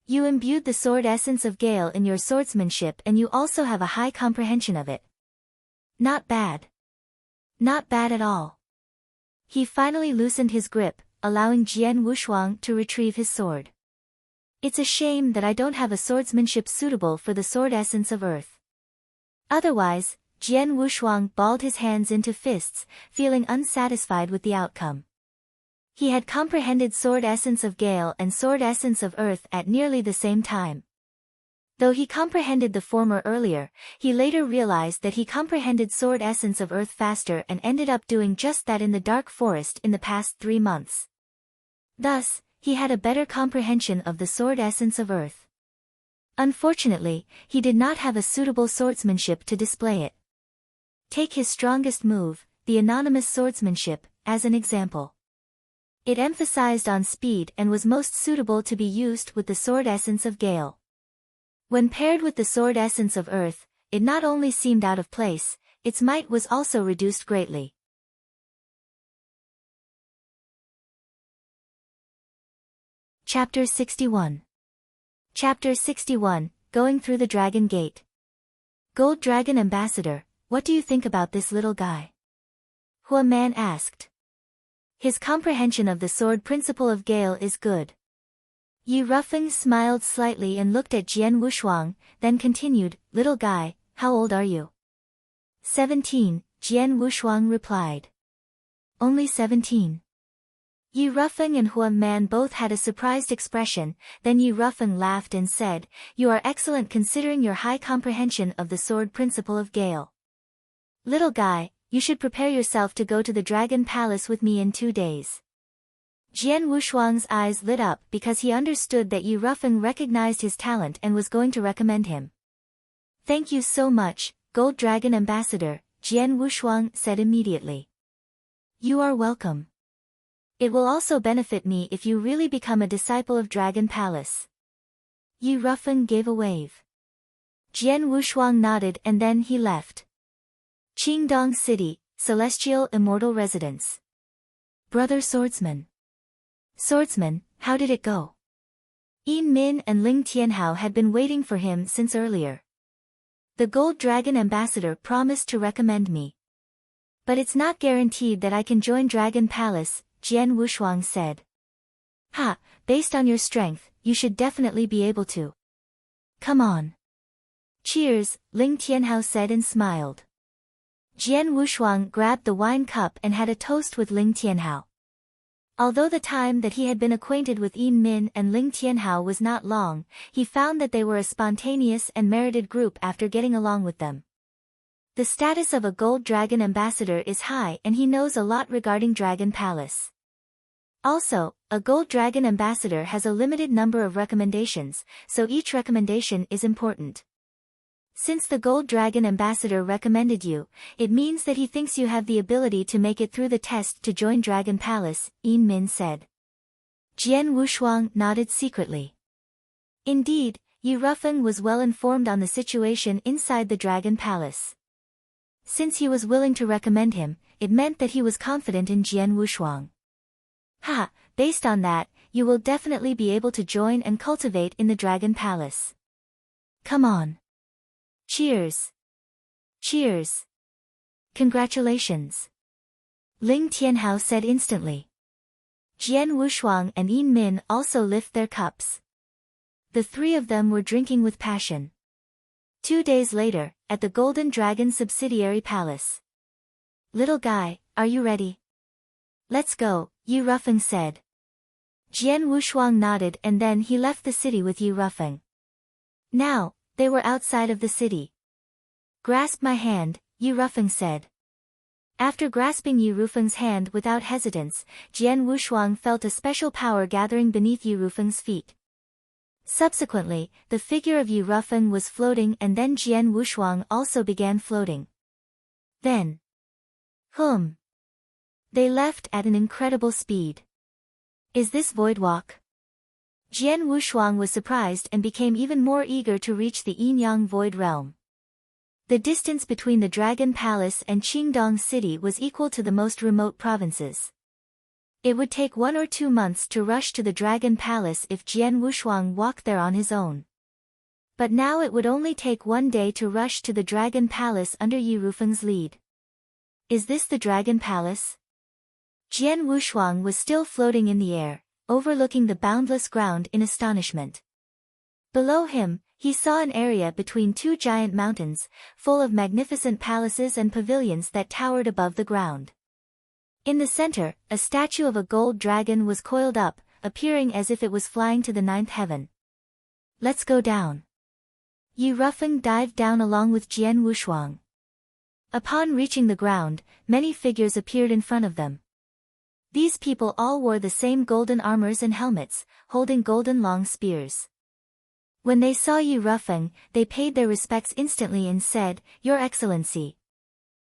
You imbued the sword essence of Gale in your swordsmanship and you also have a high comprehension of it. Not bad. Not bad at all. He finally loosened his grip, allowing Jian Wushuang to retrieve his sword. It's a shame that I don't have a swordsmanship suitable for the sword essence of Earth. Otherwise, Jian Wushuang balled his hands into fists, feeling unsatisfied with the outcome. He had comprehended Sword Essence of Gale and Sword Essence of Earth at nearly the same time. Though he comprehended the former earlier, he later realized that he comprehended Sword Essence of Earth faster and ended up doing just that in the Dark Forest in the past 3 months. Thus, he had a better comprehension of the Sword Essence of Earth. Unfortunately, he did not have a suitable swordsmanship to display it. Take his strongest move, the anonymous swordsmanship, as an example. It emphasized on speed and was most suitable to be used with the Sword Essence of Gale. When paired with the Sword Essence of Earth, it not only seemed out of place, its might was also reduced greatly. Chapter 61. Chapter 61, Going Through the Dragon Gate. Gold Dragon Ambassador, what do you think about this little guy? Hua Man asked. His comprehension of the sword principle of Gale is good. Yu Rufeng smiled slightly and looked at Jian Wushuang, then continued, Little guy, how old are you? 17, Jian Wushuang replied. Only 17. Yu Rufeng and Hua Man both had a surprised expression, then Yu Rufeng laughed and said, You are excellent considering your high comprehension of the sword principle of Gale. Little guy, you should prepare yourself to go to the Dragon Palace with me in 2 days. Jian Wushuang's eyes lit up because he understood that Yu Rufeng recognized his talent and was going to recommend him. Thank you so much, Gold Dragon Ambassador, Jian Wushuang said immediately. You are welcome. It will also benefit me if you really become a disciple of Dragon Palace. Yu Rufeng gave a wave. Jian Wushuang nodded and then he left. Qingdong City, Celestial Immortal Residence. Brother Swordsman. Swordsman, how did it go? Yin Min and Ling Tianhao had been waiting for him since earlier. The Gold Dragon Ambassador promised to recommend me. But it's not guaranteed that I can join Dragon Palace, Jian Wushuang said. Ha, based on your strength, you should definitely be able to. Come on. Cheers, Ling Tianhao said and smiled. Jian Wushuang grabbed the wine cup and had a toast with Ling Tianhao. Although the time that he had been acquainted with Yin Min and Ling Tianhao was not long, he found that they were a spontaneous and merited group after getting along with them. The status of a Gold Dragon Ambassador is high and he knows a lot regarding Dragon Palace. Also, a Gold Dragon Ambassador has a limited number of recommendations, so each recommendation is important. Since the Gold Dragon Ambassador recommended you, it means that he thinks you have the ability to make it through the test to join Dragon Palace, Yin Min said. Jian Wushuang nodded secretly. Indeed, Yu Rufeng was well informed on the situation inside the Dragon Palace. Since he was willing to recommend him, it meant that he was confident in Jian Wushuang. Ha, based on that, you will definitely be able to join and cultivate in the Dragon Palace. Come on. Cheers. Cheers. Congratulations. Ling Tianhao said instantly. Jian Wushuang and Yin Min also lift their cups. The three of them were drinking with passion. 2 days later, at the Golden Dragon subsidiary palace. Little guy, are you ready? Let's go, Yu Rufeng said. Jian Wushuang nodded and then he left the city with Yu Rufeng. Now, they were outside of the city. Grasp my hand, Yu Rufeng said. After grasping Yu Rufeng's hand without hesitance, Jian Wushuang felt a special power gathering beneath Yu Rufeng's feet. Subsequently, the figure of Yu Rufeng was floating and then Jian Wushuang also began floating. Then. They left at an incredible speed. Is this void walk? Jian Wushuang was surprised and became even more eager to reach the Yin-Yang Void Realm. The distance between the Dragon Palace and Qingdong City was equal to the most remote provinces. It would take 1 or 2 months to rush to the Dragon Palace if Jian Wushuang walked there on his own. But now it would only take 1 day to rush to the Dragon Palace under Yu Rufeng's lead. Is this the Dragon Palace? Jian Wushuang was still floating in the air, overlooking the boundless ground in astonishment. Below him, he saw an area between 2 giant mountains, full of magnificent palaces and pavilions that towered above the ground. In the center, a statue of a gold dragon was coiled up, appearing as if it was flying to the 9th heaven. Let's go down. Yu Rufeng dived down along with Jian Wushuang. Upon reaching the ground, many figures appeared in front of them. These people all wore the same golden armors and helmets, holding golden long spears. When they saw Yu Rufeng, they paid their respects instantly and said, Your Excellency.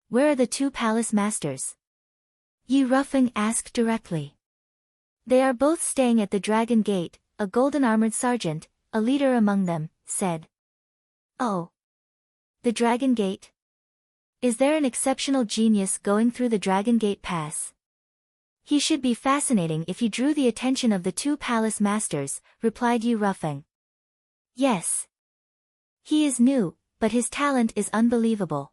Where are the 2 palace masters? Yu Rufeng asked directly. They are both staying at the Dragon Gate, a golden-armored sergeant, a leader among them, said. Oh. The Dragon Gate? Is there an exceptional genius going through the Dragon Gate Pass? He should be fascinating if he drew the attention of the 2 palace masters, replied Yu Rufeng. Yes. He is new, but his talent is unbelievable.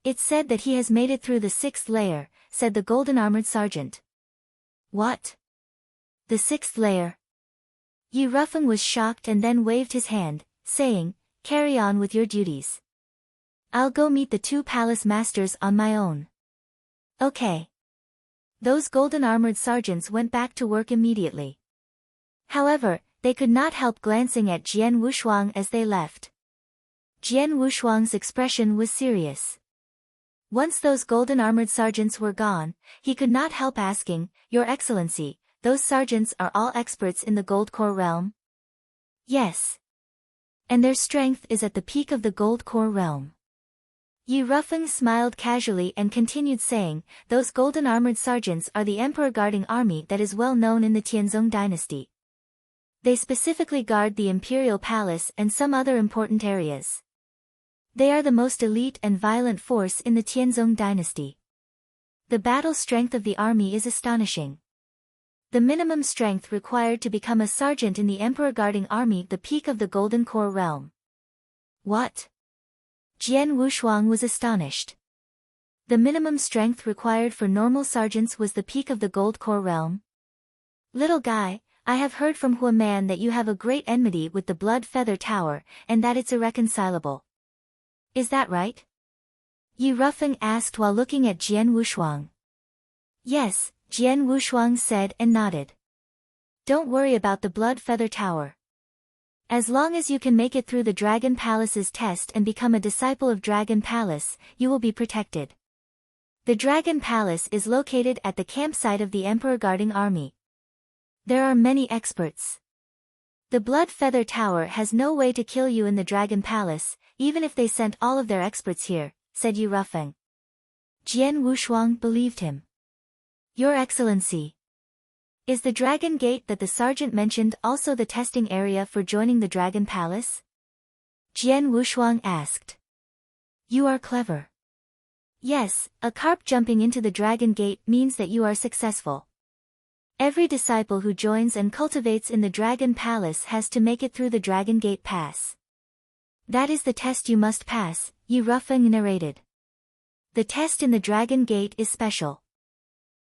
It's said that he has made it through the 6th layer, said the golden-armored sergeant. What? The 6th layer? Yu Rufeng was shocked and then waved his hand, saying, Carry on with your duties. I'll go meet the 2 palace masters on my own. Okay. Those golden-armored sergeants went back to work immediately. However, they could not help glancing at Jian Wushuang as they left. Jian Wushuang's expression was serious. Once those golden-armored sergeants were gone, he could not help asking, Your Excellency, those sergeants are all experts in the Gold Core realm? Yes. And their strength is at the peak of the Gold Core realm. Yu Rufeng smiled casually and continued saying, Those golden-armored sergeants are the Emperor guarding army that is well known in the Tianzong dynasty. They specifically guard the Imperial Palace and some other important areas. They are the most elite and violent force in the Tianzong dynasty. The battle strength of the army is astonishing. The minimum strength required to become a sergeant in the Emperor guarding army the peak of the Golden Core realm. What? Jian Wushuang was astonished. The minimum strength required for normal sergeants was the peak of the Gold Core realm? Little guy, I have heard from Hua Man that you have a great enmity with the Blood Feather Tower, and that it's irreconcilable. Is that right? Yu Rufeng asked while looking at Jian Wushuang. Yes, Jian Wushuang said and nodded. Don't worry about the Blood Feather Tower. As long as you can make it through the Dragon Palace's test and become a disciple of Dragon Palace, you will be protected. The Dragon Palace is located at the campsite of the Emperor guarding army. There are many experts. The Blood Feather Tower has no way to kill you in the Dragon Palace, even if they sent all of their experts here, said Yu Rufeng. Jian Wushuang believed him. Your Excellency. Is the Dragon Gate that the sergeant mentioned also the testing area for joining the Dragon Palace? Jian Wushuang asked. You are clever. Yes, a carp jumping into the Dragon Gate means that you are successful. Every disciple who joins and cultivates in the Dragon Palace has to make it through the Dragon Gate Pass. That is the test you must pass, Yi Rufeng narrated. The test in the Dragon Gate is special.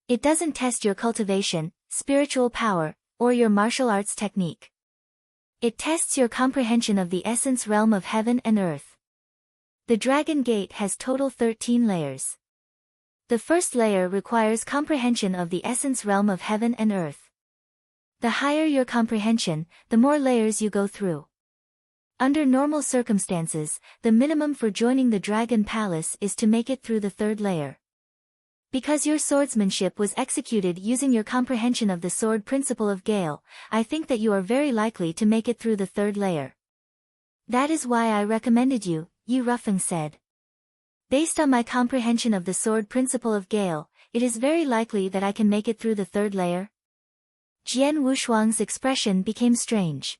It doesn't test your cultivation, spiritual power, or your martial arts technique. It tests your comprehension of the essence realm of heaven and earth. The Dragon Gate has total 13 layers. The first layer requires comprehension of the essence realm of heaven and earth. The higher your comprehension, the more layers you go through. Under normal circumstances, the minimum for joining the Dragon Palace is to make it through the third layer. Because your swordsmanship was executed using your comprehension of the sword principle of Gale, I think that you are very likely to make it through the third layer. That is why I recommended you, Yi Rufeng said. Based on my comprehension of the sword principle of Gale, it is very likely that I can make it through the third layer. Jian Wushuang's expression became strange.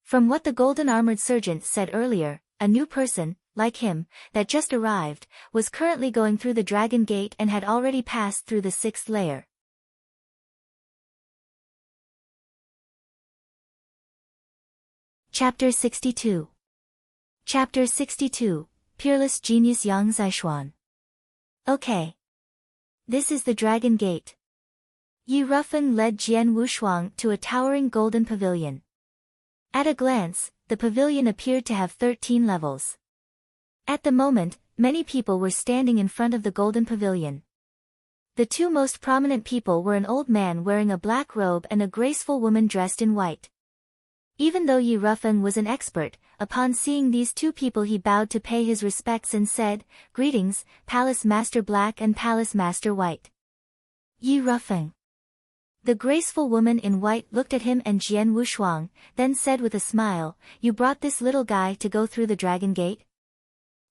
From what the golden-armored sergeant said earlier, a new person, like him, that just arrived, was currently going through the Dragon Gate and had already passed through the sixth layer. Chapter 62. Chapter 62, Peerless Genius Yang Zishuan. Okay. This is the Dragon Gate. Yi Rufeng led Jian Wushuang to a towering golden pavilion. At a glance, the pavilion appeared to have 13 levels. At the moment, many people were standing in front of the golden pavilion. The two most prominent people were an old man wearing a black robe and a graceful woman dressed in white. Even though Yi Rufeng was an expert, upon seeing these two people he bowed to pay his respects and said, Greetings, Palace Master Black and Palace Master White. Yi Rufeng. The graceful woman in white looked at him and Jian Wushuang, then said with a smile, You brought this little guy to go through the Dragon Gate?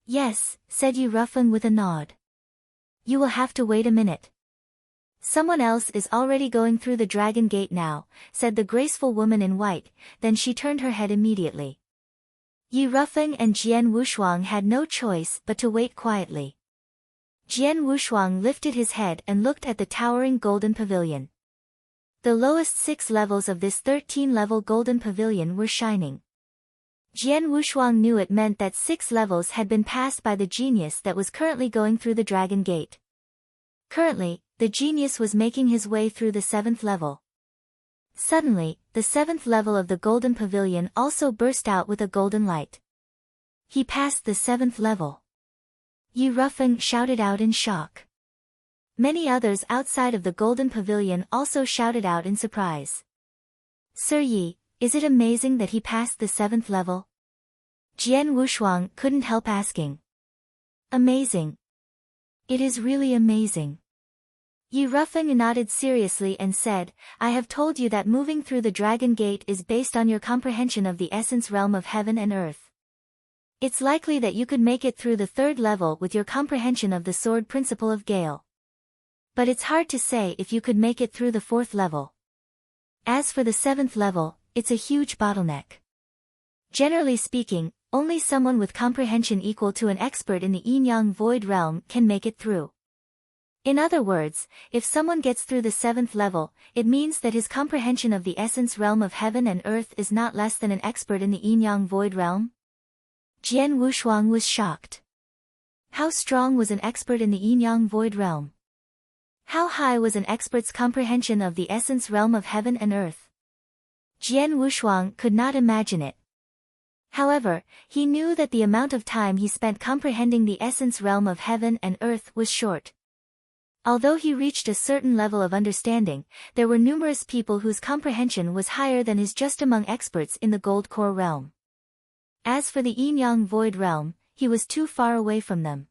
Yes, said Yi Rufeng with a nod. You will have to wait a minute. Someone else is already going through the Dragon Gate now, said the graceful woman in white, then she turned her head immediately. Yi Rufeng and Jian Wushuang had no choice but to wait quietly. Jian Wushuang lifted his head and looked at the towering golden pavilion. The lowest 6 levels of this 13-level golden pavilion were shining. Jian Wushuang knew it meant that 6 levels had been passed by the genius that was currently going through the Dragon Gate. Currently, the genius was making his way through the 7th level. Suddenly, the 7th level of the golden pavilion also burst out with a golden light. He passed the 7th level. Yi Rufeng shouted out in shock. Many others outside of the golden pavilion also shouted out in surprise. Sir Yi, is it amazing that he passed the 7th level? Jian Wushuang couldn't help asking. Amazing. It is really amazing. Yi Rufeng nodded seriously and said, I have told you that moving through the Dragon Gate is based on your comprehension of the essence realm of heaven and earth. It's likely that you could make it through the 3rd level with your comprehension of the sword principle of Gale. But it's hard to say if you could make it through the 4th level. As for the 7th level, it's a huge bottleneck. Generally speaking, only someone with comprehension equal to an expert in the yin-yang void realm can make it through. In other words, if someone gets through the 7th level, it means that his comprehension of the essence realm of heaven and earth is not less than an expert in the yin-yang void realm. Jian Wushuang was shocked. How strong was an expert in the yin-yang void realm? How high was an expert's comprehension of the essence realm of heaven and earth? Jian Wushuang could not imagine it. However, he knew that the amount of time he spent comprehending the essence realm of heaven and earth was short. Although he reached a certain level of understanding, there were numerous people whose comprehension was higher than his just among experts in the gold core realm. As for the yin-yang void realm, he was too far away from them.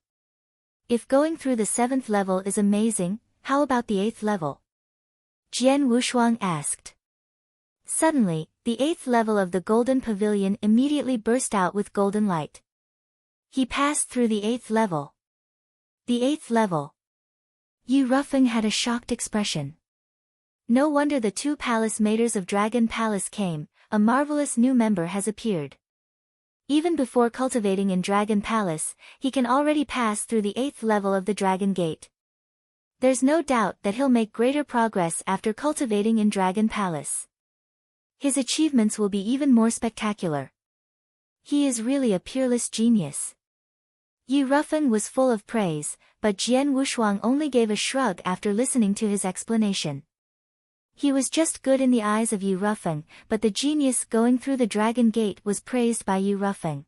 If going through the 7th level is amazing, how about the 8th level? Jian Wushuang asked. Suddenly, the 8th level of the golden pavilion immediately burst out with golden light. He passed through the 8th level. The 8th level. Yi Rufeng had a shocked expression. No wonder the two palace maiders of Dragon Palace came, a marvelous new member has appeared. Even before cultivating in Dragon Palace, he can already pass through the 8th level of the Dragon Gate. There's no doubt that he'll make greater progress after cultivating in Dragon Palace. His achievements will be even more spectacular. He is really a peerless genius. Yi Rufeng was full of praise, but Jian Wushuang only gave a shrug after listening to his explanation. He was just good in the eyes of Yi Rufeng, but the genius going through the Dragon Gate was praised by Yi Rufeng.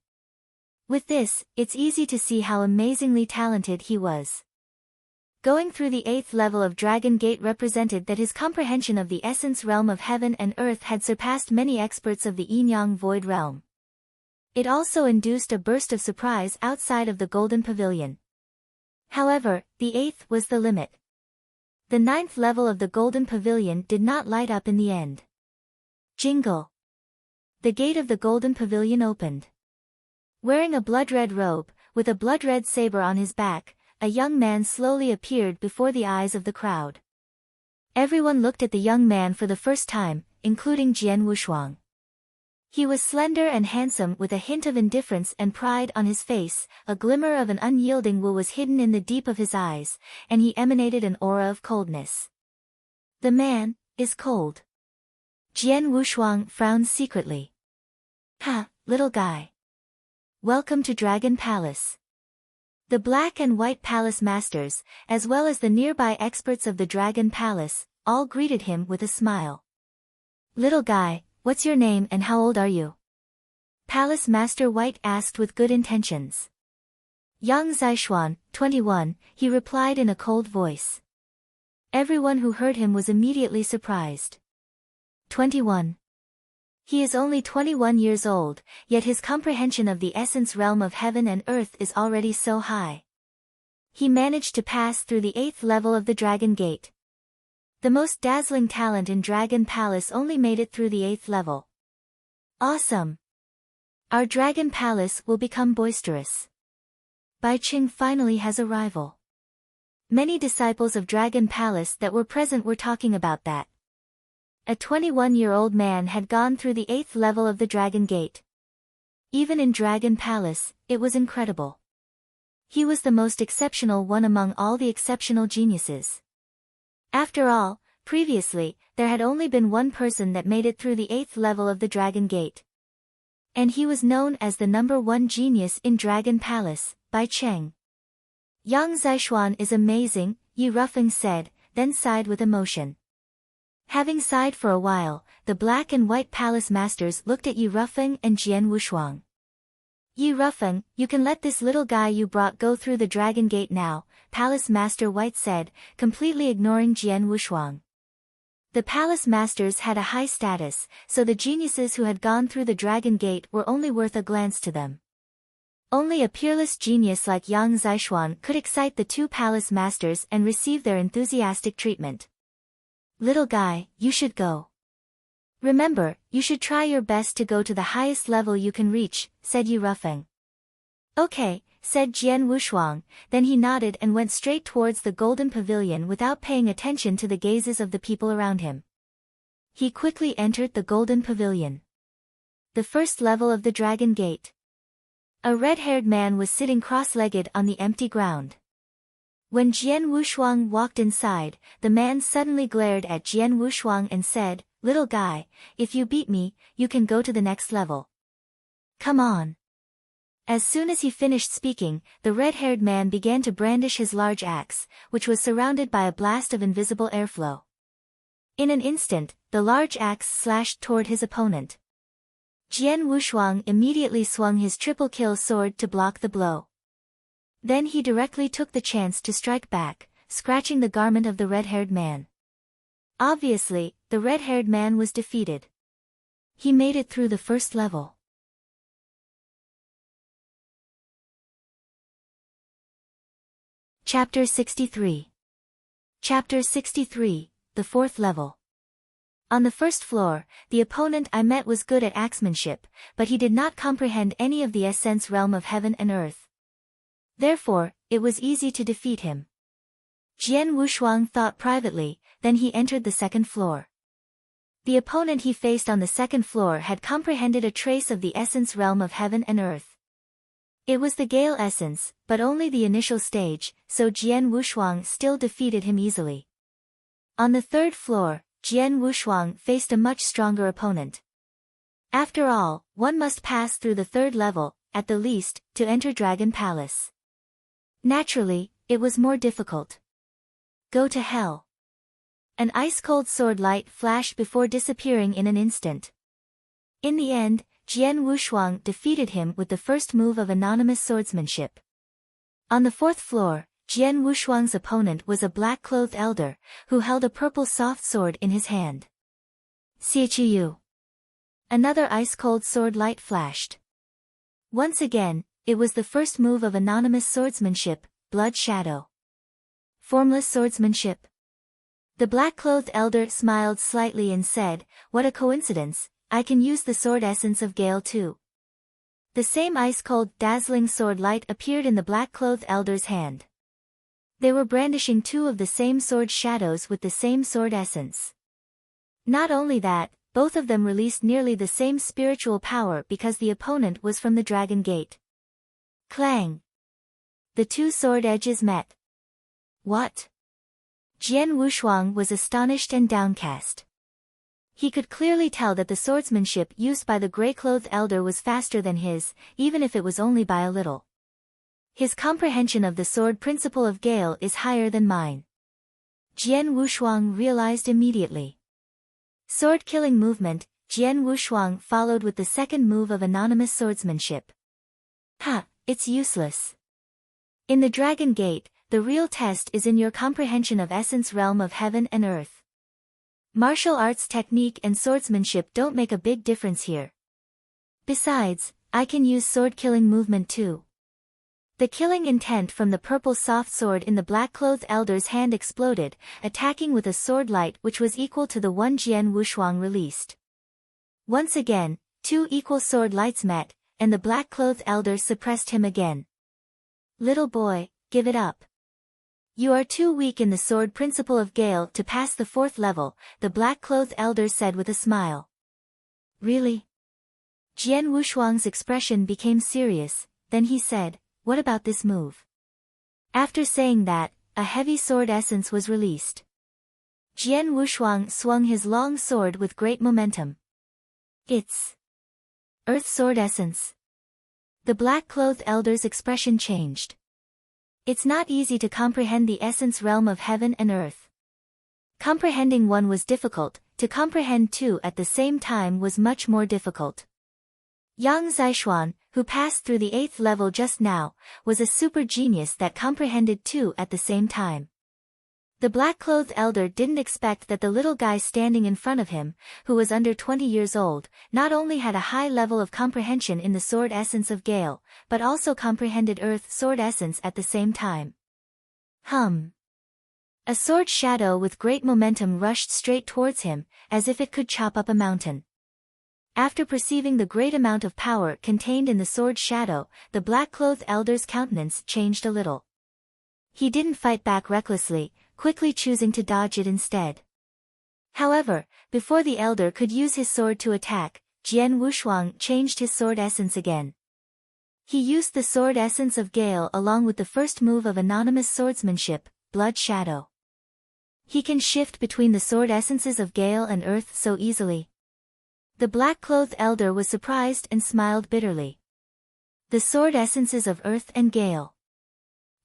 With this, it's easy to see how amazingly talented he was. Going through the 8th level of Dragon Gate represented that his comprehension of the essence realm of heaven and earth had surpassed many experts of the Yin-Yang Void Realm. It also induced a burst of surprise outside of the Golden Pavilion. However, the 8th was the limit. The 9th level of the Golden Pavilion did not light up in the end. Jingle! The gate of the Golden Pavilion opened. Wearing a blood-red robe, with a blood-red saber on his back, a young man slowly appeared before the eyes of the crowd. Everyone looked at the young man for the first time, including Jian Wushuang. He was slender and handsome with a hint of indifference and pride on his face, a glimmer of an unyielding will was hidden in the deep of his eyes, and he emanated an aura of coldness. The man is cold. Jian Wushuang frowned secretly. Ha, little guy. Welcome to Dragon Palace. The Black and White Palace Masters, as well as the nearby experts of the Dragon Palace, all greeted him with a smile. Little guy, what's your name and how old are you? Palace Master White asked with good intentions. Yang Zishuan, 21, he replied in a cold voice. Everyone who heard him was immediately surprised. 21. He is only 21 years old, yet his comprehension of the essence realm of heaven and earth is already so high. He managed to pass through the 8th level of the Dragon Gate. The most dazzling talent in Dragon Palace only made it through the 8th level. Awesome! Our Dragon Palace will become boisterous. Bai Qing finally has a rival. Many disciples of Dragon Palace that were present were talking about that. A 21-year-old man had gone through the 8th level of the Dragon Gate. Even in Dragon Palace, it was incredible. He was the most exceptional one among all the exceptional geniuses. After all, previously, there had only been one person that made it through the 8th level of the Dragon Gate. And he was known as the number one genius in Dragon Palace, Bai Cheng. Yang Zishuan is amazing, Yi Rufeng said, then sighed with emotion. Having sighed for a while, the Black and White Palace Masters looked at Yi Rufeng and Jian Wushuang. Yi Rufeng, you can let this little guy you brought go through the Dragon Gate now, Palace Master White said, completely ignoring Jian Wushuang. The Palace Masters had a high status, so the geniuses who had gone through the Dragon Gate were only worth a glance to them. Only a peerless genius like Yang Zishuan could excite the two Palace Masters and receive their enthusiastic treatment. Little guy, you should go. Remember, you should try your best to go to the highest level you can reach, said Yi Rufeng. Okay, said Jian Wushuang, then he nodded and went straight towards the Golden Pavilion without paying attention to the gazes of the people around him. He quickly entered the Golden Pavilion. The first level of the Dragon Gate. A red-haired man was sitting cross-legged on the empty ground. When Jian Wushuang walked inside, the man suddenly glared at Jian Wushuang and said, Little guy, if you beat me, you can go to the next level. Come on. As soon as he finished speaking, the red-haired man began to brandish his large axe, which was surrounded by a blast of invisible airflow. In an instant, the large axe slashed toward his opponent. Jian Wushuang immediately swung his triple-kill sword to block the blow. Then he directly took the chance to strike back, scratching the garment of the red-haired man. Obviously, the red-haired man was defeated. He made it through the first level. Chapter 63. Chapter 63, the fourth level. On the first floor, the opponent I met was good at axemanship, but he did not comprehend any of the essence realm of heaven and earth. Therefore, it was easy to defeat him. Jian Wushuang thought privately, then he entered the second floor. The opponent he faced on the second floor had comprehended a trace of the essence realm of heaven and earth. It was the Gale essence, but only the initial stage, so Jian Wushuang still defeated him easily. On the third floor, Jian Wushuang faced a much stronger opponent. After all, one must pass through the third level, at the least, to enter Dragon Palace. Naturally, it was more difficult. Go to hell. An ice-cold sword light flashed before disappearing in an instant. In the end, Jian Wushuang defeated him with the first move of anonymous swordsmanship. On the fourth floor, Jian Wushuang's opponent was a black-clothed elder, who held a purple soft sword in his hand. Xiqiyu. Another ice-cold sword light flashed. Once again, it was the first move of anonymous swordsmanship, blood shadow. Formless swordsmanship. The black-clothed elder smiled slightly and said, "What a coincidence, I can use the sword essence of Gale too." The same ice-cold, dazzling sword light appeared in the black-clothed elder's hand. They were brandishing two of the same sword shadows with the same sword essence. Not only that, both of them released nearly the same spiritual power because the opponent was from the Dragon Gate. Clang! The two sword edges met. What? Jian Wushuang was astonished and downcast. He could clearly tell that the swordsmanship used by the gray-clothed elder was faster than his, even if it was only by a little. His comprehension of the sword principle of Gale is higher than mine. Jian Wushuang realized immediately. Sword-killing movement, Jian Wushuang followed with the second move of anonymous swordsmanship. Ha, it's useless. In the Dragon Gate, the real test is in your comprehension of essence realm of heaven and earth. Martial arts technique and swordsmanship don't make a big difference here. Besides, I can use sword-killing movement too. The killing intent from the purple soft sword in the black-clothed elder's hand exploded, attacking with a sword light which was equal to the one Jian Wushuang released. Once again, two equal sword lights met, and the black-clothed elder suppressed him again. Little boy, give it up. You are too weak in the sword principle of Gale to pass the fourth level, the black-clothed elder said with a smile. Really? Jian Wushuang's expression became serious, then he said, "What about this move?" After saying that, a heavy sword essence was released. Jian Wushuang swung his long sword with great momentum. It's Earth Sword Essence. The black-clothed elder's expression changed. It's not easy to comprehend the essence realm of heaven and earth. Comprehending one was difficult, to comprehend two at the same time was much more difficult. Yang Zishuan, who passed through the 8th level just now, was a super genius that comprehended two at the same time. The black-clothed elder didn't expect that the little guy standing in front of him, who was under 20 years old, not only had a high level of comprehension in the sword essence of Gale, but also comprehended earth sword essence at the same time. A sword shadow with great momentum rushed straight towards him, as if it could chop up a mountain. After perceiving the great amount of power contained in the sword shadow, the black-clothed elder's countenance changed a little. He didn't fight back recklessly, quickly choosing to dodge it instead. However, before the elder could use his sword to attack, Jian Wushuang changed his sword essence again. He used the sword essence of Gale along with the first move of anonymous swordsmanship, Blood Shadow. He can shift between the sword essences of Gale and earth so easily. The black-clothed elder was surprised and smiled bitterly. The sword essences of earth and Gale.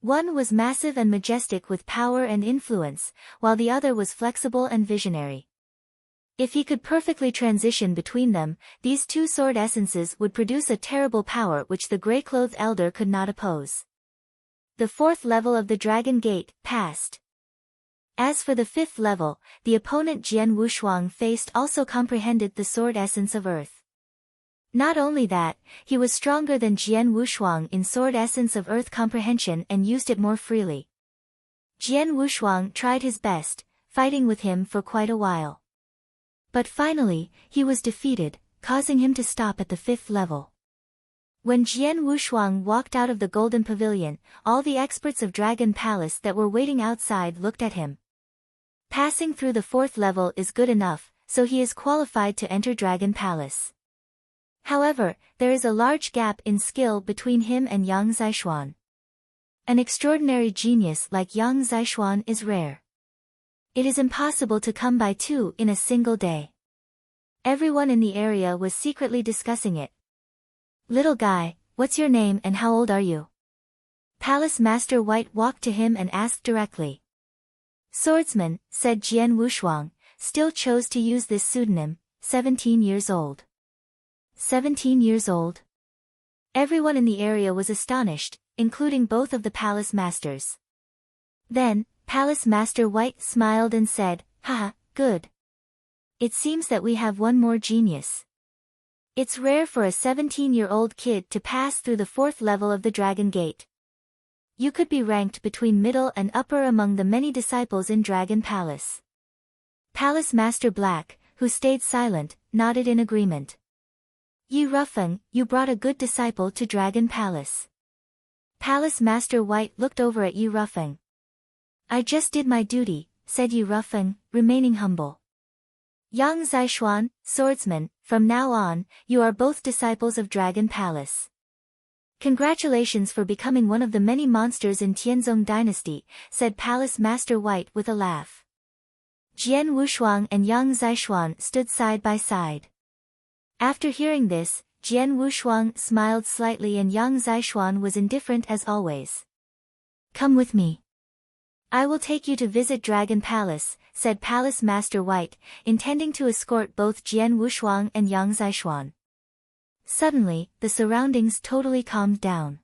One was massive and majestic with power and influence, while the other was flexible and visionary. If he could perfectly transition between them, these two sword essences would produce a terrible power which the gray-clothed elder could not oppose. The 4th level of the Dragon Gate passed. As for the 5th level, the opponent Jian Wushuang faced also comprehended the sword essence of earth. Not only that, he was stronger than Jian Wushuang in sword essence of earth comprehension and used it more freely. Jian Wushuang tried his best, fighting with him for quite a while. But finally, he was defeated, causing him to stop at the 5th level. When Jian Wushuang walked out of the Golden Pavilion, all the experts of Dragon Palace that were waiting outside looked at him. Passing through the 4th level is good enough, so he is qualified to enter Dragon Palace. However, there is a large gap in skill between him and Yang Zishuan. An extraordinary genius like Yang Zishuan is rare. It is impossible to come by two in a single day. Everyone in the area was secretly discussing it. Little guy, what's your name and how old are you? Palace Master White walked to him and asked directly. Swordsman, said Jian Wushuang, still chose to use this pseudonym, 17 years old. 17 years old? Everyone in the area was astonished, including both of the palace masters. Then, Palace Master White smiled and said, haha, good. It seems that we have one more genius. It's rare for a 17-year-old kid to pass through the 4th level of the Dragon Gate. You could be ranked between middle and upper among the many disciples in Dragon Palace. Palace Master Black, who stayed silent, nodded in agreement. Yi Rufeng, you brought a good disciple to Dragon Palace. Palace Master White looked over at Yi Rufeng. I just did my duty, said Yi Rufeng, remaining humble. Yang Zishuan, Swordsman, from now on, you are both disciples of Dragon Palace. Congratulations for becoming one of the many monsters in Tianzong Dynasty, said Palace Master White with a laugh. Jian Wushuang and Yang Zishuan stood side by side. After hearing this, Jian Wushuang smiled slightly and Yang Zishuan was indifferent as always. Come with me. I will take you to visit Dragon Palace, said Palace Master White, intending to escort both Jian Wushuang and Yang Zishuan. Suddenly, the surroundings totally calmed down.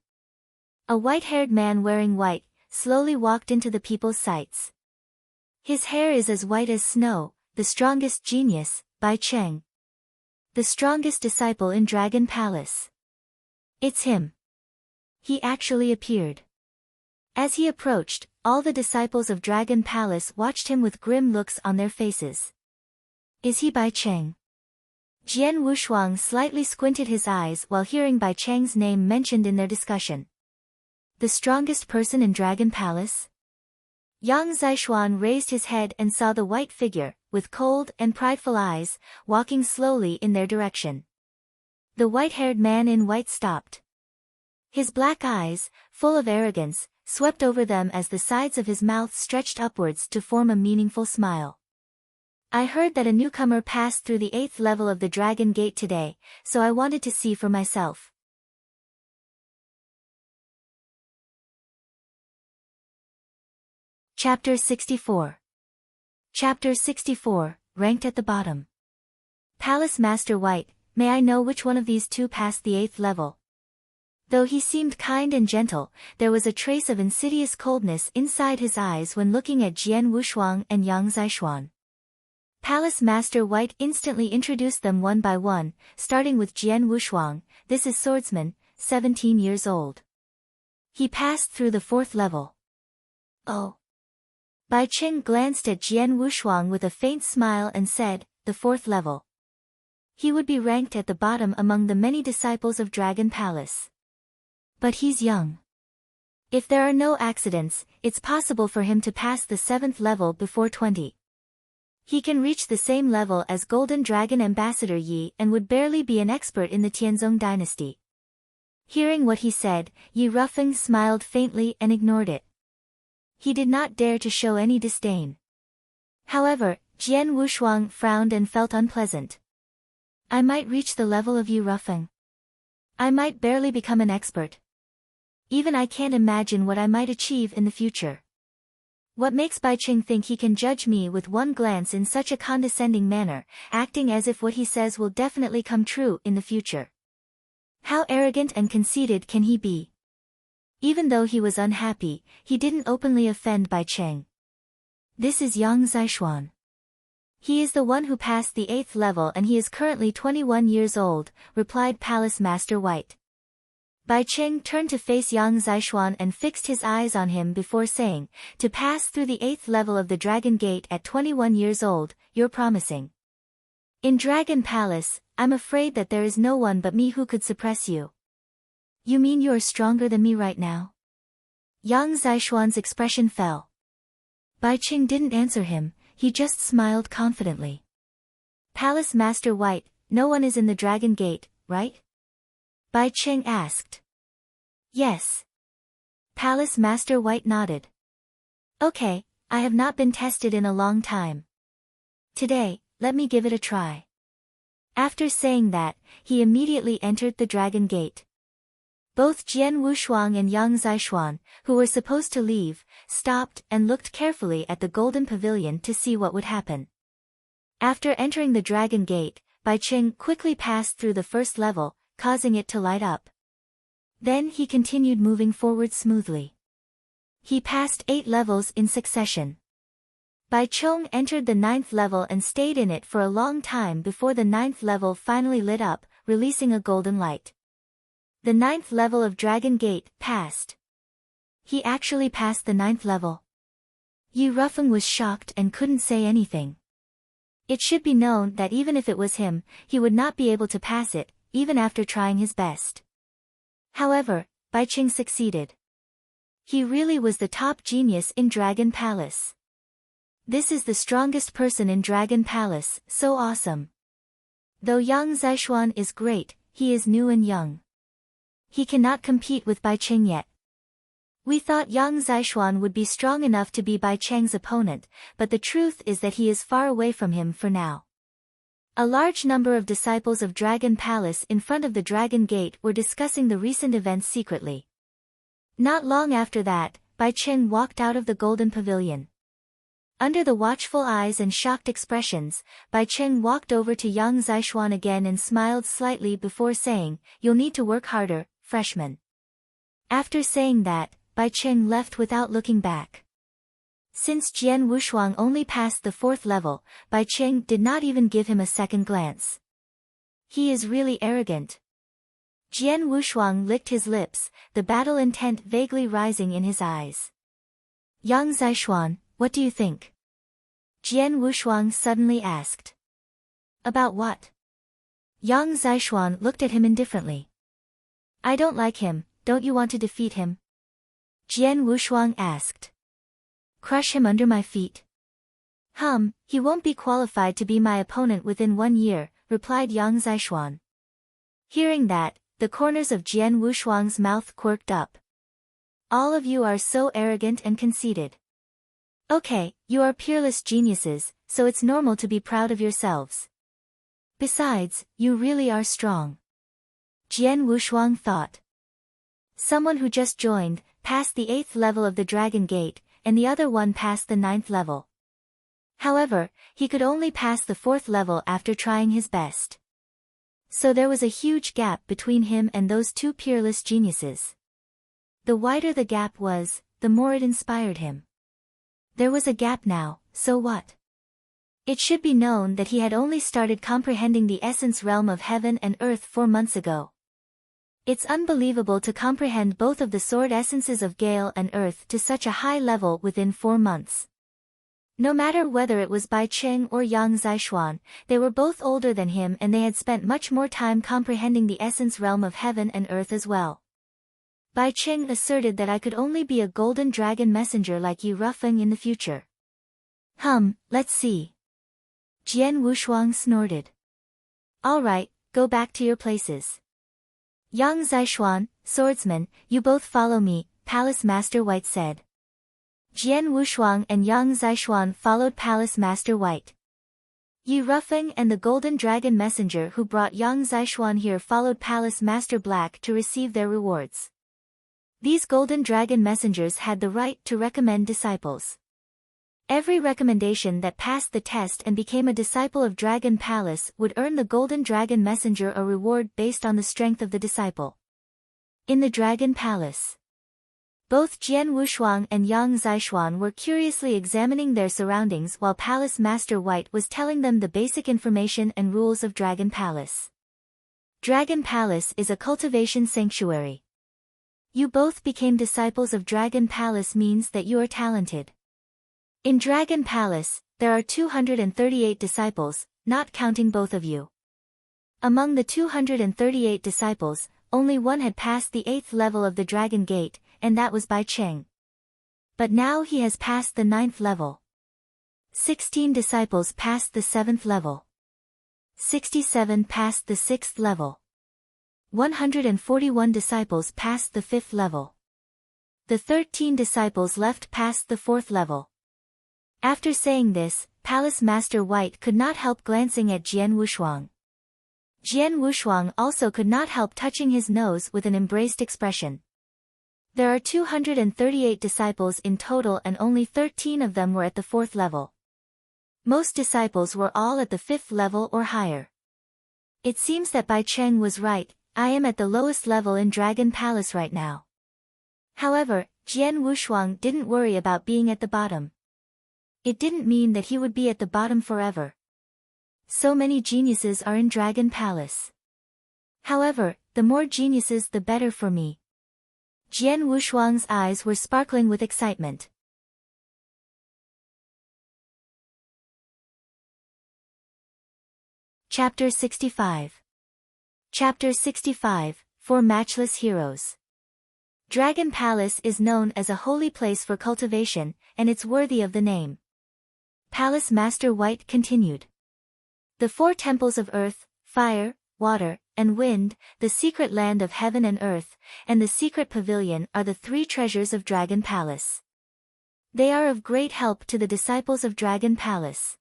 A white-haired man wearing white, slowly walked into the people's sights. His hair is as white as snow, the strongest genius, Bai Cheng. The strongest disciple in Dragon Palace. It's him. He actually appeared. As he approached, all the disciples of Dragon Palace watched him with grim looks on their faces. Is he Bai Cheng? Jian Wushuang slightly squinted his eyes while hearing Bai Cheng's name mentioned in their discussion. The strongest person in Dragon Palace? Yang Zishuan raised his head and saw the white figure, with cold and prideful eyes, walking slowly in their direction. The white-haired man in white stopped. His black eyes, full of arrogance, swept over them as the sides of his mouth stretched upwards to form a meaningful smile. I heard that a newcomer passed through the 8th level of the Dragon Gate today, so I wanted to see for myself. Chapter 64. Chapter 64, ranked at the bottom. Palace Master White, may I know which one of these two passed the 8th level? Though he seemed kind and gentle, there was a trace of insidious coldness inside his eyes when looking at Jian Wushuang and Yang Zishuan. Palace Master White instantly introduced them one by one, starting with Jian Wushuang. This is Swordsman, 17 years old. He passed through the 4th level. Oh. Bai Cheng glanced at Jian Wushuang with a faint smile and said, the 4th level. He would be ranked at the bottom among the many disciples of Dragon Palace. But he's young. If there are no accidents, it's possible for him to pass the 7th level before 20. He can reach the same level as Golden Dragon Ambassador Yi and would barely be an expert in the Tianzong Dynasty. Hearing what he said, Yi Rufeng smiled faintly and ignored it. He did not dare to show any disdain. However, Jian Wushuang frowned and felt unpleasant. I might reach the level of Yi Rufeng. I might barely become an expert. Even I can't imagine what I might achieve in the future. What makes Bai Cheng think he can judge me with one glance in such a condescending manner, acting as if what he says will definitely come true in the future? How arrogant and conceited can he be? Even though he was unhappy, he didn't openly offend Bai Cheng. This is Yang Zishuan. He is the one who passed the 8th level and he is currently 21 years old, replied Palace Master White. Bai Cheng turned to face Yang Zishuan and fixed his eyes on him before saying, to pass through the 8th level of the Dragon Gate at 21 years old, you're promising. In Dragon Palace, I'm afraid that there is no one but me who could suppress you. You mean you're stronger than me right now? Yang Zishuan's expression fell. Bai Cheng didn't answer him, he just smiled confidently. Palace Master White, no one is in the Dragon Gate, right? Bai Cheng asked. Yes. Palace Master White nodded. Okay, I have not been tested in a long time. Today, let me give it a try. After saying that, he immediately entered the Dragon Gate. Both Jian Wushuang and Yang Zixuan, who were supposed to leave, stopped and looked carefully at the Golden Pavilion to see what would happen. After entering the Dragon Gate, Bai Cheng quickly passed through the first level, causing it to light up. Then he continued moving forward smoothly. He passed 8 levels in succession. Bai Cheng entered the 9th level and stayed in it for a long time before the 9th level finally lit up, releasing a golden light. The 9th level of Dragon Gate passed. He actually passed the 9th level. Yi Rufeng was shocked and couldn't say anything. It should be known that even if it was him, he would not be able to pass it, even after trying his best. However, Bai Cheng succeeded. He really was the top genius in Dragon Palace. This is the strongest person in Dragon Palace, so awesome. Though Yang Zixuan is great, he is new and young. He cannot compete with Bai Cheng yet. We thought Yang Zixuan would be strong enough to be Bai Cheng's opponent, but the truth is that he is far away from him for now. A large number of disciples of Dragon Palace in front of the Dragon Gate were discussing the recent events secretly. Not long after that, Bai Cheng walked out of the Golden Pavilion. Under the watchful eyes and shocked expressions, Bai Cheng walked over to Yang Zixuan again and smiled slightly before saying, "You'll need to work harder, freshman." After saying that, Bai Cheng left without looking back. Since Jian Wushuang only passed the 4th level, Bai Cheng did not even give him a second glance. He is really arrogant. Jian Wushuang licked his lips, the battle intent vaguely rising in his eyes. Yang Zixuan, what do you think? Jian Wushuang suddenly asked. About what? Yang Zixuan looked at him indifferently. I don't like him, don't you want to defeat him? Jian Wushuang asked. Crush him under my feet. He won't be qualified to be my opponent within 1 year, replied Yang Zixuan. Hearing that, the corners of Jian Wushuang's mouth quirked up. All of you are so arrogant and conceited. Okay, you are peerless geniuses, so it's normal to be proud of yourselves. Besides, you really are strong. Jian Wushuang thought. Someone who just joined, passed the 8th level of the Dragon Gate, and the other one passed the 9th level. However, he could only pass the 4th level after trying his best. So there was a huge gap between him and those 2 peerless geniuses. The wider the gap was, the more it inspired him. There was a gap now, so what? It should be known that he had only started comprehending the essence realm of heaven and earth 4 months ago. It's unbelievable to comprehend both of the sword essences of Gale and Earth to such a high level within 4 months. No matter whether it was Bai Cheng or Yang Zixuan, they were both older than him and they had spent much more time comprehending the essence realm of heaven and earth as well. Bai Cheng asserted that I could only be a golden dragon messenger like Yi Rufeng in the future. Let's see. Jian Wushuang snorted. Alright, go back to your places. Yang Zixuan, Swordsman, you both follow me, Palace Master White said. Jian Wushuang and Yang Zixuan followed Palace Master White. Yi Rufeng and the Golden Dragon Messenger who brought Yang Zixuan here followed Palace Master Black to receive their rewards. These Golden Dragon Messengers had the right to recommend disciples. Every recommendation that passed the test and became a disciple of Dragon Palace would earn the Golden Dragon Messenger a reward based on the strength of the disciple. In the Dragon Palace, both Jian Wushuang and Yang Zixuan were curiously examining their surroundings while Palace Master White was telling them the basic information and rules of Dragon Palace. Dragon Palace is a cultivation sanctuary. You both became disciples of Dragon Palace means that you are talented. In Dragon Palace, there are 238 disciples, not counting both of you. Among the 238 disciples, only one had passed the 8th level of the Dragon Gate, and that was Bai Cheng. But now he has passed the 9th level. 16 disciples passed the 7th level. 67 passed the 6th level. 141 disciples passed the 5th level. The 13 disciples left past the 4th level. After saying this, Palace Master White could not help glancing at Jian Wushuang. Jian Wushuang also could not help touching his nose with an embraced expression. There are 238 disciples in total and only 13 of them were at the 4th level. Most disciples were all at the 5th level or higher. It seems that Bai Cheng was right, I am at the lowest level in Dragon Palace right now. However, Jian Wushuang didn't worry about being at the bottom. It didn't mean that he would be at the bottom forever. So many geniuses are in Dragon Palace. However, the more geniuses the better for me. Jian Wushuang's eyes were sparkling with excitement. Chapter 65. Chapter 65, Four Matchless Heroes. Dragon Palace is known as a holy place for cultivation, and it's worthy of the name. Palace Master White continued. The 4 temples of earth, fire, water, and wind, the secret land of heaven and earth, and the secret pavilion are the 3 treasures of Dragon Palace. They are of great help to the disciples of Dragon Palace.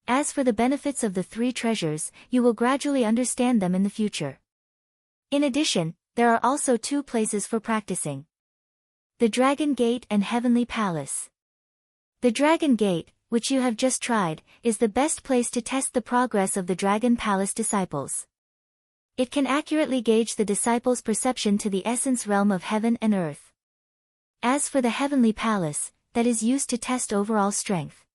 As for the benefits of the 3 treasures, you will gradually understand them in the future. In addition, there are also 2 places for practicing. The Dragon Gate and Heavenly Palace. The Dragon Gate, which you have just tried, is the best place to test the progress of the Dragon Palace disciples. It can accurately gauge the disciples' perception to the essence realm of heaven and earth. As for the Heavenly Palace, that is used to test overall strength.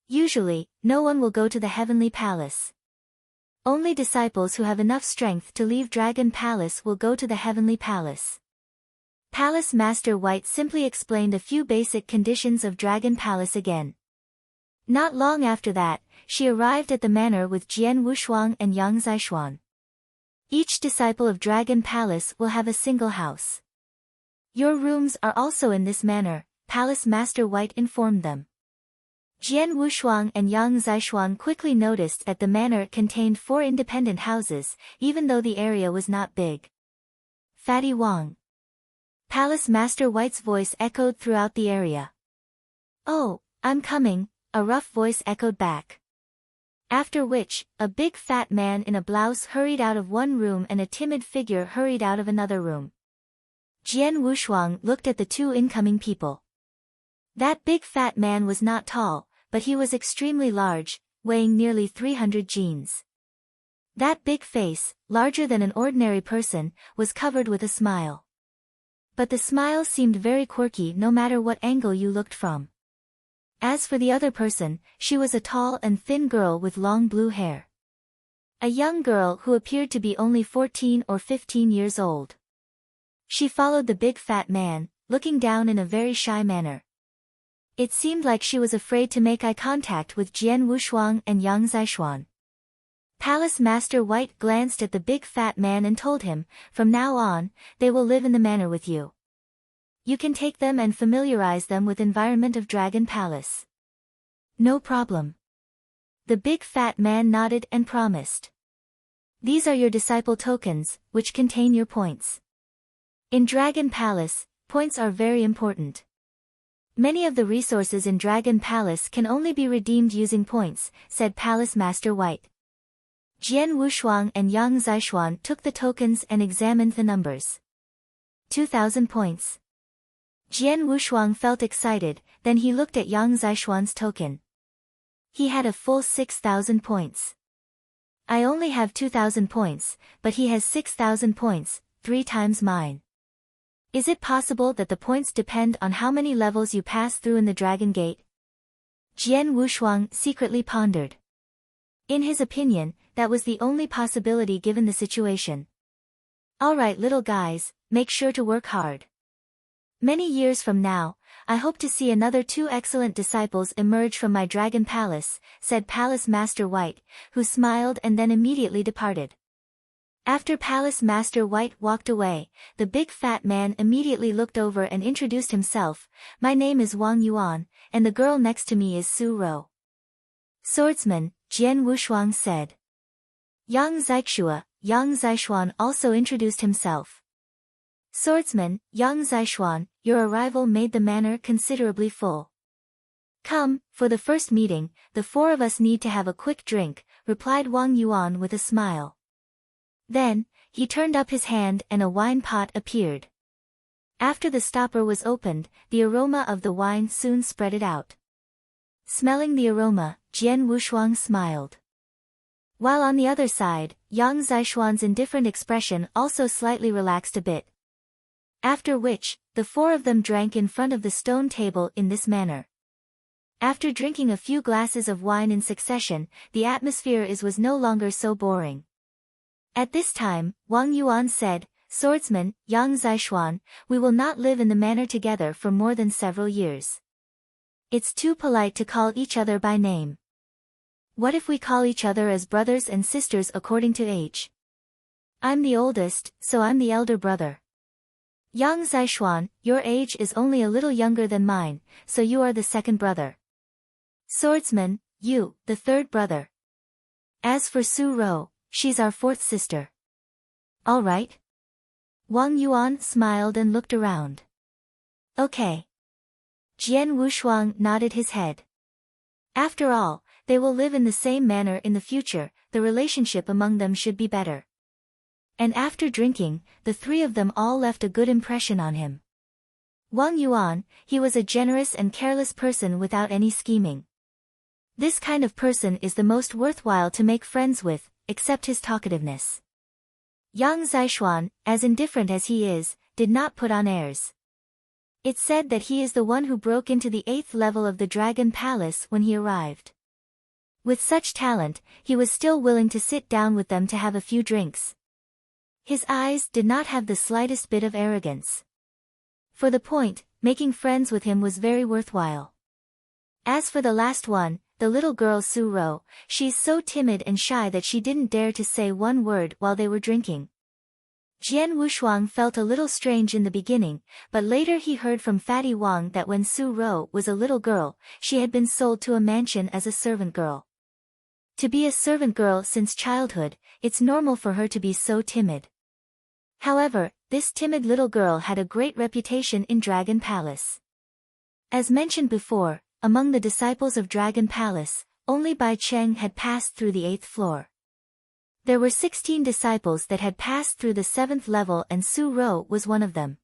Usually, no one will go to the Heavenly Palace. Only disciples who have enough strength to leave Dragon Palace will go to the Heavenly Palace. Palace Master White simply explained a few basic conditions of Dragon Palace again. Not long after that, she arrived at the manor with Jian Wushuang and Yang Zishuan. Each disciple of Dragon Palace will have a single house. Your rooms are also in this manor, Palace Master White informed them. Jian Wushuang and Yang Zishuan quickly noticed that the manor contained 4 independent houses, even though the area was not big. Fatty Wang. Palace Master White's voice echoed throughout the area. Oh, I'm coming, a rough voice echoed back. After which, a big fat man in a blouse hurried out of one room and a timid figure hurried out of another room. Jian Wushuang looked at the 2 incoming people. That big fat man was not tall, but he was extremely large, weighing nearly 300 jeans. That big face, larger than an ordinary person, was covered with a smile. But the smile seemed very quirky no matter what angle you looked from. As for the other person, she was a tall and thin girl with long blue hair. A young girl who appeared to be only 14 or 15 years old. She followed the big fat man, looking down in a very shy manner. It seemed like she was afraid to make eye contact with Jian Wushuang and Yang Zishuan. Palace Master White glanced at the big fat man and told him, from now on, they will live in the manor with you. You can take them and familiarize them with environment of Dragon Palace. No problem. The big fat man nodded and promised. These are your disciple tokens, which contain your points. In Dragon Palace, points are very important. Many of the resources in Dragon Palace can only be redeemed using points, said Palace Master White. Jian Wushuang and Yang Zishuan took the tokens and examined the numbers. 2,000 points. Jian Wushuang felt excited, then he looked at Yang Zishuan's token. He had a full 6,000 points. I only have 2,000 points, but he has 6,000 points, 3 times mine. Is it possible that the points depend on how many levels you pass through in the Dragon Gate? Jian Wushuang secretly pondered. In his opinion, that was the only possibility given the situation. Alright little guys, make sure to work hard. Many years from now, I hope to see another 2 excellent disciples emerge from my Dragon Palace, said Palace Master White, who smiled and then immediately departed. After Palace Master White walked away, the big fat man immediately looked over and introduced himself. "My name is Wang Yuan, and the girl next to me is Su Ro." "Swordsman," Jian Wushuang said. Yang Zixuan also introduced himself. "Swordsman, Yang Zixuan, your arrival made the manor considerably full. Come, for the first meeting, the four of us need to have a quick drink," replied Wang Yuan with a smile. Then, he turned up his hand and a wine pot appeared. After the stopper was opened, the aroma of the wine soon spread it out. Smelling the aroma, Jian Wushuang smiled. While on the other side, Yang Zixuan's indifferent expression also slightly relaxed a bit. After which, the four of them drank in front of the stone table in this manner. After drinking a few glasses of wine in succession, the atmosphere was no longer so boring. At this time, Wang Yuan said, "Swordsman, Yang Zixuan, we will not live in the manor together for more than several years. It's too polite to call each other by name. What if we call each other as brothers and sisters according to age? I'm the oldest, so I'm the elder brother. Yang Zixuan, your age is only a little younger than mine, so you are the second brother. Swordsman, you, the third brother. As for Su Ro, she's our fourth sister. All right?" Wang Yuan smiled and looked around. "Okay." Jian Wushuang nodded his head. After all, they will live in the same manner in the future, the relationship among them should be better. And after drinking, the three of them all left a good impression on him. Wang Yuan, he was a generous and careless person without any scheming. This kind of person is the most worthwhile to make friends with, except his talkativeness. Yang Zixuan, as indifferent as he is, did not put on airs. It's said that he is the one who broke into the 8th level of the Dragon Palace when he arrived. With such talent, he was still willing to sit down with them to have a few drinks. His eyes did not have the slightest bit of arrogance. For the point, making friends with him was very worthwhile. As for the last one, the little girl Su Ro, she's so timid and shy that she didn't dare to say one word while they were drinking. Jian Wushuang felt a little strange in the beginning, but later he heard from Fatty Wang that when Su Ro was a little girl, she had been sold to a mansion as a servant girl. To be a servant girl since childhood, it's normal for her to be so timid. However, this timid little girl had a great reputation in Dragon Palace. As mentioned before, among the disciples of Dragon Palace, only Bai Cheng had passed through the 8th floor. There were 16 disciples that had passed through the 7th level and Su Ro was one of them.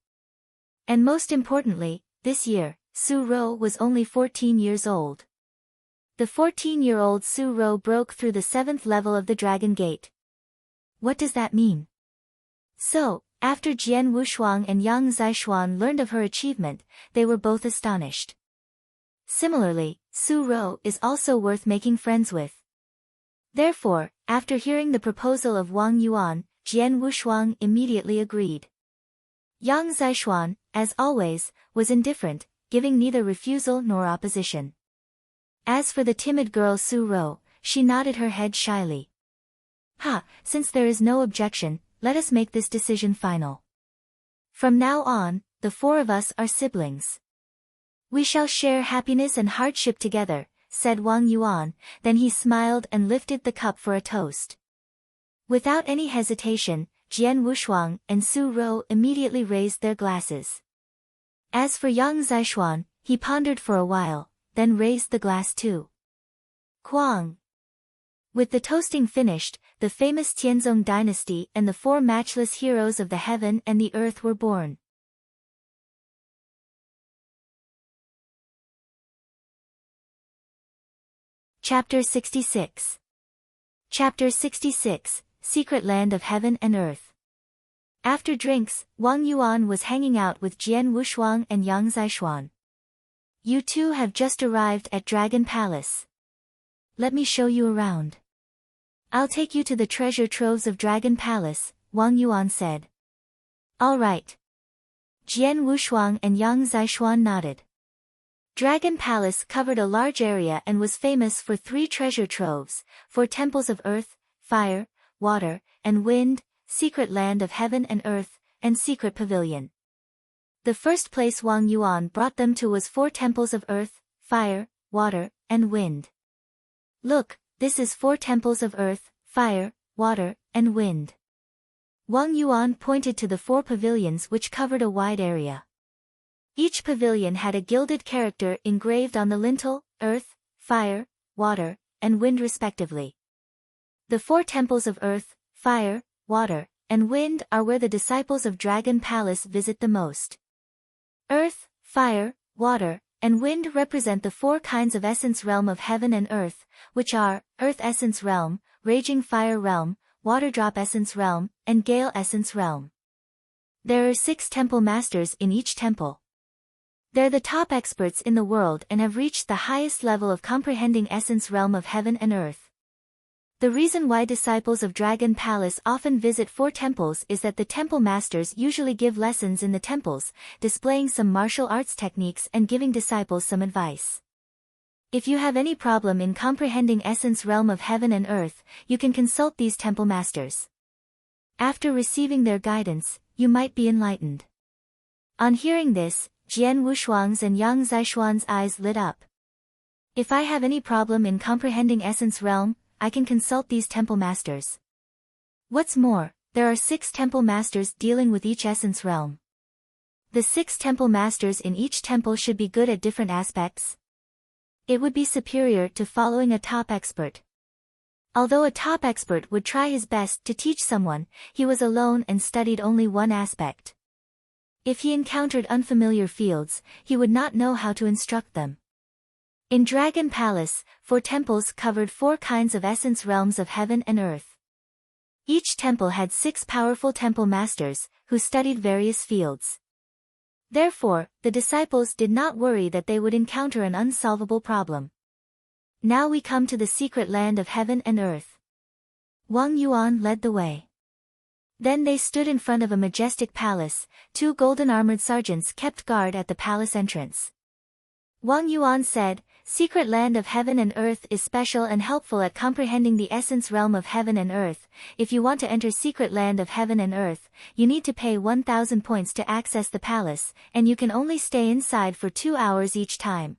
And most importantly, this year, Su Ro was only 14 years old. The 14-year-old Su Ro broke through the 7th level of the Dragon Gate. What does that mean? So, after Jian Wushuang and Yang Zixuan learned of her achievement, they were both astonished. Similarly, Su Ro is also worth making friends with. Therefore, after hearing the proposal of Wang Yuan, Jian Wushuang immediately agreed. Yang Zixuan, as always, was indifferent, giving neither refusal nor opposition. As for the timid girl Su Ro, she nodded her head shyly. Since there is no objection, let us make this decision final. From now on, the four of us are siblings. We shall share happiness and hardship together, said Wang Yuan, then he smiled and lifted the cup for a toast. Without any hesitation, Jian Wushuang and Su Ro immediately raised their glasses. As for Yang Zixuan, he pondered for a while, then raised the glass too. Kuang. With the toasting finished, the famous Tianzong dynasty and the four matchless heroes of the heaven and the earth were born. Chapter 66. Chapter 66, Secret Land of Heaven and Earth. After drinks, Wang Yuan was hanging out with Jian Wushuang and Yang Zixuan. You two have just arrived at Dragon Palace. Let me show you around. I'll take you to the treasure troves of Dragon Palace, Wang Yuan said. All right. Jian Wushuang and Yang Zixuan nodded. Dragon Palace covered a large area and was famous for 3 treasure troves, 4 temples of earth, fire, water, and wind, Secret Land of Heaven and Earth, and Secret Pavilion. The first place Wang Yuan brought them to was 4 temples of earth, fire, water, and wind. Look, this is 4 temples of earth, fire, water, and wind. Wang Yuan pointed to the 4 pavilions which covered a wide area. Each pavilion had a gilded character engraved on the lintel, earth, fire, water, and wind respectively. The 4 temples of earth, fire, water, and wind are where the disciples of Dragon Palace visit the most. Earth, fire, water, and wind represent the 4 kinds of essence realm of heaven and earth, which are, Earth Essence Realm, Raging Fire Realm, Water Drop Essence Realm, and Gale Essence Realm. There are 6 temple masters in each temple. They're the top experts in the world and have reached the highest level of comprehending essence realm of heaven and earth. The reason why disciples of Dragon Palace often visit 4 temples is that the temple masters usually give lessons in the temples, displaying some martial arts techniques and giving disciples some advice. If you have any problem in comprehending essence realm of heaven and earth, you can consult these temple masters. After receiving their guidance, you might be enlightened. On hearing this, Jian Wushuang's and Yang Zishuan's eyes lit up. If I have any problem in comprehending essence realm, I can consult these temple masters. What's more, there are 6 temple masters dealing with each essence realm. The 6 temple masters in each temple should be good at different aspects. It would be superior to following a top expert. Although a top expert would try his best to teach someone, he was alone and studied only one aspect. If he encountered unfamiliar fields, he would not know how to instruct them. In Dragon Palace, 4 temples covered 4 kinds of essence realms of heaven and earth. Each temple had 6 powerful temple masters, who studied various fields. Therefore, the disciples did not worry that they would encounter an unsolvable problem. Now we come to the secret land of heaven and earth. Wang Yuan led the way. Then they stood in front of a majestic palace. 2 golden-armored sergeants kept guard at the palace entrance. Wang Yuan said, "Secret land of heaven and earth is special and helpful at comprehending the essence realm of heaven and earth. If you want to enter secret land of heaven and earth, you need to pay 1,000 points to access the palace, and you can only stay inside for 2 hours each time.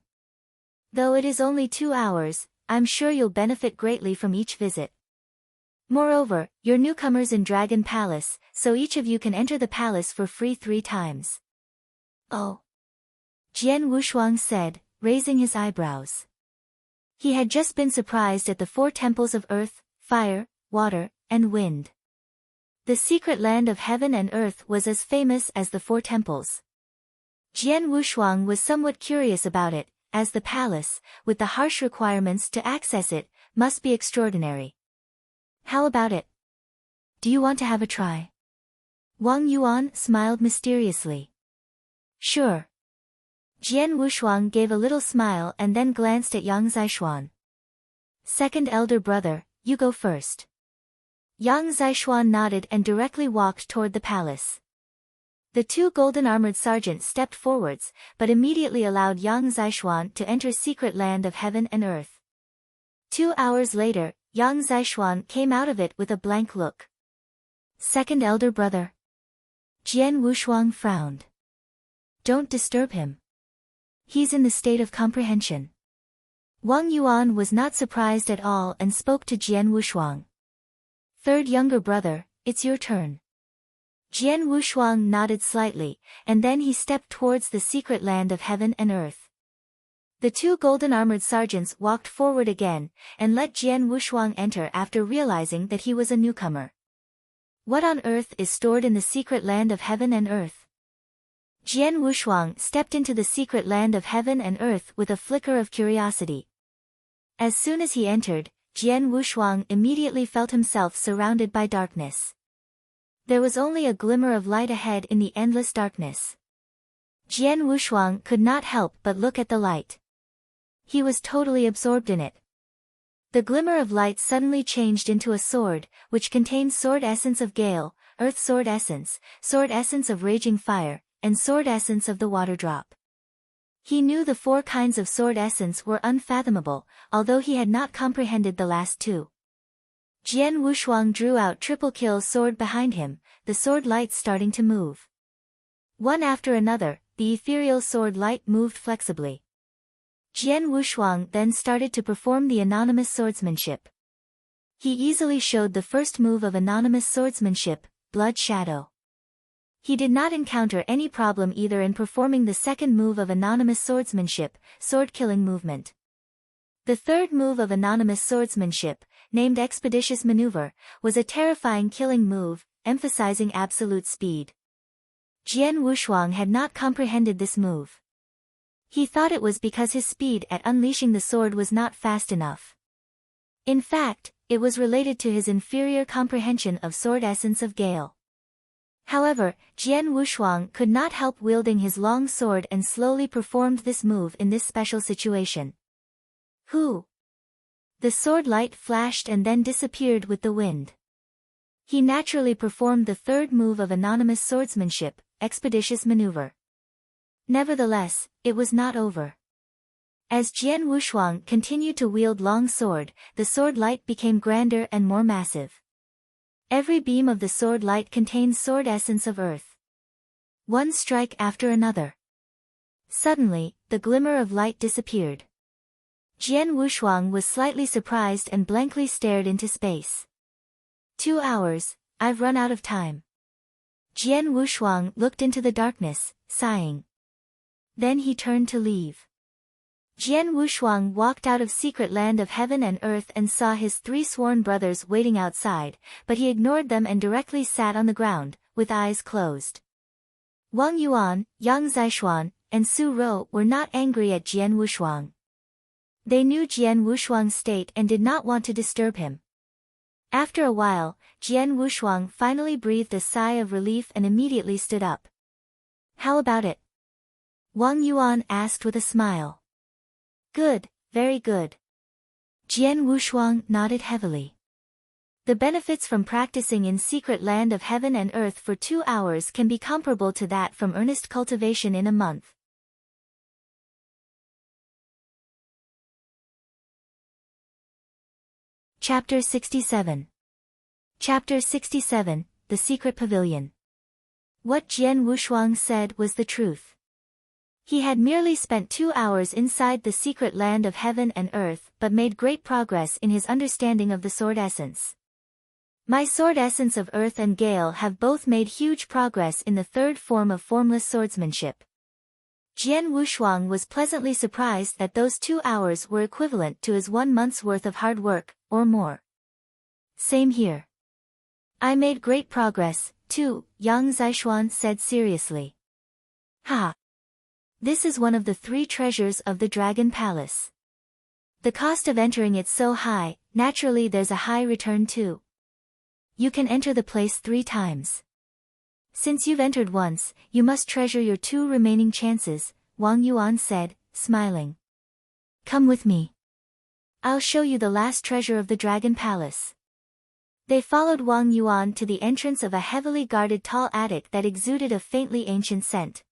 Though it is only 2 hours, I'm sure you'll benefit greatly from each visit. Moreover, you're newcomers in Dragon Palace, so each of you can enter the palace for free 3 times. Oh. Jian Wushuang said, raising his eyebrows. He had just been surprised at the 4 temples of earth, fire, water, and wind. The secret land of heaven and earth was as famous as the 4 temples. Jian Wushuang was somewhat curious about it, as the palace, with the harsh requirements to access it, must be extraordinary. How about it? Do you want to have a try? Wang Yuan smiled mysteriously. Sure. Jian Wushuang gave a little smile and then glanced at Yang Zishuan. Second elder brother, you go first. Yang Zishuan nodded and directly walked toward the palace. The 2 golden-armored sergeants stepped forwards, but immediately allowed Yang Zishuan to enter secret land of heaven and earth. 2 hours later, Yang Zishuan came out of it with a blank look. Second elder brother. Jian Wushuang frowned. Don't disturb him. He's in the state of comprehension. Wang Yuan was not surprised at all and spoke to Jian Wushuang. Third younger brother, it's your turn. Jian Wushuang nodded slightly, and then he stepped towards the secret land of heaven and earth. The 2 golden-armored sergeants walked forward again, and let Jian Wushuang enter after realizing that he was a newcomer. What on earth is stored in the secret land of heaven and earth? Jian Wushuang stepped into the secret land of heaven and earth with a flicker of curiosity. As soon as he entered, Jian Wushuang immediately felt himself surrounded by darkness. There was only a glimmer of light ahead in the endless darkness. Jian Wushuang could not help but look at the light. He was totally absorbed in it. The glimmer of light suddenly changed into a sword, which contained sword essence of gale, earth sword essence of raging fire, and sword essence of the water drop. He knew the 4 kinds of sword essence were unfathomable, although he had not comprehended the last 2. Jian Wushuang drew out triple kill sword behind him, the sword light starting to move. One after another, the ethereal sword light moved flexibly. Jian Wushuang then started to perform the anonymous swordsmanship. He easily showed the first move of anonymous swordsmanship, Blood Shadow. He did not encounter any problem either in performing the second move of anonymous swordsmanship, sword-killing movement. The third move of anonymous swordsmanship, named Expeditious Maneuver, was a terrifying killing move, emphasizing absolute speed. Jian Wushuang had not comprehended this move. He thought it was because his speed at unleashing the sword was not fast enough. In fact, it was related to his inferior comprehension of sword essence of Gale. However, Jian Wushuang could not help wielding his long sword and slowly performed this move in this special situation. Who? The sword light flashed and then disappeared with the wind. He naturally performed the third move of anonymous swordsmanship, Expeditious Maneuver. Nevertheless, it was not over. As Jian Wushuang continued to wield long sword, the sword light became grander and more massive. Every beam of the sword light contained sword essence of earth. One strike after another. Suddenly, the glimmer of light disappeared. Jian Wushuang was slightly surprised and blankly stared into space. 2 hours, I've run out of time. Jian Wushuang looked into the darkness, sighing. Then he turned to leave. Jian Wushuang walked out of secret land of heaven and earth and saw his 3 sworn brothers waiting outside, but he ignored them and directly sat on the ground, with eyes closed. Wang Yuan, Yang Zishuan, and Su Rou were not angry at Jian Wushuang. They knew Jian Wushuang's state and did not want to disturb him. After a while, Jian Wushuang finally breathed a sigh of relief and immediately stood up. How about it? Wang Yuan asked with a smile. Good, very good. Jian Wushuang nodded heavily. The benefits from practicing in secret land of heaven and earth for 2 hours can be comparable to that from earnest cultivation in a month. Chapter 67. Chapter 67, The Secret Pavilion. What Jian Wushuang said was the truth. He had merely spent 2 hours inside the secret land of heaven and earth but made great progress in his understanding of the sword essence. My sword essence of earth and Gale have both made huge progress in the third form of formless swordsmanship. Jian Wushuang was pleasantly surprised that those 2 hours were equivalent to his 1 month's worth of hard work, or more. Same here. I made great progress, too, Yang Zishuan said seriously. Ha! This is one of the 3 treasures of the Dragon Palace. The cost of entering it's so high, naturally there's a high return too. You can enter the place 3 times. Since you've entered once, you must treasure your 2 remaining chances, Wang Yuan said, smiling. Come with me. I'll show you the last treasure of the Dragon Palace. They followed Wang Yuan to the entrance of a heavily guarded tall attic that exuded a faintly ancient scent.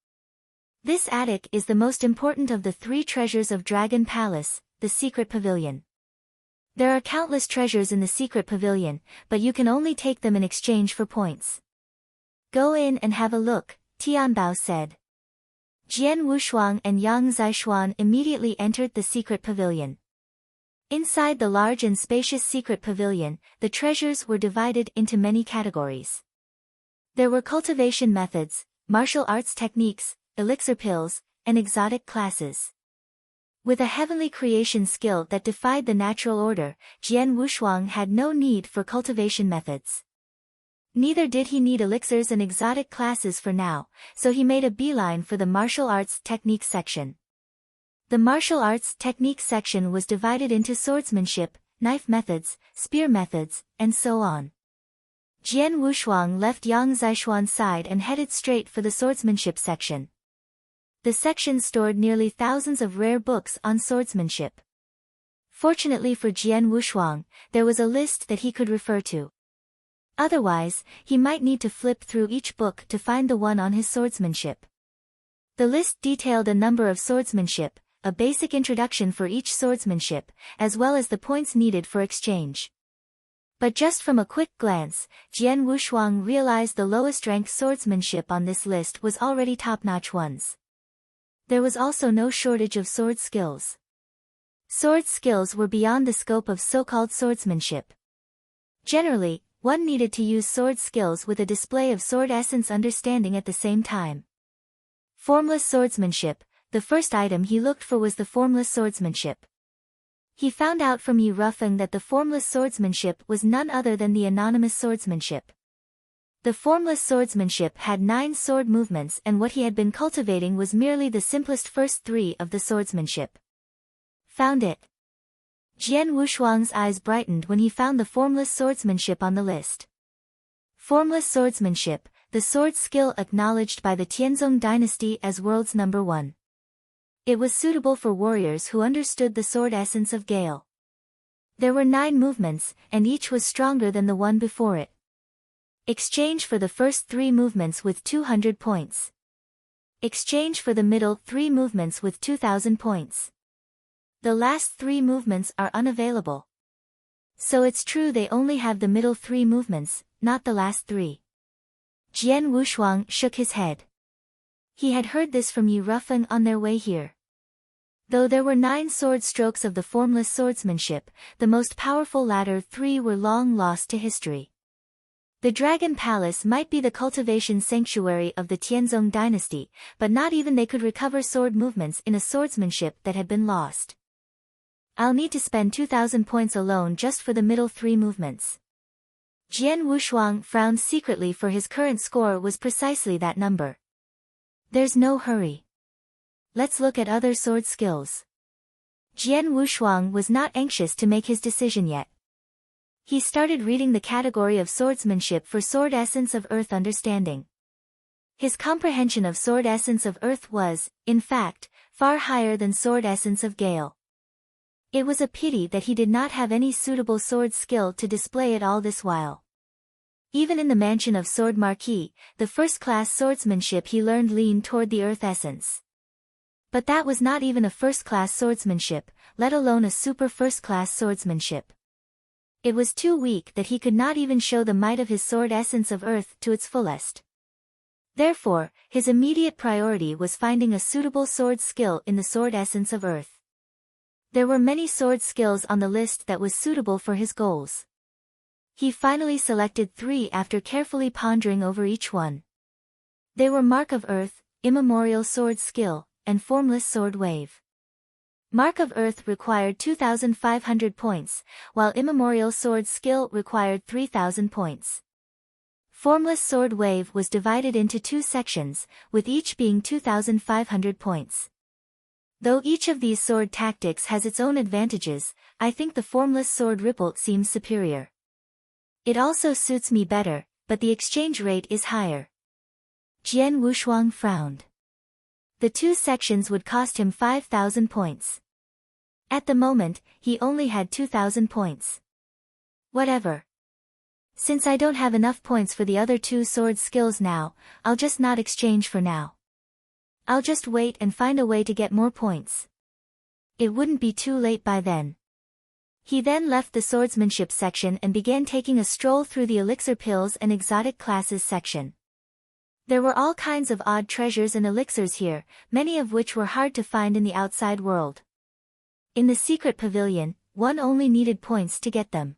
This attic is the most important of the 3 treasures of Dragon Palace, the secret pavilion. There are countless treasures in the secret pavilion, but you can only take them in exchange for points. Go in and have a look, Tianbao said. Jian Wushuang and Yang Zishuan immediately entered the secret pavilion. Inside the large and spacious secret pavilion, the treasures were divided into many categories. There were cultivation methods, martial arts techniques, elixir pills, and exotic classes. With a heavenly creation skill that defied the natural order, Jian Wushuang had no need for cultivation methods. Neither did he need elixirs and exotic classes for now, so he made a beeline for the martial arts technique section. The martial arts technique section was divided into swordsmanship, knife methods, spear methods, and so on. Jian Wushuang left Yang Zishuan's side and headed straight for the swordsmanship section. The section stored nearly thousands of rare books on swordsmanship. Fortunately for Jian Wushuang, there was a list that he could refer to. Otherwise, he might need to flip through each book to find the one on his swordsmanship. The list detailed a number of swordsmanship, a basic introduction for each swordsmanship, as well as the points needed for exchange. But just from a quick glance, Jian Wushuang realized the lowest-ranked swordsmanship on this list was already top-notch ones. There was also no shortage of sword skills. Sword skills were beyond the scope of so-called swordsmanship. Generally, one needed to use sword skills with a display of sword essence understanding at the same time. Formless swordsmanship. The first item he looked for was the formless swordsmanship. He found out from Yi Rufeng that the formless swordsmanship was none other than the anonymous swordsmanship. The formless swordsmanship had 9 sword movements, and what he had been cultivating was merely the simplest first 3 of the swordsmanship. Found it. Jian Wushuang's eyes brightened when he found the formless swordsmanship on the list. Formless swordsmanship, the sword skill acknowledged by the Tianzong dynasty as world's number 1. It was suitable for warriors who understood the sword essence of Gale. There were 9 movements, and each was stronger than the one before it. Exchange for the first 3 movements with 200 points. Exchange for the middle 3 movements with 2,000 points. The last 3 movements are unavailable. So it's true they only have the middle 3 movements, not the last 3. Jian Wushuang shook his head. He had heard this from Yi Rufeng on their way here. Though there were 9 sword strokes of the formless swordsmanship, the most powerful latter 3 were long lost to history. The Dragon Palace might be the cultivation sanctuary of the Tianzong dynasty, but not even they could recover sword movements in a swordsmanship that had been lost. I'll need to spend 2,000 points alone just for the middle 3 movements. Jian Wushuang frowned secretly, for his current score was precisely that number. There's no hurry. Let's look at other sword skills. Jian Wushuang was not anxious to make his decision yet. He started reading the category of swordsmanship for sword essence of earth understanding. His comprehension of sword essence of earth was, in fact, far higher than sword essence of Gale. It was a pity that he did not have any suitable sword skill to display it all this while. Even in the mansion of Sword Marquis, the first-class swordsmanship he learned leaned toward the earth essence. But that was not even a first-class swordsmanship, let alone a super first-class swordsmanship. It was too weak that he could not even show the might of his sword essence of earth to its fullest. Therefore, his immediate priority was finding a suitable sword skill in the sword essence of earth. There were many sword skills on the list that was suitable for his goals. He finally selected 3 after carefully pondering over each one. They were Mark of Earth, Immemorial Sword Skill, and Formless Sword Wave. Mark of Earth required 2,500 points, while Immemorial Sword Skill required 3,000 points. Formless Sword Wave was divided into 2 sections, with each being 2,500 points. Though each of these sword tactics has its own advantages, I think the Formless Sword Ripple seems superior. It also suits me better, but the exchange rate is higher. Jian Wushuang frowned. The 2 sections would cost him 5,000 points. At the moment, he only had 2,000 points. Whatever. Since I don't have enough points for the other 2 sword skills now, I'll just not exchange for now. I'll just wait and find a way to get more points. It wouldn't be too late by then. He then left the swordsmanship section and began taking a stroll through the elixir pills and exotic classes section. There were all kinds of odd treasures and elixirs here, many of which were hard to find in the outside world. In the secret pavilion, one only needed points to get them.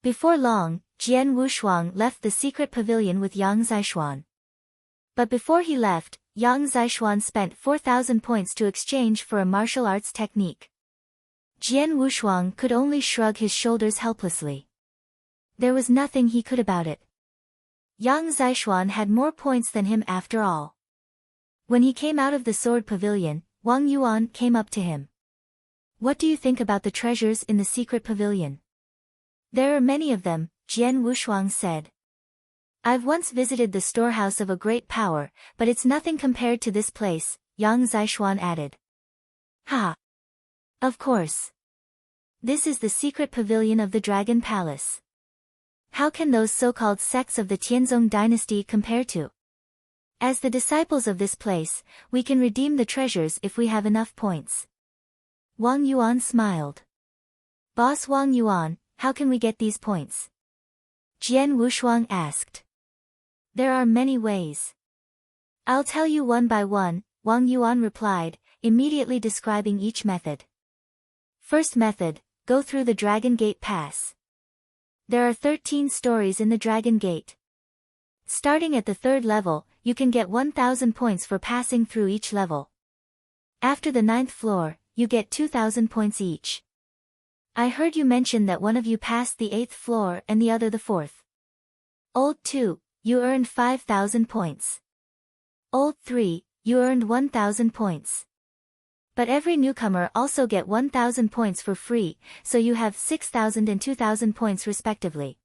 Before long, Jian Wushuang left the secret pavilion with Yang Zishuan. But before he left, Yang Zishuan spent 4,000 points to exchange for a martial arts technique. Jian Wushuang could only shrug his shoulders helplessly. There was nothing he could about it. Yang Zishuan had more points than him after all. When he came out of the sword pavilion, Wang Yuan came up to him. What do you think about the treasures in the secret pavilion? There are many of them, Jian Wushuang said. I've once visited the storehouse of a great power, but it's nothing compared to this place, Yang Zishuan added. Ha! Of course. This is the secret pavilion of the Dragon Palace. How can those so-called sects of the Tianzong dynasty compare to? As the disciples of this place, we can redeem the treasures if we have enough points. Wang Yuan smiled. Boss Wang Yuan, how can we get these points? Jian Wushuang asked. There are many ways. I'll tell you one by one, Wang Yuan replied, immediately describing each method. First method, go through the Dragon Gate Pass. There are 13 stories in the Dragon Gate. Starting at the 3rd level, you can get 1,000 points for passing through each level. After the 9th floor, you get 2,000 points each. I heard you mention that one of you passed the 8th floor and the other the 4th. Old 2, you earned 5,000 points. Old 3, you earned 1,000 points. But every newcomer also get 1,000 points for free, so you have 6,000 and 2,000 points respectively.